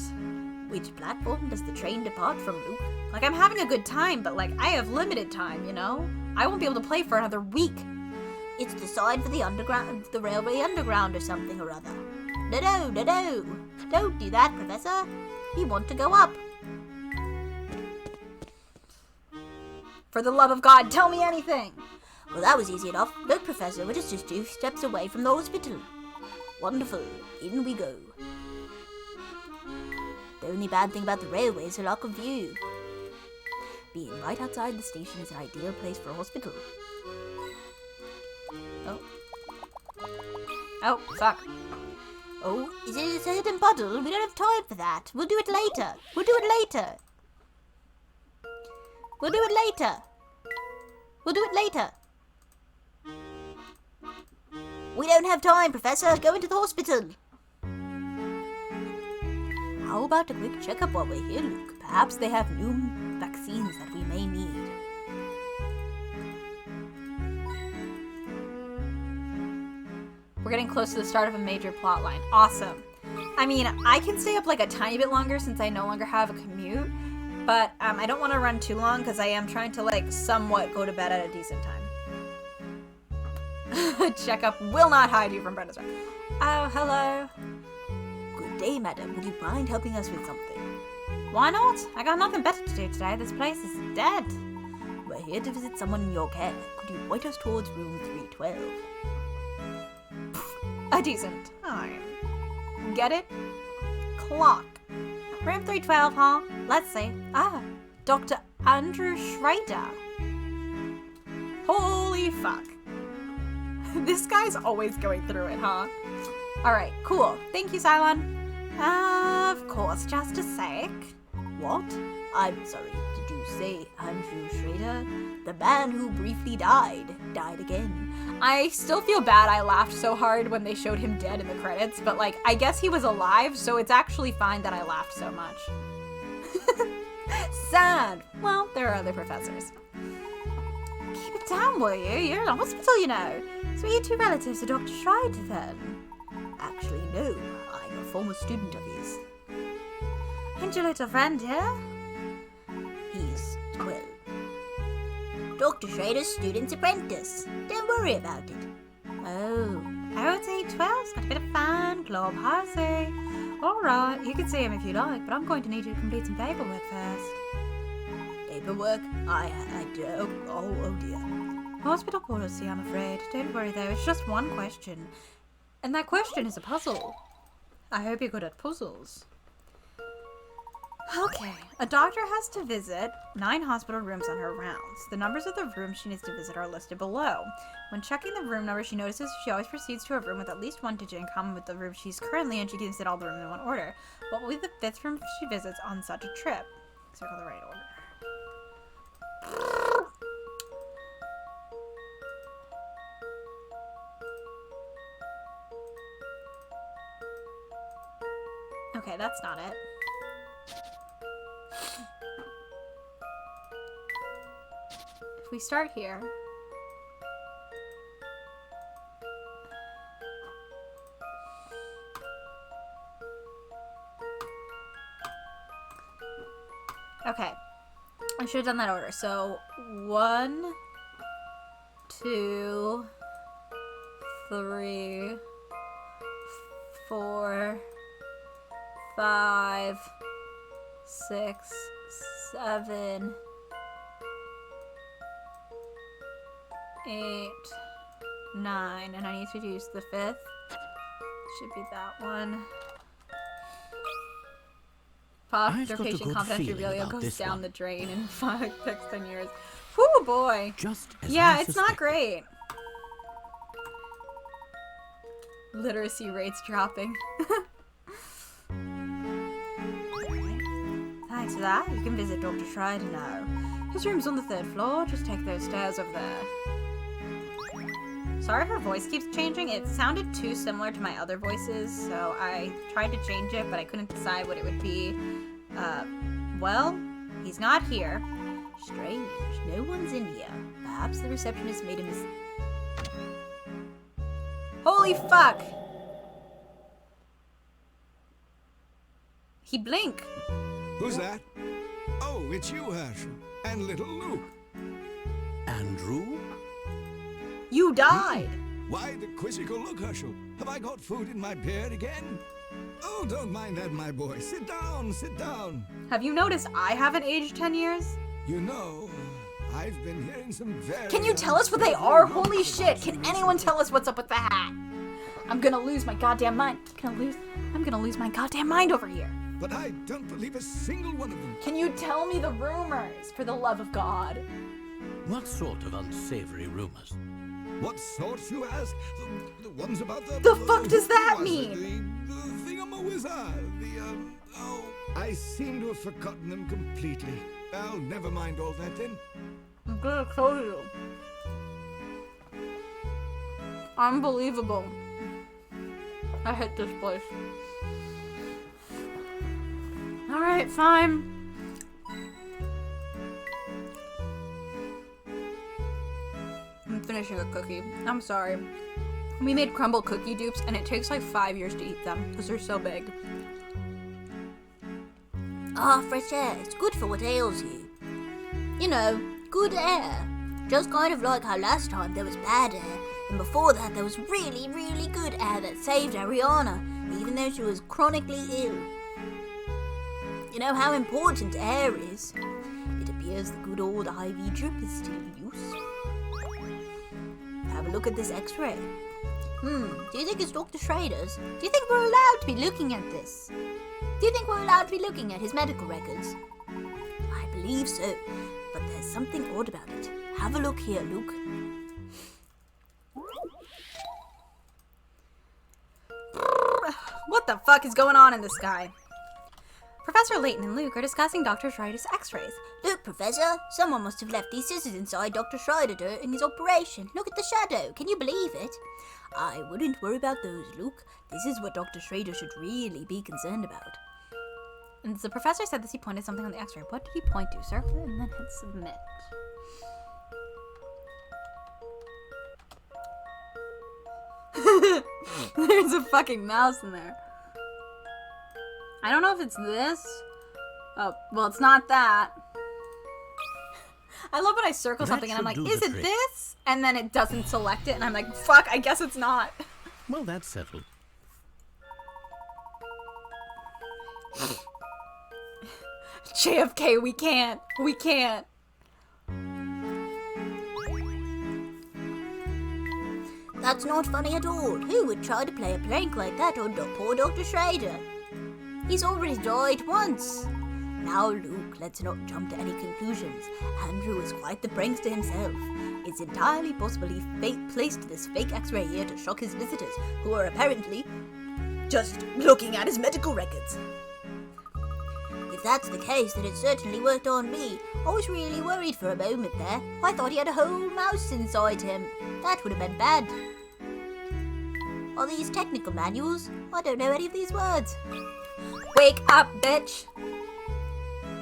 Which platform does the train depart from, Luke? Like, I'm having a good time, but like, I have limited time, you know? I won't be able to play for another week. It's the side for the underground, the railway underground or something or other. No. Don't do that, Professor. You want to go up. For the love of God, tell me anything. Well, that was easy enough. Look, Professor, we're just 2 steps away from the hospital. Wonderful. In we go. The only bad thing about the railway is the lack of view. Being right outside the station is an ideal place for a hospital. Oh. Oh, fuck. Oh, is it a hidden puddle? We don't have time for that. We'll do it later. We'll do it later. We'll do it later. We'll do it later. We don't have time, Professor. Go into the hospital. How about a quick checkup while we're here, Luke? Perhaps they have new vaccines that we may need. We're getting close to the start of a major plot line. Awesome. I mean, I can stay up like a tiny bit longer since I no longer have a commute, but I don't want to run too long because I am trying to like somewhat go to bed at a decent time. Checkup will not hide you from Brenda's. Oh, hello. Good day, madam. Would you mind helping us with something? Why not? I got nothing better to do today. This place is dead. We're here to visit someone in your care. Could you point us towards room 312? A decent time. Get it? Clock. Room 312, huh? Let's see. Ah, Dr. Andrew Schrader. Holy fuck. This guy's always going through it, huh? Alright, cool. Thank you, Cylon. Of course, just a sec. What? I'm sorry, did you say Andrew Schrader? The man who briefly died again. I still feel bad I laughed so hard when they showed him dead in the credits, but like, I guess he was alive, so it's actually fine that I laughed so much. Sad. Well, there are other professors. Keep it down, will you? You're in a hospital, you know. So are you two relatives of Dr. Schrader, then? Actually, no. I'm a former student of his. And your little friend, yeah? He's 12. Dr. Schrader's student's apprentice. Don't worry about it. Oh, so 12's got a bit of fan club, has he? Alright, you can see him if you like, but I'm going to need you to complete some paperwork first. Paperwork? I do. Oh dear. Hospital policy, I'm afraid. Don't worry though, it's just one question. And that question is a puzzle. I hope you're good at puzzles. Okay, a doctor has to visit 9 hospital rooms on her rounds. The numbers of the rooms she needs to visit are listed below. When checking the room number, she notices she always proceeds to a room with at least one digit in common with the room she's currently in. She can visit all the rooms in one order. What will be the 5th room she visits on such a trip? Circle the right order. Okay, that's not it. If we start here. Okay. I should have done that order. So 1, 2, 3, 4, 5, 6, 7, 8, 9, and I need to use the 5th. Should be that one. Location confidentiality goes down the drain in 5, 6, 10 years. Whoo boy! Yeah, it's not great. Literacy rates dropping. Thanks for that. You can visit Dr. Schrader now. His room's on the 3rd floor. Just take those stairs over there. Sorry her voice keeps changing. It sounded too similar to my other voices, so I tried to change it, but I couldn't decide what it would be. Well, he's not here. Strange. No one's in here. Perhaps the receptionist made a mistake. Holy fuck! He blinked. Who's that? Oh, it's you, Herschel. And little Luke. Andrew? You died! Why the quizzical look, Herschel? Have I got food in my beard again? Oh, don't mind that, my boy. Sit down, sit down. Have you noticed I haven't aged 10 years? You know, I've been hearing some very... Can you tell us what they are? Holy shit, can anyone tell us what's up with the hat? I'm gonna lose my goddamn mind. I'm gonna lose my goddamn mind over here. but I don't believe a single one of them. Can you tell me the rumors, for the love of God? What sort of unsavory rumors? What sorts, you ask? The ones about the... The fuck does that was it? mean? The thingamawizard. I seem to have forgotten them completely. Well, never mind all that then. I'm gonna kill you. Unbelievable. I hate this place. Alright, fine. I'm finishing a cookie. I'm sorry. We made crumble cookie dupes and it takes like 5 years to eat them because they're so big. Ah, fresh air. It's good for what ails you. You know, good air. Just kind of like how last time there was bad air, and before that there was really, really good air that saved Ariana, even though she was chronically ill. You know how important air is? It appears the good old IV drip is still in use. Have a look at this x-ray. Do you think it's Dr. Schrader's? Do you think we're allowed to be looking at this? Do you think we're allowed to be looking at his medical records? I believe so, but there's something odd about it. Have a look here, Luke. What the fuck is going on in the sky? Professor Layton and Luke are discussing Dr. Schrader's x-rays. Look, Professor, someone must have left these scissors inside Dr. Schrader during his operation. Look at the shadow. Can you believe it? I wouldn't worry about those, Luke. This is what Dr. Schrader should really be concerned about. And the professor said this, he pointed something on the x-ray. What did he point to? Circle it and then hit submit. There's a fucking mouse in there. I don't know if it's this. Oh, well, it's not that. I love when I circle something and I'm like, is it this? And then it doesn't select it and I'm like, fuck, I guess it's not. Well, that's settled. JFK, we can't. We can't. That's not funny at all. Who would try to play a prank like that on poor Dr. Schrader? He's already died once. Now, Luke, let's not jump to any conclusions. Andrew is quite the prankster himself. It's entirely possible he placed this fake x-ray here to shock his visitors, who are apparently just looking at his medical records. If that's the case, then it certainly worked on me. I was really worried for a moment there. I thought he had a whole mouse inside him. That would have been bad. Are these technical manuals? I don't know any of these words. Wake up, bitch!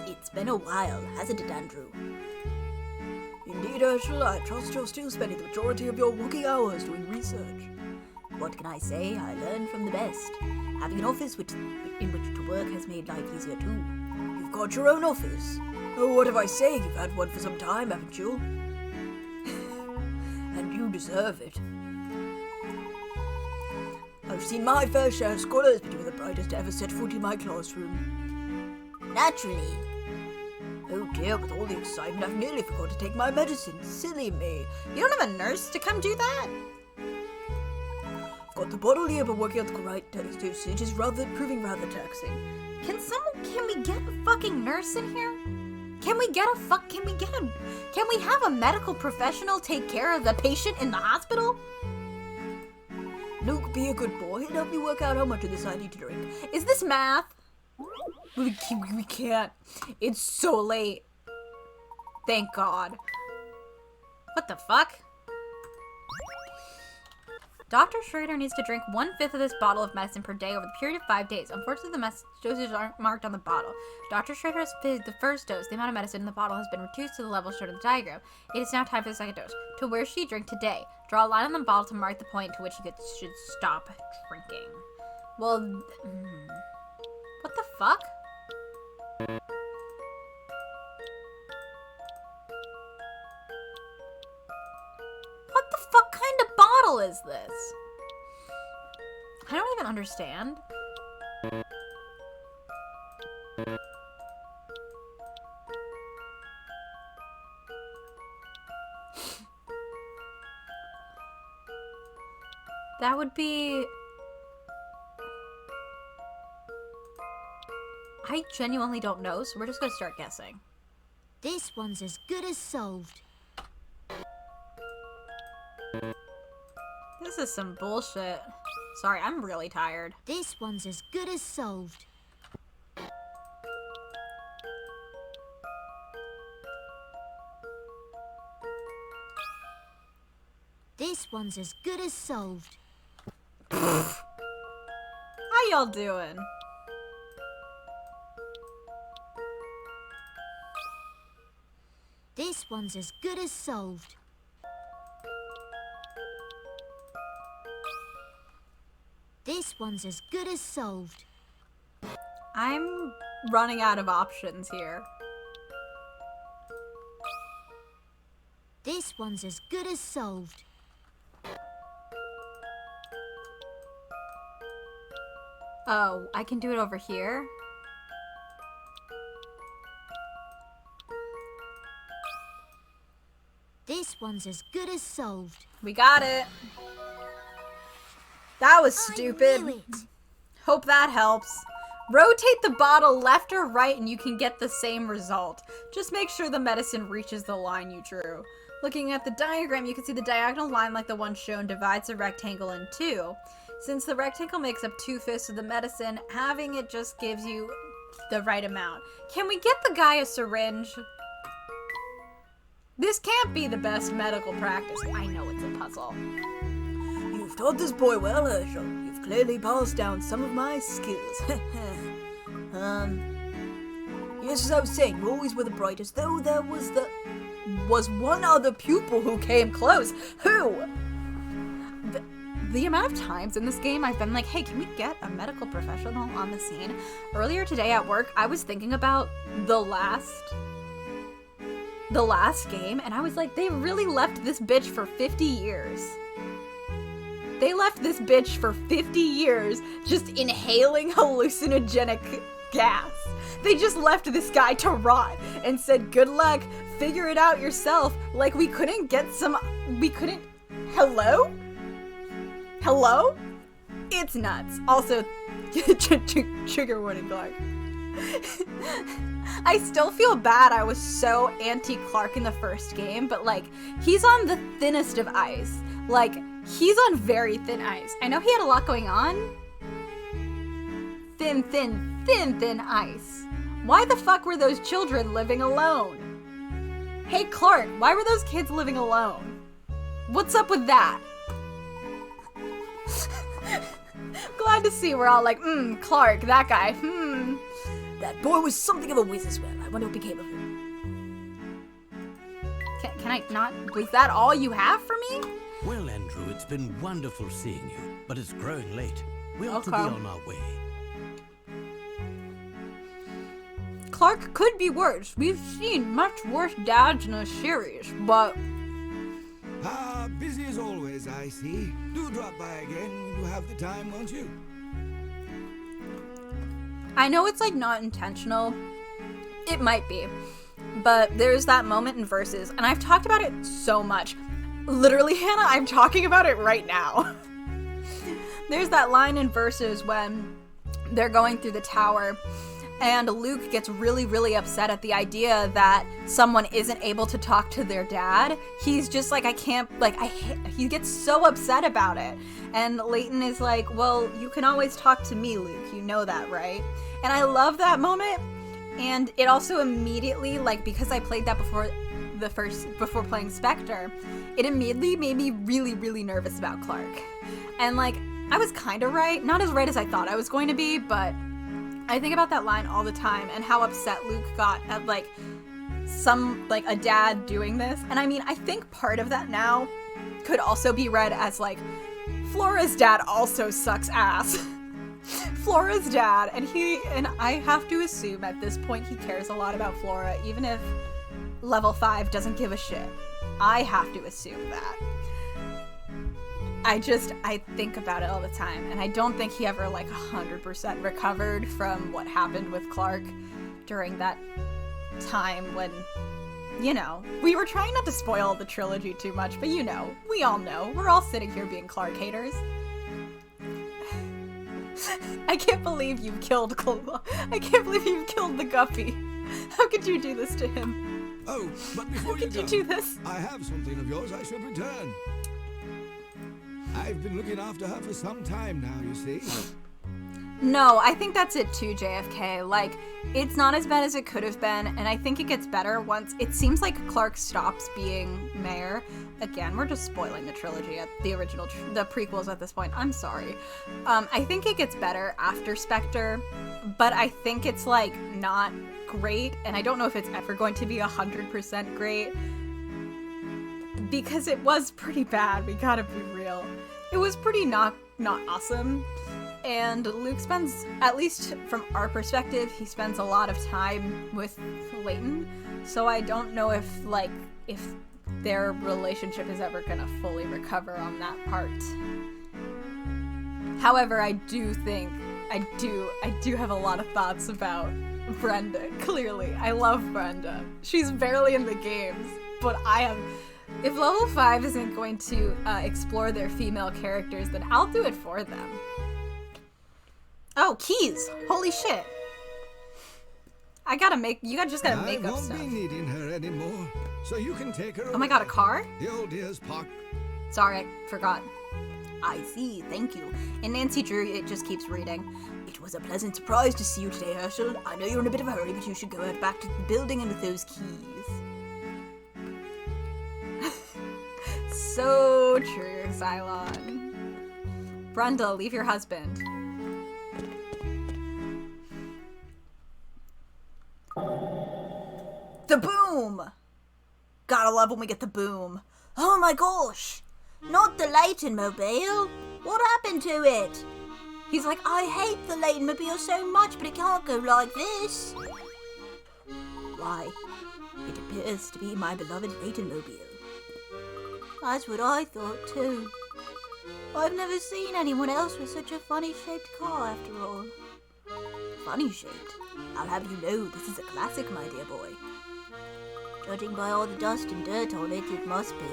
It's been a while, hasn't it, Andrew? Indeed, Ursula. I trust you're still spending the majority of your working hours doing research. What can I say? I learned from the best. Having an office in which to work has made life easier too. You've got your own office. Oh, what have I say? You've had one for some time, haven't you? And you deserve it. I've seen my fair share of scholars, but you're the brightest to ever set foot in my classroom. Naturally. Oh dear, with all the excitement, I've nearly forgot to take my medicine. Silly me. You don't have a nurse to come do that? I've got the bottle here, but working out the correct dosage is proving rather taxing. Can we get a fucking nurse in here? Can we have a medical professional take care of the patient in the hospital? Luke, be a good boy and help me work out how much of this I need to drink. Is this math? We can't. It's so late. Thank God. What the fuck? Dr. Schrader needs to drink 1/5 of this bottle of medicine per day over the period of 5 days. Unfortunately, the dosages aren't marked on the bottle. Dr. Schrader has filled the first dose. The amount of medicine in the bottle has been reduced to the level shown in the diagram. It is now time for the second dose. To where should you drink today? Draw a line on the bottle to mark the point to which you should stop drinking. Well, what the fuck? What the fuck kind of bottle is this? I don't even understand. That would be... I genuinely don't know, so we're just gonna start guessing. This one's as good as solved. This is some bullshit. Sorry, I'm really tired. This one's as good as solved. This one's as good as solved. How y'all doing? This one's as good as solved. This one's as good as solved. I'm running out of options here. This one's as good as solved. Oh, I can do it over here? This one's as good as solved. We got it. That was stupid. I knew it. Hope that helps. Rotate the bottle left or right and you can get the same result. Just make sure the medicine reaches the line you drew. Looking at the diagram, you can see the diagonal line like the one shown divides the rectangle in two. Since the rectangle makes up 2/5 of the medicine, having it just gives you the right amount. Can we get the guy a syringe? This can't be the best medical practice. I know it's a puzzle. You've taught this boy well, Herschel. You've clearly passed down some of my skills. Yes, as I was saying, you always were the brightest, though there was one other pupil who came close. Who? The amount of times in this game I've been like, hey, can we get a medical professional on the scene? Earlier today at work, I was thinking about the last game, and I was like, they really left this bitch for 50 years. They left this bitch for 50 years just inhaling hallucinogenic gas. They just left this guy to rot and said, good luck, figure it out yourself. Like, we couldn't get hello? Hello? It's nuts. Also, trigger warning, Clark. I still feel bad I was so anti-Clark in the first game, but like, he's on the thinnest of ice. Like, he's on very thin ice. I know he had a lot going on. Thin ice. Why the fuck were those children living alone? Hey Clark, why were those kids living alone? What's up with that? Glad to see we're all like, Clark, that guy, That boy was something of a whiz as well. I wonder what became of him. Can I not? Was that all you have for me? Well, Andrew, it's been wonderful seeing you, but it's growing late. We ought to be on our way. Clark could be worse. We've seen much worse dads in the series, but... Busy as always, I see. Do drop by again when you have the time, won't you? I know it's like not intentional. It might be. But there's that moment in Versus, and I've talked about it so much. Literally, Hannah, I'm talking about it right now. There's that line in Versus when they're going through the tower, and Luke gets really, really upset at the idea that someone isn't able to talk to their dad. He's just like, he gets so upset about it. And Layton is like, well, you can always talk to me, Luke. You know that, right? And I love that moment. And it also immediately, like, because I played that before playing Spectre, it immediately made me really, really nervous about Clark. And like, I was kind of right. Not as right as I thought I was going to be, but I think about that line all the time and how upset Luke got at like a dad doing this. And I mean, I think part of that now could also be read as like, Flora's dad also sucks ass. Flora's dad, and I have to assume at this point he cares a lot about Flora, even if level 5 doesn't give a shit. I have to assume that. I think about it all the time, and I don't think he ever like 100% recovered from what happened with Clark during that time when, you know, we were trying not to spoil the trilogy too much, but you know, we all know. We're all sitting here being Clark haters. I can't believe you killed I can't believe you killed the guppy. How could you do this to him? Oh, but before How could you do this? I have something of yours I should return. I've been looking after her for some time now, you see. No, I think that's it too, JFK. Like, it's not as bad as it could have been, and I think it gets better once it seems like Clark stops being mayor. Again, we're just spoiling the trilogy at the original, the prequels at this point. I'm sorry. I think it gets better after Spectre, but I think it's like not great, and I don't know if it's ever going to be 100% great because it was pretty bad. We gotta be real. It was pretty not awesome. And Luke spends, at least from our perspective, he spends a lot of time with Layton. So I don't know if their relationship is ever gonna fully recover on that part. However, I do have a lot of thoughts about Brenda, clearly. I love Brenda. She's barely in the games, but if level 5 isn't going to explore their female characters, then I'll do it for them. Oh, keys! Holy shit! You just gotta make up stuff. I won't be needing her anymore, so you can take her. Oh my god, a car? The old dear's parked. Sorry, I forgot. I see, thank you. And Nancy Drew, it just keeps reading. It was a pleasant surprise to see you today, Herschel. I know you're in a bit of a hurry, but you should go back to the building and with those keys. So true, Xylon. Brenda, leave your husband. The boom! Gotta love when we get the boom. Oh my gosh! Not the Layton mobile! What happened to it? He's like, I hate the Layton mobile so much, but it can't go like this. Why? It appears to be my beloved Layton mobile. That's what I thought too. I've never seen anyone else with such a funny-shaped car after all. Funny-shaped? I'll have you know this is a classic, my dear boy. Judging by all the dust and dirt on it, it must be.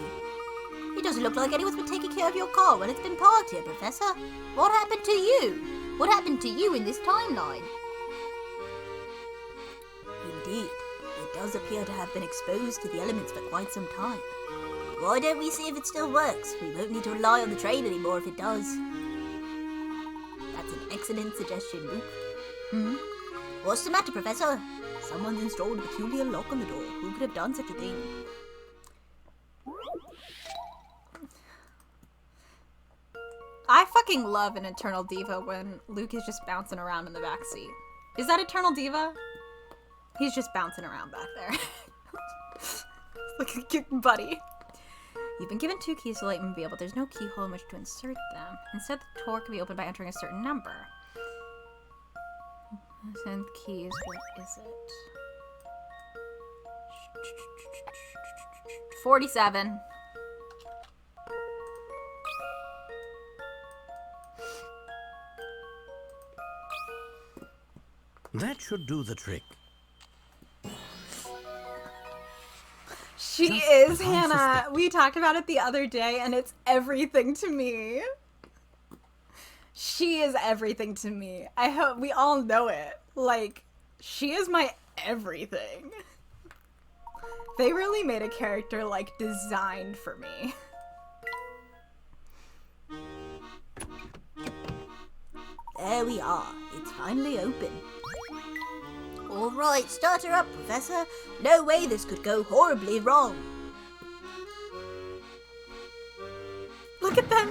It doesn't look like anyone's been taking care of your car when it's been parked here, Professor. What happened to you? What happened to you in this timeline? Indeed, it does appear to have been exposed to the elements for quite some time. Why don't we see if it still works? We won't need to rely on the train anymore if it does. That's an excellent suggestion, Luke. What's the matter, Professor? Someone's installed a peculiar lock on the door. Who could have done such a thing? I fucking love an Eternal Diva when Luke is just bouncing around in the backseat. Is that Eternal Diva? He's just bouncing around back there. Like a cute buddy. You've been given 2 keys to Layton Mobile, but there's no keyhole in which to insert them. Instead, the door can be opened by entering a certain number. Send keys, what is it? 47. That should do the trick. She is, Hannah. We talked about it the other day, and it's everything to me. She is everything to me. I hope we all know it. Like, she is my everything. They really made a character, like, designed for me. There we are. It's finally open. All right, start her up, Professor. No way this could go horribly wrong. Look at them.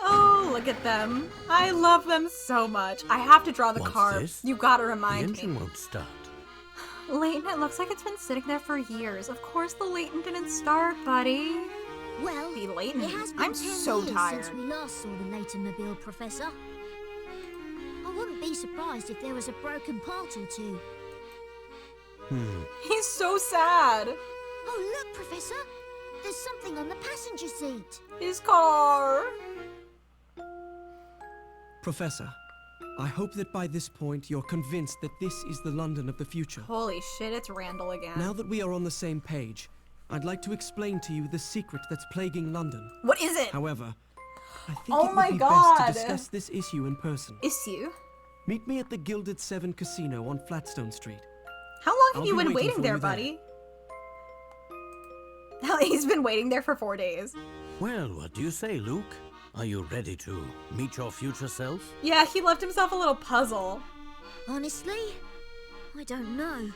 Oh, look at them. I love them so much. I have to draw the car. You gotta remind me. The engine won't start. Layton, it looks like it's been sitting there for years. Of course the Layton didn't start, buddy. Well, the Layton. It has been I'm 10 so years tired. since we last saw the Layton mobile, Professor. I wouldn't be surprised if there was a broken part or two. He's so sad. Oh, look, Professor. There's something on the passenger seat. His car. Professor, I hope that by this point you're convinced that this is the London of the future. Holy shit, it's Randall again. Now that we are on the same page, I'd like to explain to you the secret that's plaguing London. What is it? However, I think Oh it my would be best God. to discuss this issue in person. Issue? Meet me at the Gilded Seven Casino on Flatstone Street. How long have I'll you be been waiting waiting for there, you there. buddy? Hell, he's been waiting there for 4 days. Well, what do you say, Luke? Are you ready to meet your future self? Yeah, he left himself a little puzzle. Honestly, I don't know.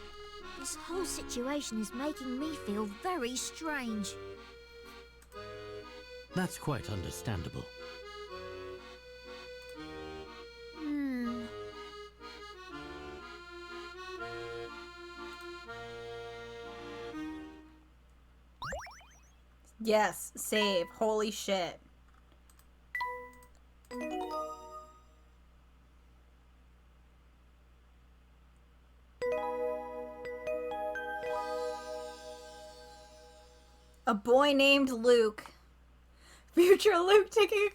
This whole situation is making me feel very strange. That's quite understandable. Yes, save. Holy shit. A boy named Luke. Future Luke taking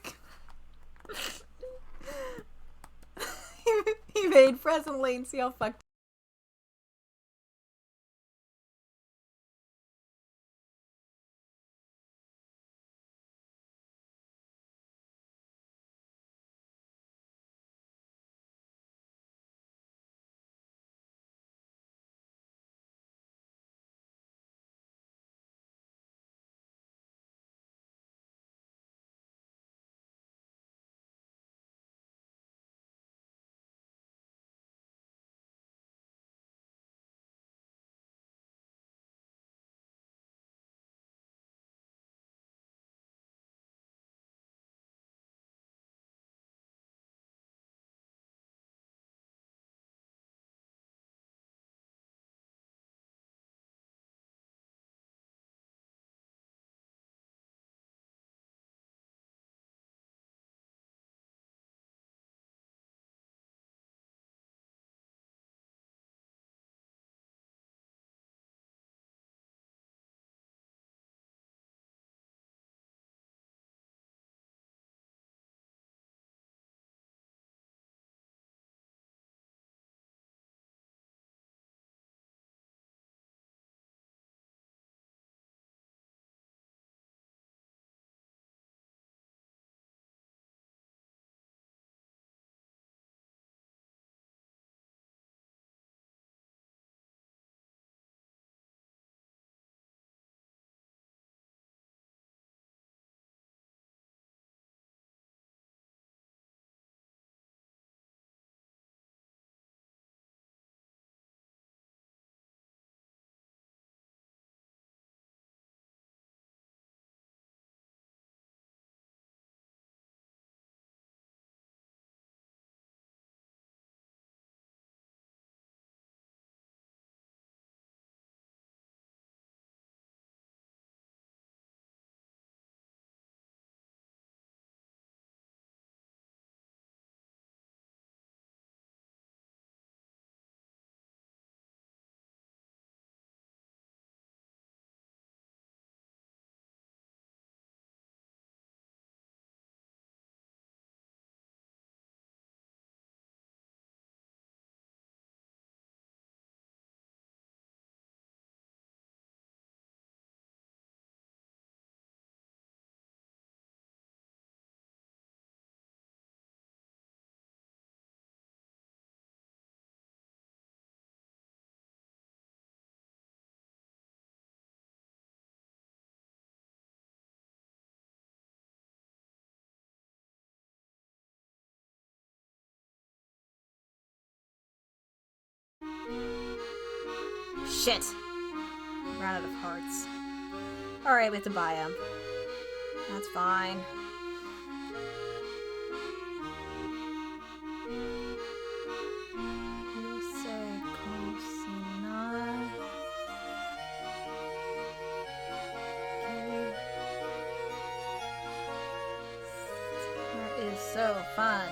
he made present Layton see how fucked. Shit. Ran out of hearts. Alright, we have to buy them. That's fine. That is so fun.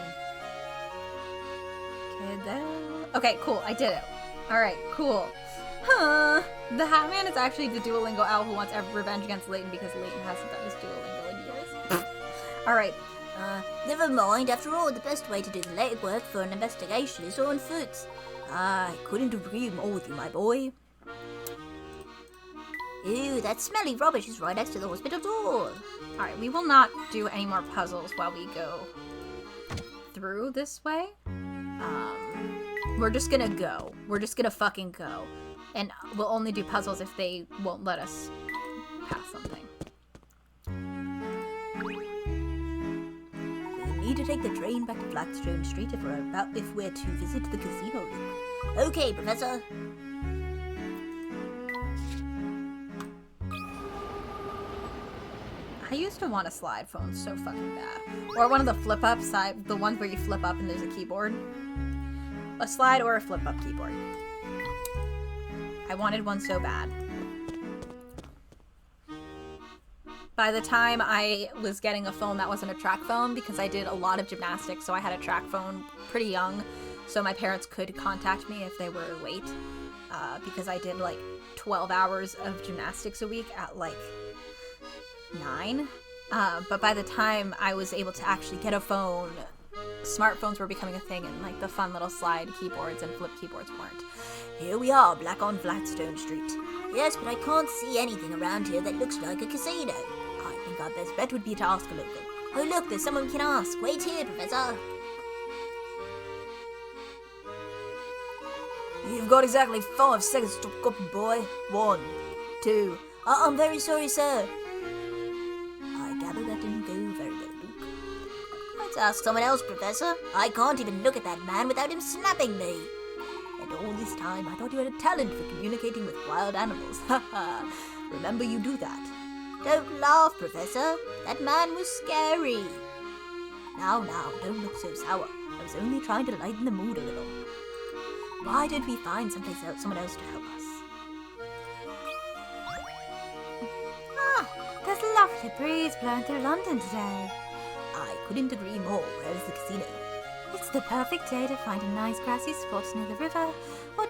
Okay, cool. I did it. Alright, cool. Huh. The Hat Man is actually the Duolingo owl who wants revenge against Layton because Layton hasn't done his Duolingo in years. Alright. Never mind. After all, the best way to do the legwork for an investigation is on foot. I couldn't agree more with you, my boy. Ew, that smelly rubbish is right next to the hospital door. Alright, we will not do any more puzzles while we go through this way. We're just gonna go. We're just gonna fucking go. And we'll only do puzzles if they won't let us pass something. We need to take the train back to Blackstone Street if we're to visit the casino. Okay, Professor. I used to want a slide phone so fucking bad. Or one of the flip-up side, the ones where you flip up and there's a keyboard. A slide or a flip-up keyboard. I wanted one so bad. By the time I was getting a phone that wasn't a track phone, because I did a lot of gymnastics, so I had a track phone pretty young, so my parents could contact me if they were late, because I did like 12 hours of gymnastics a week at like 9. But by the time I was able to actually get a phone, smartphones were becoming a thing, and like the fun little slide keyboards and flip keyboards weren't. Here we are, back on Blackstone Street. Yes, but I can't see anything around here that looks like a casino. I think our best bet would be to ask a local. Oh look, there's someone we can ask. Wait here, Professor. You've got exactly 5 seconds to talk up, boy. 1, 2. I'm very sorry, sir. I gather that didn't go very well, Luke. Let's ask someone else, Professor. I can't even look at that man without him snapping me. And all this time, I thought you had a talent for communicating with wild animals. Haha. Remember you do that. Don't laugh, Professor. That man was scary. Now, don't look so sour. I was only trying to lighten the mood a little. Why don't we find someone else to help us? There's a lovely breeze blowing through London today. I couldn't agree more. Where's the casino? It's the perfect day to find a nice grassy spot near the river or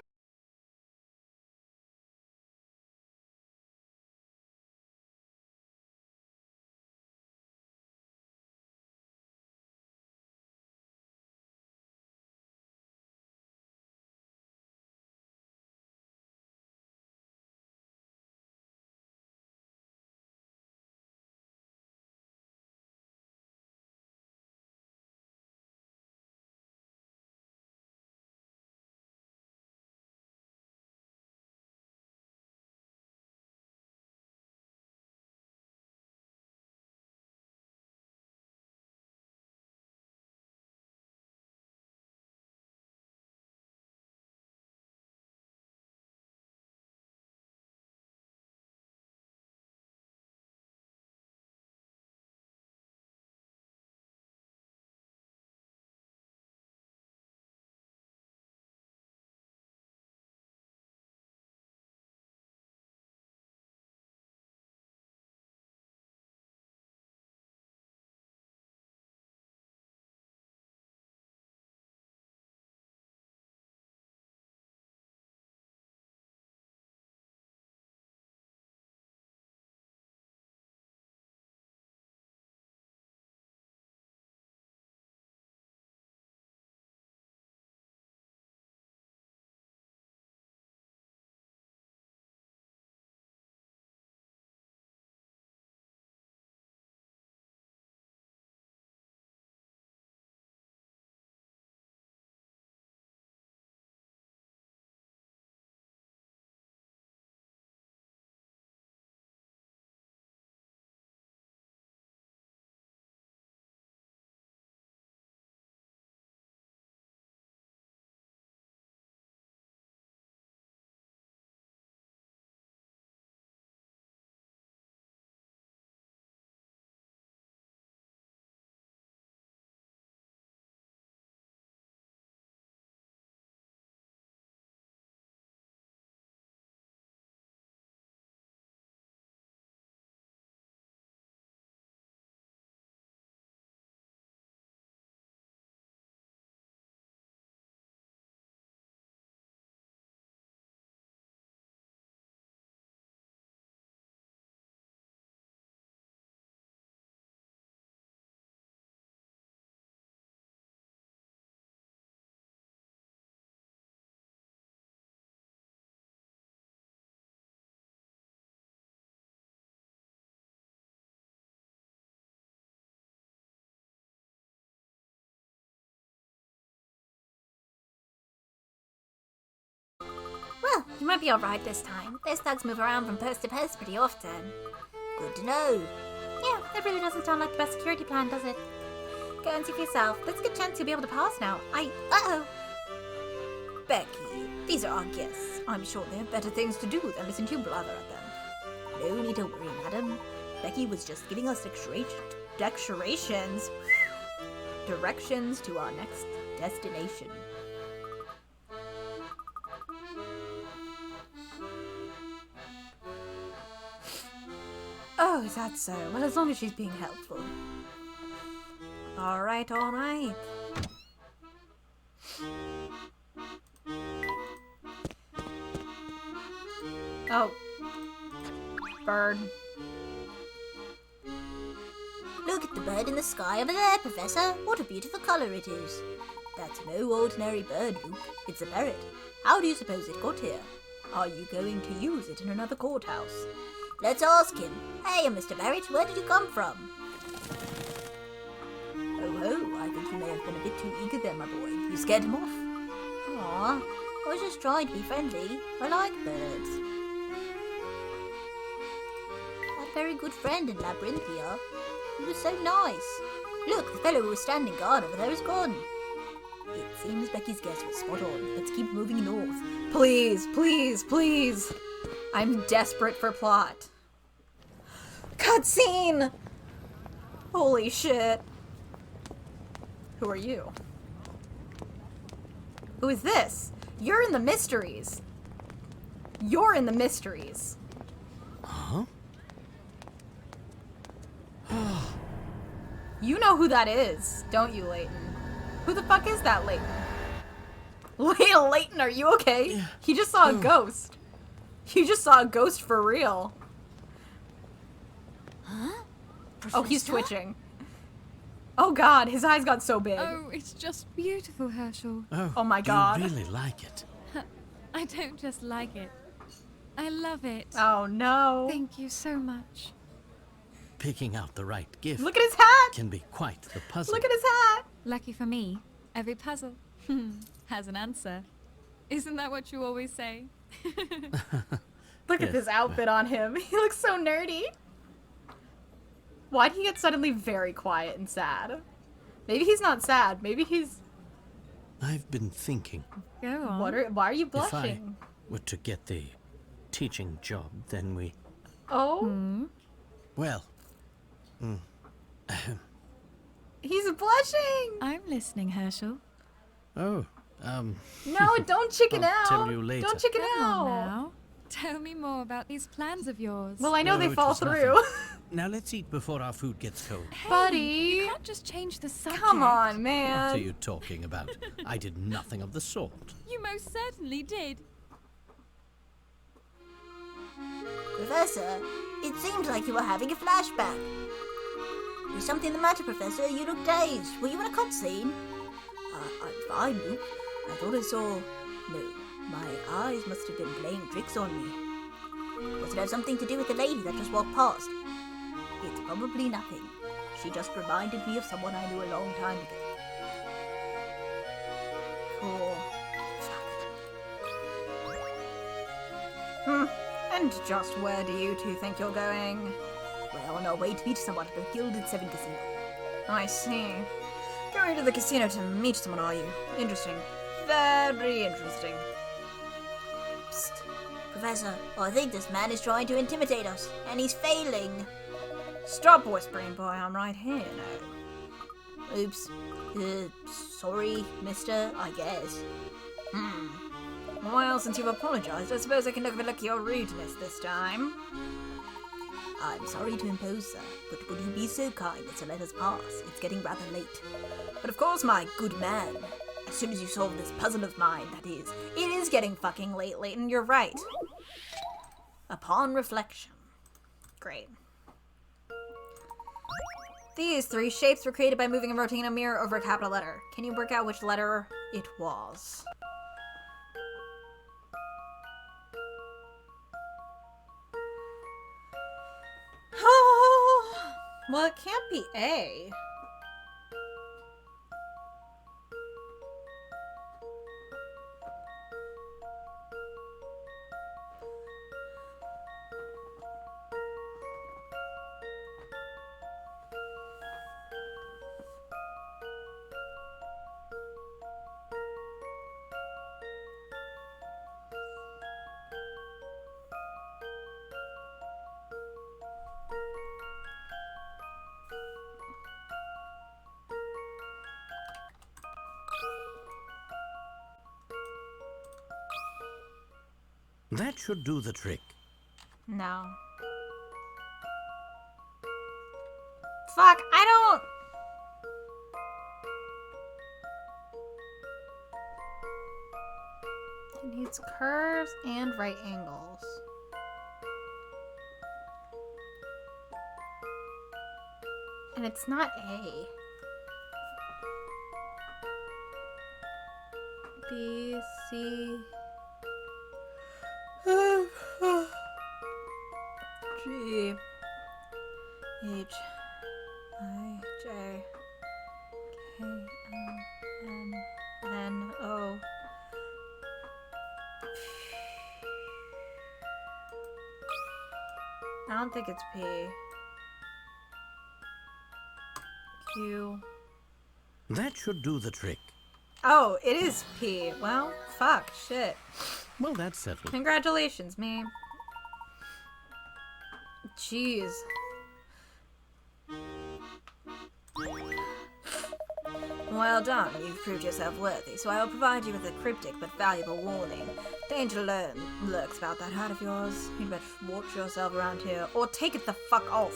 You might be alright this time. Those thugs move around from post to post pretty often. Good to know. Yeah, that really doesn't sound like the best security plan, does it? Go and see for yourself. There's a good chance you'll be able to pass now. Uh-oh. Becky, these are our guests. I'm sure they have better things to do than listen to you blather at them. No need to worry, madam. Becky was just giving us directions to our next destination. Oh, is that so? Well, as long as she's being helpful. Alright, alright. Oh. Bird. Look at the bird in the sky over there, Professor. What a beautiful color it is. That's no ordinary bird, Luke. It's a parrot. How do you suppose it got here? Are you going to use it in another courthouse? Let's ask him. Hey, Mr. Barrett, where did you come from? Oh, I think you may have been a bit too eager there, my boy. You scared him off. Aw, I was just trying to be friendly. I like birds. Had a very good friend in Labyrinthia. He was so nice. Look, the fellow who was standing guard over there is gone. It seems Becky's guess was spot on. Let's keep moving north. Please, please, please. I'm desperate for plot. Cutscene! Holy shit. Who are you? Who is this? You're in the mysteries. You're in the mysteries. Huh? You know who that is, don't you, Layton? Who the fuck is that, Layton? Layton, are you okay? Yeah. He just saw a ghost. He just saw a ghost for real. Huh? Oh, he's Professor? twitching. Oh god, his eyes got so big. Oh, it's just beautiful, Herschel. Oh my god. You really like it. I don't just like it. I love it. Oh no. Thank you so much. Picking out the right gift Look at his hat! can be quite the puzzle. Look at his hat! Lucky for me, every puzzle has an answer. Isn't that what you always say? Look at Yes, this outfit on him. He looks so nerdy. Why'd he get suddenly very quiet and sad? Maybe he's not sad. Maybe he's... I've been thinking, Go on. Why are you if I blushing? were to get the teaching job, then we... Oh? Well, He's blushing! I'm listening, Herschel. oh, No, don't chicken I'll out! tell you later. Don't chicken Come on out! now. Tell me more about these plans of yours. Well, I know No, they it fall was through. nothing. Now let's eat before our food gets cold. Hey, Buddy! You can't just change the subject. Come on, What are man. you talking about? I did nothing of the sort. You most certainly did. Professor, it seemed like you were having a flashback. Is something the matter, Professor? You look dazed. Were you in a cutscene? I'm fine, Luke. I thought I saw... No, my eyes must have been playing tricks on me. Does it have something to do with the lady that just walked past? It's probably nothing. She just reminded me of someone I knew a long time ago. Cool. And just where do you two think you're going? We're on our way to meet someone at the Gilded Seven Casino. I see. Going to the casino to meet someone, are you? Interesting. Very interesting. Psst. Professor, I think this man is trying to intimidate us, and he's failing. Stop whispering, boy. I'm right here now. Oops. Sorry, mister, I guess. Well, since you've apologized, I suppose I can overlook your rudeness this time. I'm sorry to impose, sir, but would you be so kind as to let us pass? It's getting rather late. But of course, my good man. As soon as you solve this puzzle of mine, that is. It is getting fucking late, Layton. You're right. Upon reflection. Great. These three shapes were created by moving and rotating a mirror over a capital letter. Can you work out which letter it was? Well, it can't be A. That should do the trick. No. Fuck, I don't... It needs curves and right angles. And it's not A. B, C... G... H... I, J... K, L, M, N, O... I don't think it's P. Q. That should do the trick. Oh, it is P. Well, fuck, shit. Well, that's settled. Congratulations, me. Jeez. Well done, you've proved yourself worthy, so I will provide you with a cryptic but valuable warning. Danger lurks about that hat of yours. You'd better watch yourself around here, or take it the fuck off.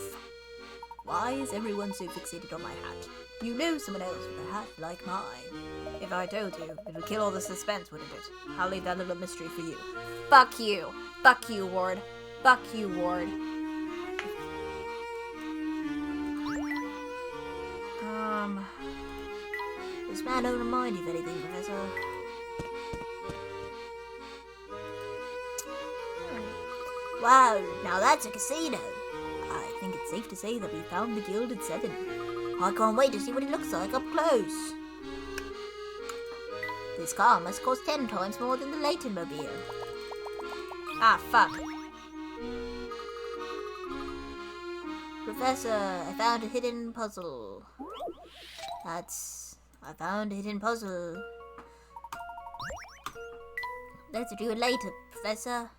Why is everyone so fixated on my hat? You know someone else with a hat like mine. If I told you, it would kill all the suspense, wouldn't it? I'll leave that little mystery for you. Fuck you. Fuck you, Ward. Fuck you, Ward. This man don't remind you of anything, Professor. Wow, now that's a casino. I think it's safe to say that we found the Gilded Seven. I can't wait to see what it looks like up close. This car must cost 10 times more than the Layton mobile. Ah, fuck. Professor, I found a hidden puzzle. I found a hidden puzzle. Let's do it later, Professor.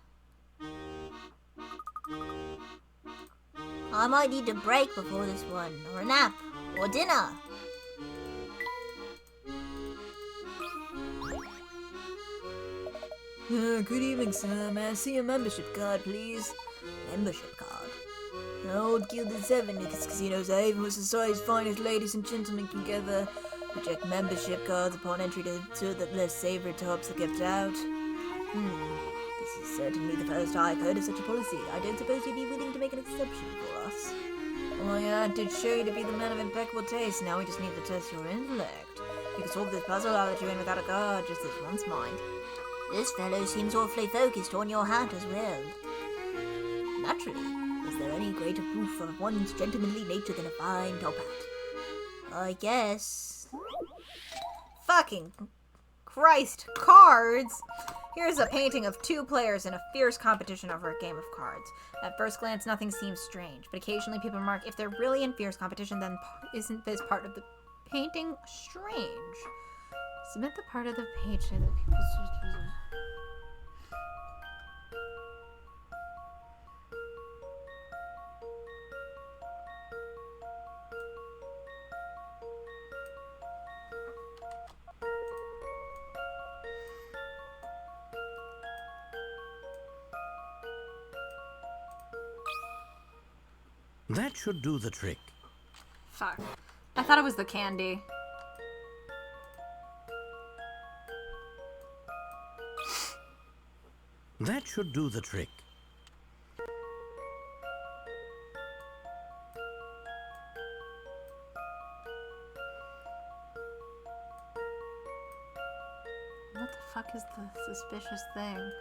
I might need a break before this one, or a nap, or dinner. Good evening, sir. May I see your membership card, please? Membership card? The old Gilded Seven at this casino's haven where society's finest ladies and gentlemen can gather. Reject membership cards upon entry to ensure that less savory tops are kept out. This is certainly the first I've heard of such a policy. I don't suppose you'd be willing to make an exception for us. Oh yeah, I did show you to be the man of impeccable taste. Now we just need to test your intellect. You can solve this puzzle, I'll let you in without a card, just this once, mind. This fellow seems awfully focused on your hat as well. Naturally, is there any greater proof of one's gentlemanly nature than a fine top hat? I guess. Fucking Christ. Cards! Here's a painting of two players in a fierce competition over a game of cards. At first glance, nothing seems strange, but occasionally people remark, if they're really in fierce competition, then isn't this part of the painting strange? Submit the part of the page so that people... That should do the trick. Fuck. I thought it was the candy. That should do the trick. What the fuck is the suspicious thing?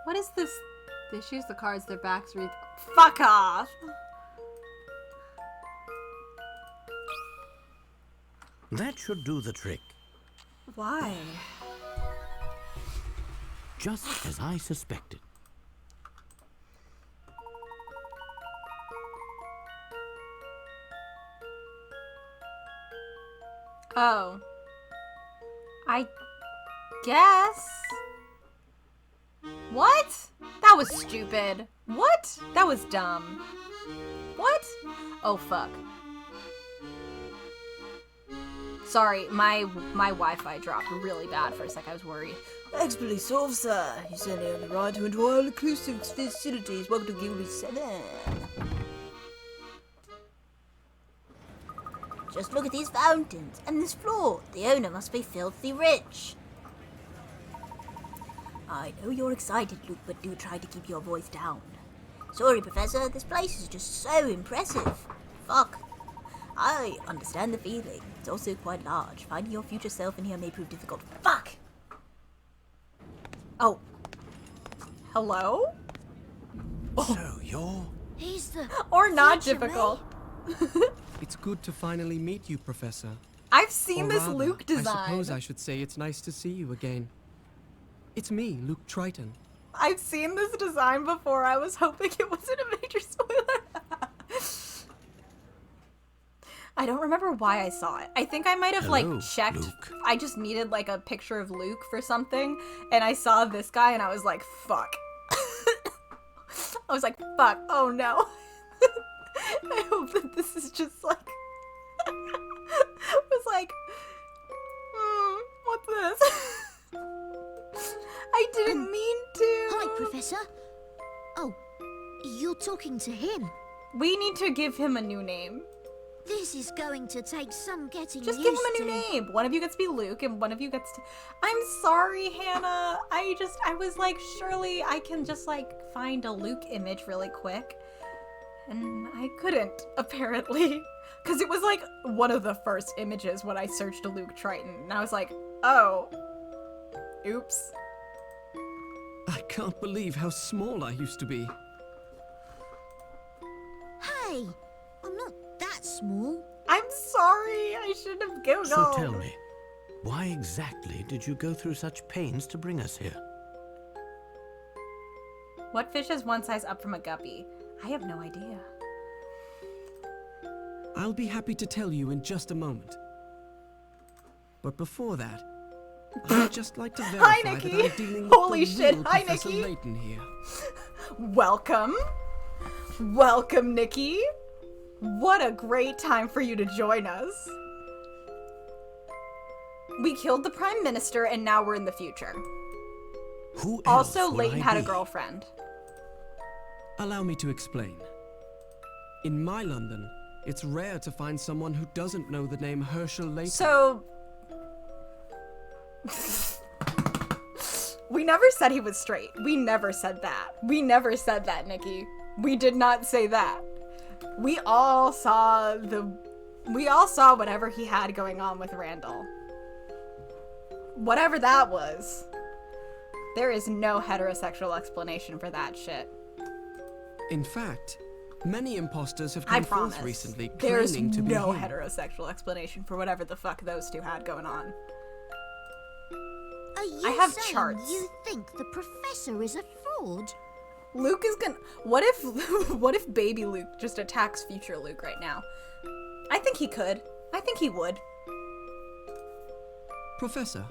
What is this? They choose the cards, their backs read. Fuck off! That should do the trick. Why? Just as I suspected. Oh. I guess. What? That was stupid. What? That was dumb. What? Oh, fuck. Sorry, my Wi-Fi dropped really bad for a sec. I was worried. Explicitly solved, sir. You certainly have the right to enjoy all inclusive facilities. Welcome to Gilby 7. Just look at these fountains and this floor. The owner must be filthy rich. I know you're excited, Luke, but do try to keep your voice down. Sorry, Professor, this place is just so impressive. Fuck. I understand the feeling. It's also quite large. Finding your future self in here may prove difficult. Fuck! Oh. Hello? So you're... He's the Or not future difficult. It's good to finally meet you, Professor. I've seen Or this rather, Luke design. I suppose I should say it's nice to see you again. It's me, Luke Triton. I've seen this design before. I was hoping it wasn't a major spoiler. I don't remember why I saw it. I think I might have Hello, like checked. Luke. I just needed like a picture of Luke for something, and I saw this guy, and I was like, "Fuck." I was like, "Fuck." Oh no. I hope that this is just like. I was like, what's this? I didn't mean to. Hi, Professor. Oh, you're talking to him. We need to give him a new name. This is going to take some getting Just used give him a new to. name. One of you gets to be Luke, and one of you gets to... I'm sorry, Hannah. I was like, surely I can just, like, find a Luke image really quick. And I couldn't, apparently. Because it was, like, one of the first images when I searched a Luke Triton. And I was like, oh. Oops. I can't believe how small I used to be. Hey, I'm not that small. I'm sorry. I shouldn't have googled. So tell me, why exactly did you go through such pains to bring us here? What fish is one size up from a guppy? I have no idea. I'll be happy to tell you in just a moment. But before that, I'd just like to verify Hi, that Nikki. I'm dealing Holy with the shit. real Hi, Professor Nikki. Layton here. Welcome. Welcome, Nikki. What a great time for you to join us. We killed the Prime Minister and now we're in the future. Who Also, else would Layton I had a be? girlfriend. Allow me to explain. In my London, it's rare to find someone who doesn't know the name Herschel Layton. So... we never said he was straight. We never said that. We never said that, Nikki. We did not say that. We all saw whatever he had going on with Randall. Whatever that was. There is no heterosexual explanation for that shit. In fact, many imposters have I come forth promise. recently There's claiming to be no him. heterosexual explanation for whatever the fuck those two had going on. Are you I have saying charts. you think the professor is a fraud? Luke is gonna... What if baby Luke just attacks future Luke right now? I think he could. I think he would. Professor,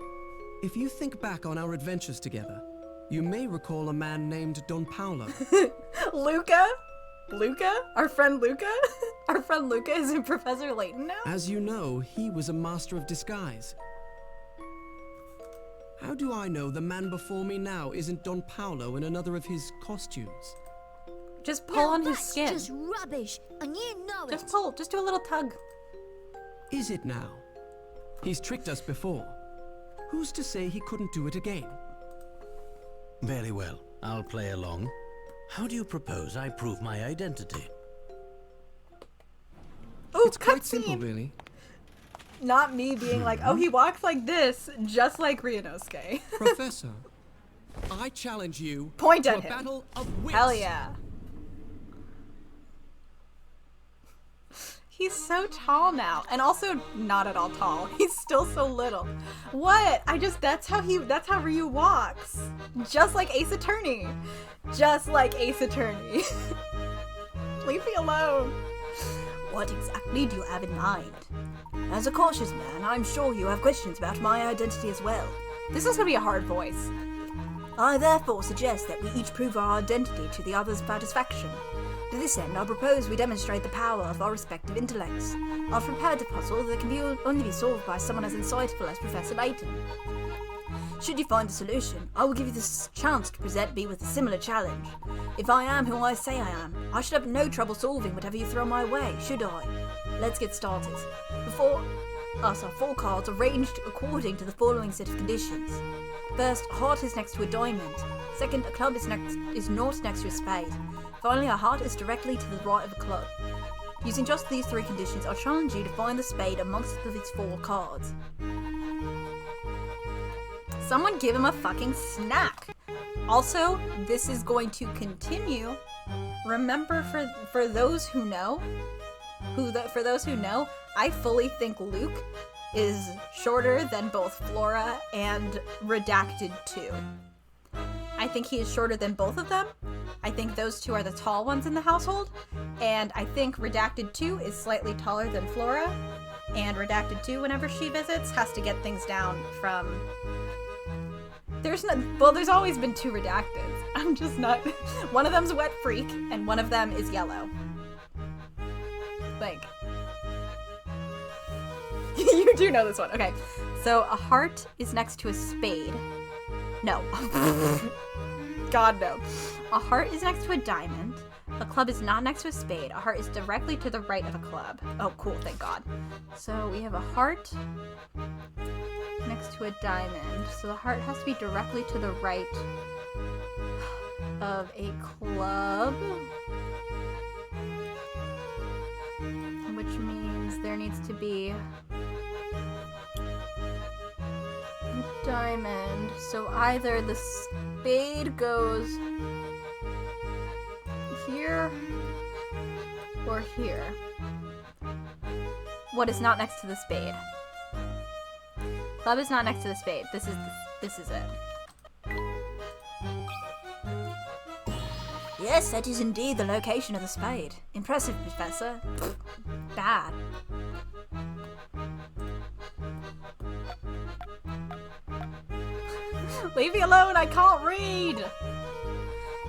if you think back on our adventures together, you may recall a man named Don Paolo. Luca? Luca? Our friend Luca? Our friend Luca is in Professor Layton now? As you know, he was a master of disguise. How do I know the man before me now isn't Don Paolo in another of his costumes? Just pull Now on his that's skin. just rubbish, and you know Just it. pull. Just do a little tug. Is it now? He's tricked us before. Who's to say he couldn't do it again? Very well, I'll play along. How do you propose I prove my identity? Ooh, It's quite simple, cutscene. really. Not me being like, oh, he walks like this, just like Ryunosuke. Professor, I challenge you Point to at a him. battle of wits. Hell yeah. He's so tall now, and also not at all tall. He's still so little. What? that's how Ryu walks. Just like Ace Attorney. Just like Ace Attorney. Leave me alone. What exactly do you have in mind? As a cautious man, I'm sure you have questions about my identity as well. This is gonna be a hard voice. I therefore suggest that we each prove our identity to the other's satisfaction. To this end, I propose we demonstrate the power of our respective intellects. I've prepared a puzzle that can only be solved by someone as insightful as Professor Layton. Should you find a solution, I will give you this chance to present me with a similar challenge. If I am who I say I am, I should have no trouble solving whatever you throw my way, should I? Let's get started. Before us are 4 cards arranged according to the following set of conditions. First, a heart is next to a diamond. Second, a club is not next to a spade. Finally, a heart is directly to the right of a club. Using just these 3 conditions, I'll challenge you to find the spade amongst these 4 cards. Someone give him a fucking snack. Also, this is going to continue. Remember, for those who know, I fully think Luke is shorter than both Flora and Redacted 2. I think he is shorter than both of them. I think those 2 are the tall ones in the household. And I think Redacted 2 is slightly taller than Flora. And Redacted 2, whenever she visits, has to get things down from... There's always been 2 Redacteds. I'm just not... One of them's Wet Freak, and one of them is Yellow. Like... You do know this one. Okay. So a heart is next to a spade. No. God, no. A heart is next to a diamond. A club is not next to a spade. A heart is directly to the right of a club. Oh, cool. Thank God. So we have a heart next to a diamond. So the heart has to be directly to the right of a club. Which means there needs to be a diamond. So either the spade goes here or here. What is not next to the spade? Club is not next to the spade. This is it. Yes, that is indeed the location of the spade. Impressive, Professor. Bad. Leave me alone, I can't read!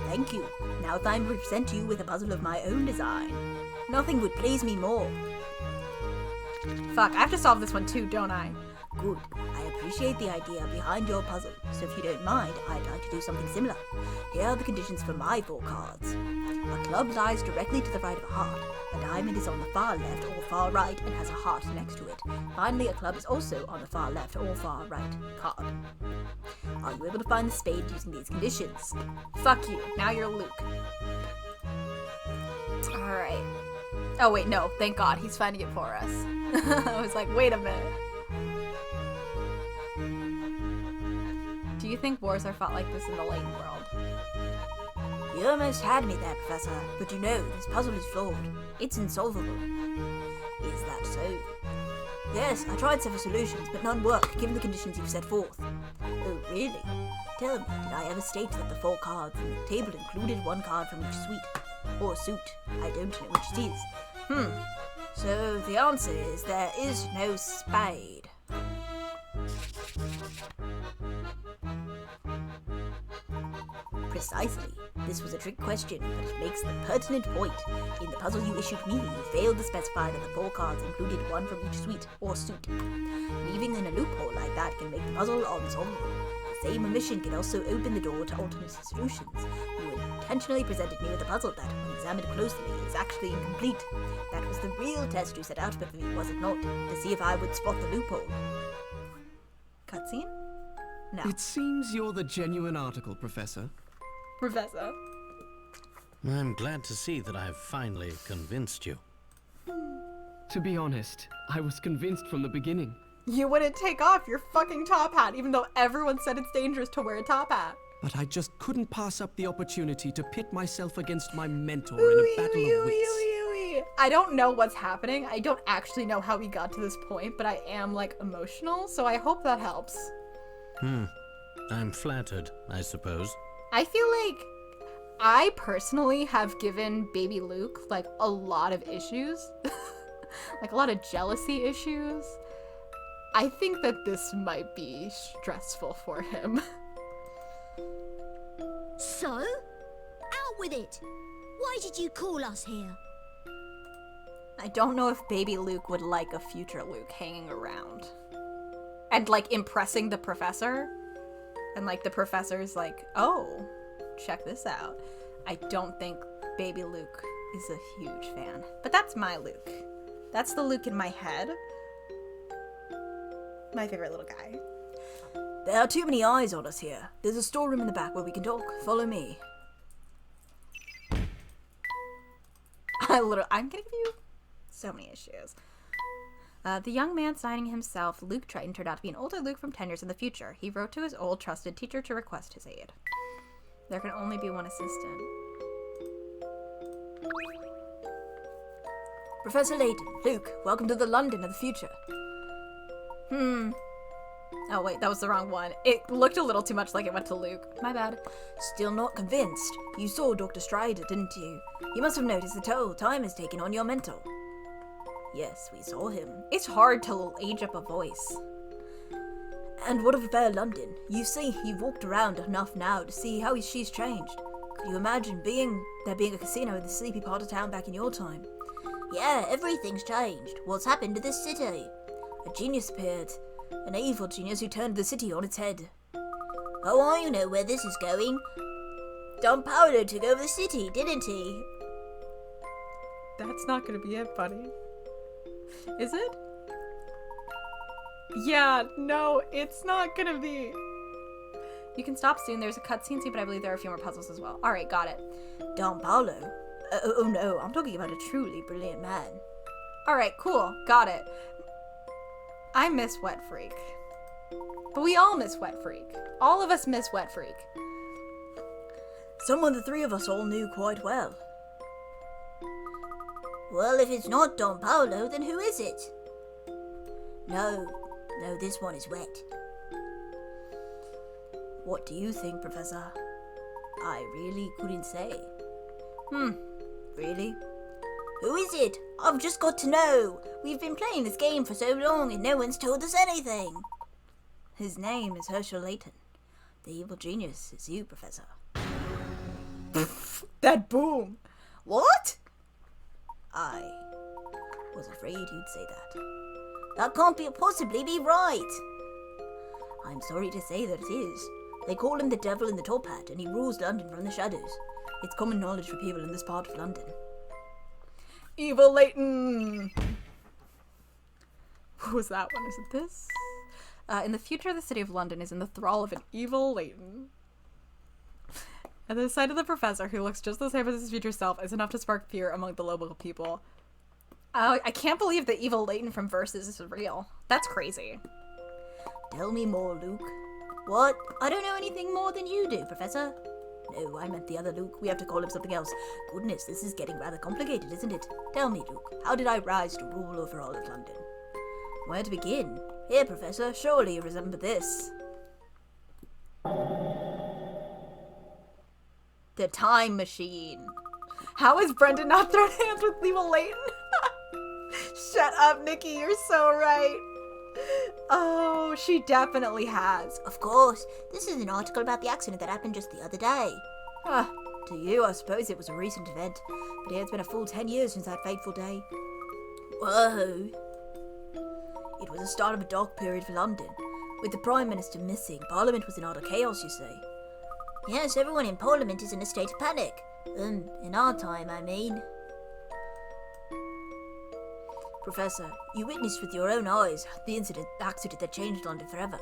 Thank you. Now time to present you with a puzzle of my own design. Nothing would please me more. Fuck, I have to solve this one too, don't I? Good. I appreciate the idea behind your puzzle, so if you don't mind, I'd like to do something similar. Here are the conditions for my 4 cards. A club lies directly to the right of a heart. A diamond is on the far left or far right and has a heart next to it. Finally, a club is also on the far left or far right card. Are you able to find the spade using these conditions? Fuck you. Now you're Luke. Alright. Oh wait, no. Thank God. He's finding it for us. I was like, wait a minute. Do you think wars are fought like this in the Layton world? You almost had me there, Professor, but you know, this puzzle is flawed. It's insolvable. Is that so? Yes, I tried several solutions, but none work, given the conditions you've set forth. Oh, really? Tell me, did I ever state that the 4 cards on the table included 1 card from each suite? Or suit? I don't know which it is. So the answer is there is no spade. Precisely. This was a trick question, but it makes the pertinent point. In the puzzle you issued me, you failed to specify that the 4 cards included 1 from each suite or suit. Leaving in a loophole like that can make the puzzle unsolvable. The same omission can also open the door to alternate solutions. You intentionally presented me with a puzzle that, when examined closely, is actually incomplete. That was the real test you set out for me, was it not? To see if I would spot the loophole. Cutscene? No. It seems you're the genuine article, Professor. Professor. I'm glad to see that I've finally convinced you. To be honest, I was convinced from the beginning. You wouldn't take off your fucking top hat, even though everyone said it's dangerous to wear a top hat. But I just couldn't pass up the opportunity to pit myself against my mentor in a battle of wits. I don't know what's happening. I don't actually know how we got to this point, but I am, like, emotional, so I hope that helps. I'm flattered, I suppose. I feel like I personally have given baby Luke, like, a lot of issues. like a lot of jealousy issues. I think that this might be stressful for him. So? Out with it! Why did you call us here? I don't know if baby Luke would like a future Luke hanging around. And, like, impressing the professor. And, like, the professor's like, oh, check this out. I don't think baby Luke is a huge fan. But that's my Luke. That's the Luke in my head. My favorite little guy. There are too many eyes on us here. There's a storeroom in the back where we can talk. Follow me. I'm gonna give you so many issues. The young man signing himself Luke Triton turned out to be an older Luke from 10 years in the future. He wrote to his old trusted teacher to request his aid. There can only be one assistant. Professor Layton, Luke, welcome to the London of the future. Oh wait, that was the wrong one. It looked a little too much like it went to Luke. My bad. Still not convinced? You saw Dr. Strider, didn't you? You must have noticed the toll time has taken on your mental. Yes, we saw him. It's hard to age up a voice. And what of Fair London? You see, you've walked around enough now to see how she's changed. Could you imagine there being a casino in the sleepy part of town back in your time? Yeah, everything's changed. What's happened to this city? A genius appeared. An evil genius who turned the city on its head. Oh, I know where this is going. Don Paolo took over the city, didn't he? That's not gonna be it, buddy. Is it? Yeah, no, it's not gonna be. You can stop soon. There's a cutscene scene, but I believe there are a few more puzzles as well. Alright, got it. Don Paolo? Oh no, I'm talking about a truly brilliant man. Alright, cool. Got it. I miss Wet Freak. But we all miss Wet Freak. All of us miss Wet Freak. Someone the three of us all knew quite well. Well, if it's not Don Paolo, then who is it? No, this one is Wet. What do you think, Professor? I really couldn't say. Really? Who is it? I've just got to know. We've been playing this game for so long and no one's told us anything. His name is Herschel Layton. The evil genius is you, Professor. That boom! What? I was afraid you'd say that. That can't possibly be right. I'm sorry to say that it is. They call him the devil in the top hat, and he rules London from the shadows. It's common knowledge for people in this part of London. Evil Layton! Who was that one? Is it this? In the future, the city of London is in the thrall of an evil Layton. At the sight of the professor, who looks just the same as his future self, is enough to spark fear among the local people. I can't believe the evil Layton from Versus is real. That's crazy. Tell me more, Luke. What? I don't know anything more than you do, Professor. No, I meant the other Luke. We have to call him something else. Goodness, this is getting rather complicated, isn't it? Tell me, Luke, how did I rise to rule over all of London? Where to begin? Here, Professor, surely you remember this. The time machine. How has Brenda not thrown hands with evil Layton? Shut up, Nikki, you're so right. Oh, she definitely has. Of course. This is an article about the accident that happened just the other day. To you, I suppose it was a recent event, but it's been a full 10 years since that fateful day. Whoa. It was the start of a dark period for London. With the Prime Minister missing, Parliament was in utter chaos, you see. Yes, everyone in Parliament is in a state of panic. In our time, I mean. Professor, you witnessed with your own eyes the accident that changed London forever.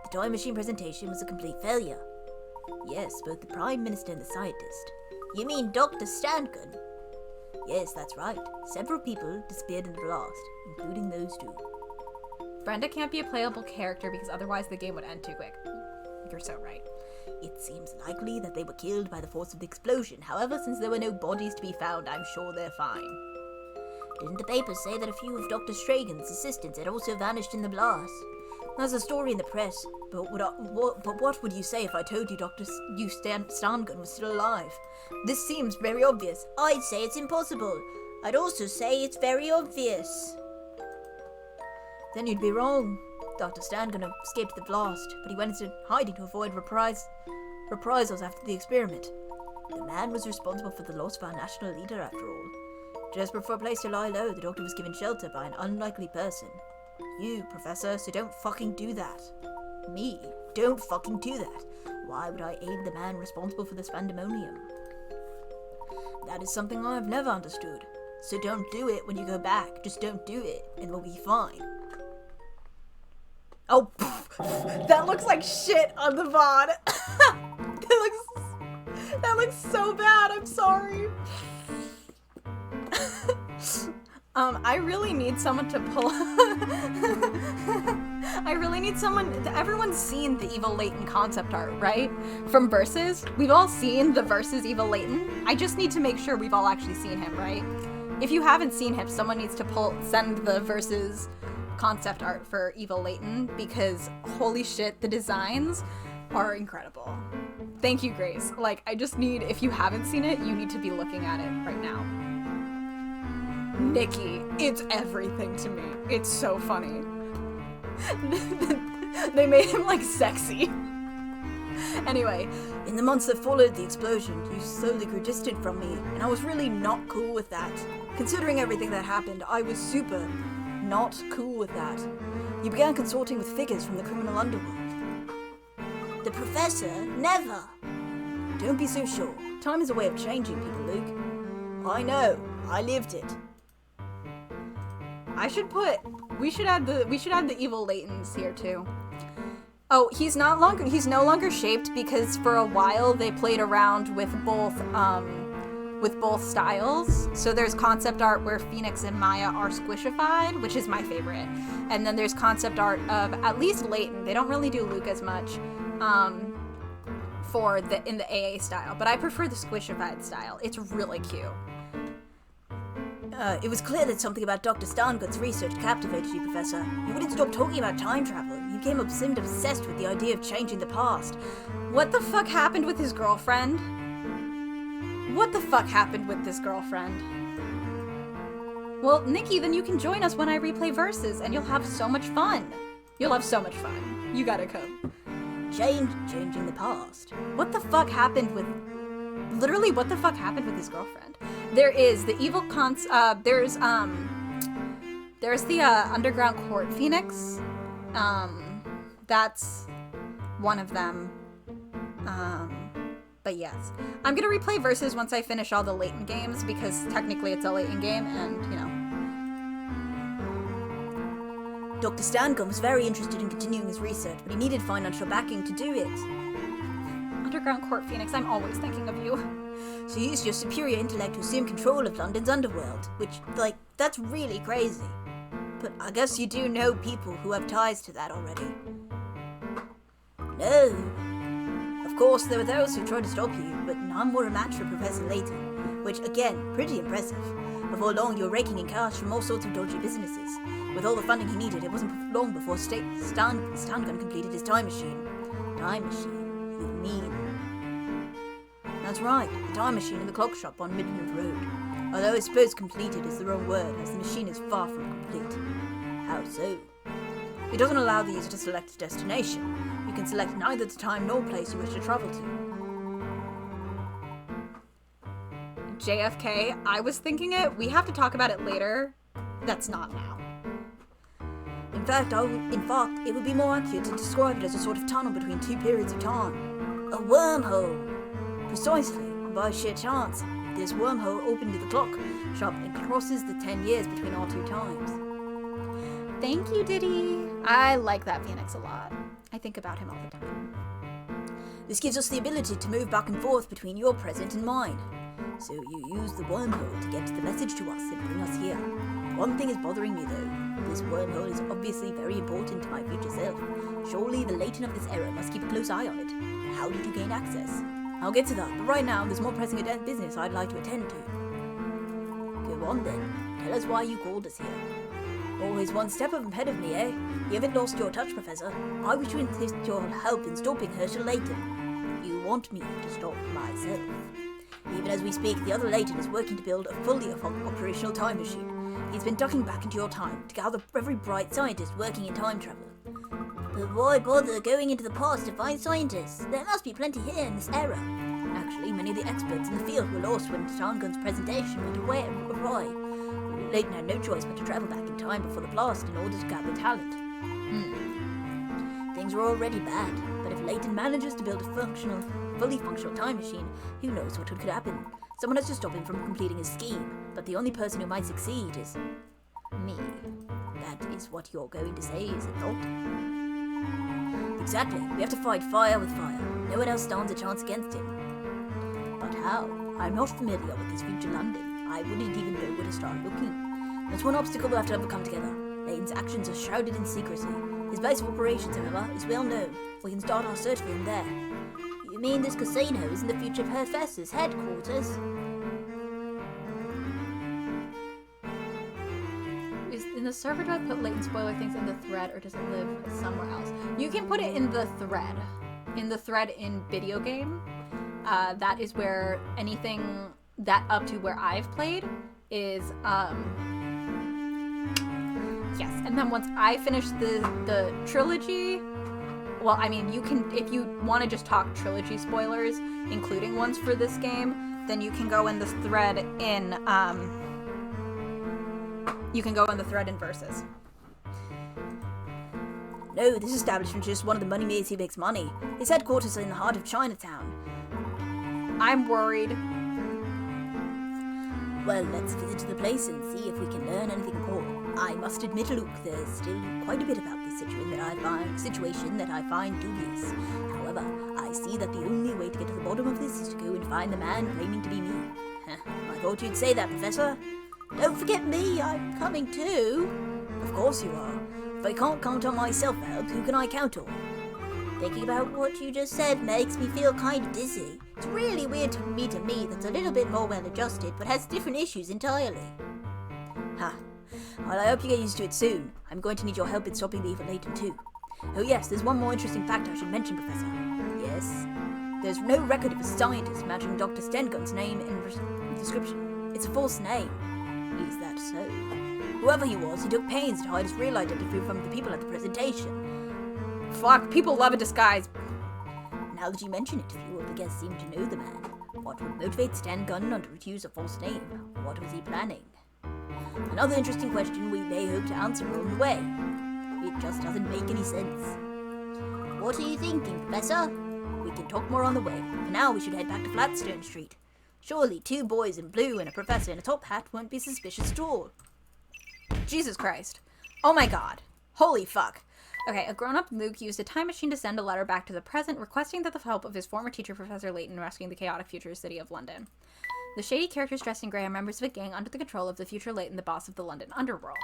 The time machine presentation was a complete failure. Yes, both the Prime Minister and the scientist. You mean Dr. Stangun? Yes, that's right. Several people disappeared in the blast, including those two. Brenda can't be a playable character because otherwise the game would end too quick. You're so right. It seems likely that they were killed by the force of the explosion. However, since there were no bodies to be found, I'm sure they're fine. Didn't the papers say that a few of Dr. Stragan's assistants had also vanished in the blast? There's a story in the press, but what would you say if I told you Stangun was still alive? This seems very obvious. I'd say it's impossible. I'd also say it's very obvious. Then you'd be wrong. Dr. Stangon escaped the blast, but he went into hiding to avoid reprisals after the experiment. The man was responsible for the loss of our national leader, after all. Desperate for a place to lie low, the doctor was given shelter by an unlikely person. You, Professor, so don't fucking do that. Me, don't fucking do that. Why would I aid the man responsible for this pandemonium? That is something I've never understood. So don't do it when you go back. Just don't do it, and we'll be fine. Oh, that looks like shit on the VOD. That looks so bad. I'm sorry. I really need someone to pull. I really need someone. Everyone's seen the Evil Layton concept art, right? From Versus. We've all seen the Versus Evil Layton. I just need to make sure we've all actually seen him, right? If you haven't seen him, someone needs to send the Versus concept art for Evil Layton, because holy shit, the designs are incredible. Thank you, Grace. Like, I just need, if you haven't seen it, you need to be looking at it right now. Nikki, it's everything to me. It's so funny. They made him, like, sexy. Anyway, in the months that followed the explosion, you slowly grew distant from me, and I was really not cool with that. Considering everything that happened, I was super not cool with that. You began consorting with figures from the criminal underworld. The Professor? Never! Don't be so sure. Time is a way of changing people, Luke. I know. I lived it. we should add the Evil Laytons here too. Oh, he's no longer shaped because for a while they played around with both styles. So there's concept art where Phoenix and Maya are squishified, which is my favorite. And then there's concept art of at least Layton. They don't really do Luke as much in the AA style, but I prefer the squishified style. It's really cute. It was clear that something about Dr. Stangon's research captivated you, Professor. You wouldn't stop talking about time travel. You became obsessed with the idea of changing the past. What the fuck happened with his girlfriend? What the fuck happened with this girlfriend? Well, Nikki, then you can join us when I replay Versus, and you'll have so much fun. You'll have so much fun. You gotta come. Changing the past. What the fuck happened with... Literally, what the fuck happened with his girlfriend? There is the evil there's the underground court Phoenix. That's one of them. But yes. I'm gonna replay Versus once I finish all the Layton games, because technically it's a Layton game, and, you know. Dr. Stangon was very interested in continuing his research, but he needed financial backing to do it. Underground court Phoenix, I'm always thinking of you. So you used your superior intellect to assume control of London's underworld, which, like, that's really crazy. But I guess you do know people who have ties to that already. No. Of course, there were those who tried to stop you, but none were a match for Professor Layton, which, again, pretty impressive. Before long, you were raking in cash from all sorts of dodgy businesses. With all the funding he needed, it wasn't long before Stangon completed his time machine. Time machine? You mean? That's right, the time machine in the clock shop on Midland Road. Although I suppose completed is the wrong word, as the machine is far from complete. How so? It doesn't allow the user to select a destination. You can select neither the time nor place you wish to travel to. JFK, I was thinking it. We have to talk about it later. That's not now. In fact, it would be more accurate to describe it as a sort of tunnel between two periods of time. A wormhole! Precisely, by sheer chance, this wormhole opened to the clock shop and crosses the 10 years between our two times. Thank you, Diddy. I like that Phoenix a lot. I think about him all the time. This gives us the ability to move back and forth between your present and mine. So you use the wormhole to get the message to us and bring us here. One thing is bothering me though. This wormhole is obviously very important to my future self. Surely the Layton of this era must keep a close eye on it. How did you gain access? I'll get to that, but right now there's more pressing business I'd like to attend to. Go on then. Tell us why you called us here. Always one step ahead of me, eh? You haven't lost your touch, Professor. I wish to enlist your help in stopping Herschel Layton. You want me to stop myself. Even as we speak, the other Layton is working to build a fully operational time machine. He's been ducking back into your time to gather every bright scientist working in time travel. But why bother going into the past to find scientists? There must be plenty here in this era. Actually, many of the experts in the field were lost when Tangun's presentation went awry. Layton had no choice but to travel back in time before the blast in order to gather talent. Things were already bad, but if Layton manages to build a fully functional time machine, who knows what could happen? Someone has to stop him from completing his scheme, but the only person who might succeed is me. That is what you're going to say, is it not? Exactly. We have to fight fire with fire. No one else stands a chance against him. But how? I'm not familiar with this future London. I wouldn't even know where to start looking. That's one obstacle we'll have to overcome together. Layton's actions are shrouded in secrecy. His base of operations, however, is well known. We can start our search for him there. You mean this casino is in the future professor's headquarters? In the server, do I put Layton spoiler things in the thread, or does it live somewhere else? You can put it in the thread. In the thread in video game. That is where anything that up to where I've played is, yes. And then once I finish the trilogy, well, I mean, you can, if you want to just talk trilogy spoilers, including ones for this game, then you can go in this thread in, you can go in the thread in Versus. No, this establishment is just one of the money mates who makes money. His headquarters are in the heart of Chinatown. I'm worried. Well, let's visit the place and see if we can learn anything more. I must admit, Luke, there's still quite a bit about this situation that I find dubious. However, I see that the only way to get to the bottom of this is to go and find the man claiming to be me. I thought you'd say that, Professor. Don't forget me, I'm coming too. Of course you are. If I can't count on myself for help, who can I count on? Thinking about what you just said makes me feel kind of dizzy. It's really weird to meet a me that's a little bit more well-adjusted, but has different issues entirely. Well, I hope you get used to it soon. I'm going to need your help in stopping the evil Layton too. Oh yes, there's one more interesting fact I should mention, Professor. Yes? There's no record of a scientist matching Dr. Stengun's name in the description. It's a false name. Is that so? Whoever he was, he took pains to hide his real identity from the people at the presentation. Fuck, people love a disguise. Now that you mention it, few of the guests seem to know the man. What would motivate Stengun to use a false name? What was he planning? Another interesting question we may hope to answer on the way. It just doesn't make any sense. What are you thinking, Professor? We can talk more on the way. For now, we should head back to Flatstone Street. Surely 2 boys in blue and a professor in a top hat won't be suspicious at all. Jesus Christ. Oh my god. Holy fuck. Okay, a grown-up Luke used a time machine to send a letter back to the present requesting that the help of his former teacher, Professor Layton, rescuing the chaotic future city of London. The shady characters dressed in grey are members of a gang under the control of the future Layton, the boss of the London underworld.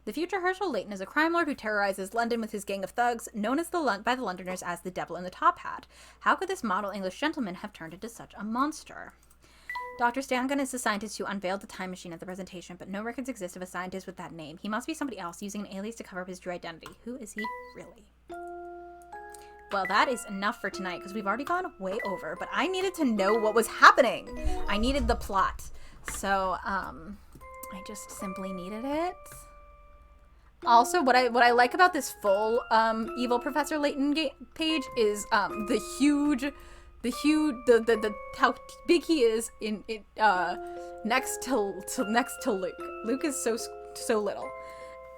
The future Herschel Layton is a crime lord who terrorizes London with his gang of thugs, known as by the Londoners as the Devil in the Top Hat. How could this model English gentleman have turned into such a monster? Dr. Stangun is the scientist who unveiled the time machine at the presentation, but no records exist of a scientist with that name. He must be somebody else using an alias to cover up his true identity. Who is he really? Well, that is enough for tonight, because we've already gone way over, but I needed to know what was happening. I needed the plot. So, I just simply needed it. Also, what I like about this full, Evil Professor Layton page is, the how big he is in next to Luke. Luke is so little.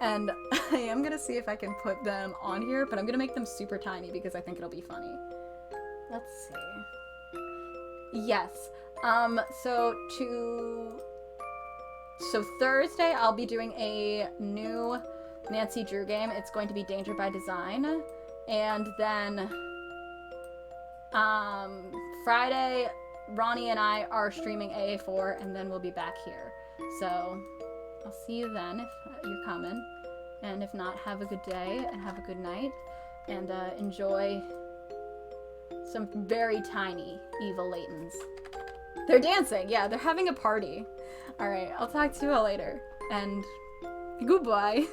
And I am going to see if I can put them on here, but I'm going to make them super tiny because I think it'll be funny. Let's see. Yes. So Thursday I'll be doing a new Nancy Drew game. It's going to be Danger by Design. And then Friday, Ronnie and I are streaming AA4, and then we'll be back here. So I'll see you then if you're coming. And if not, have a good day and have a good night. And enjoy some very tiny evil Laytons. They're dancing. Yeah, they're having a party. Alright, I'll talk to you all later. And goodbye.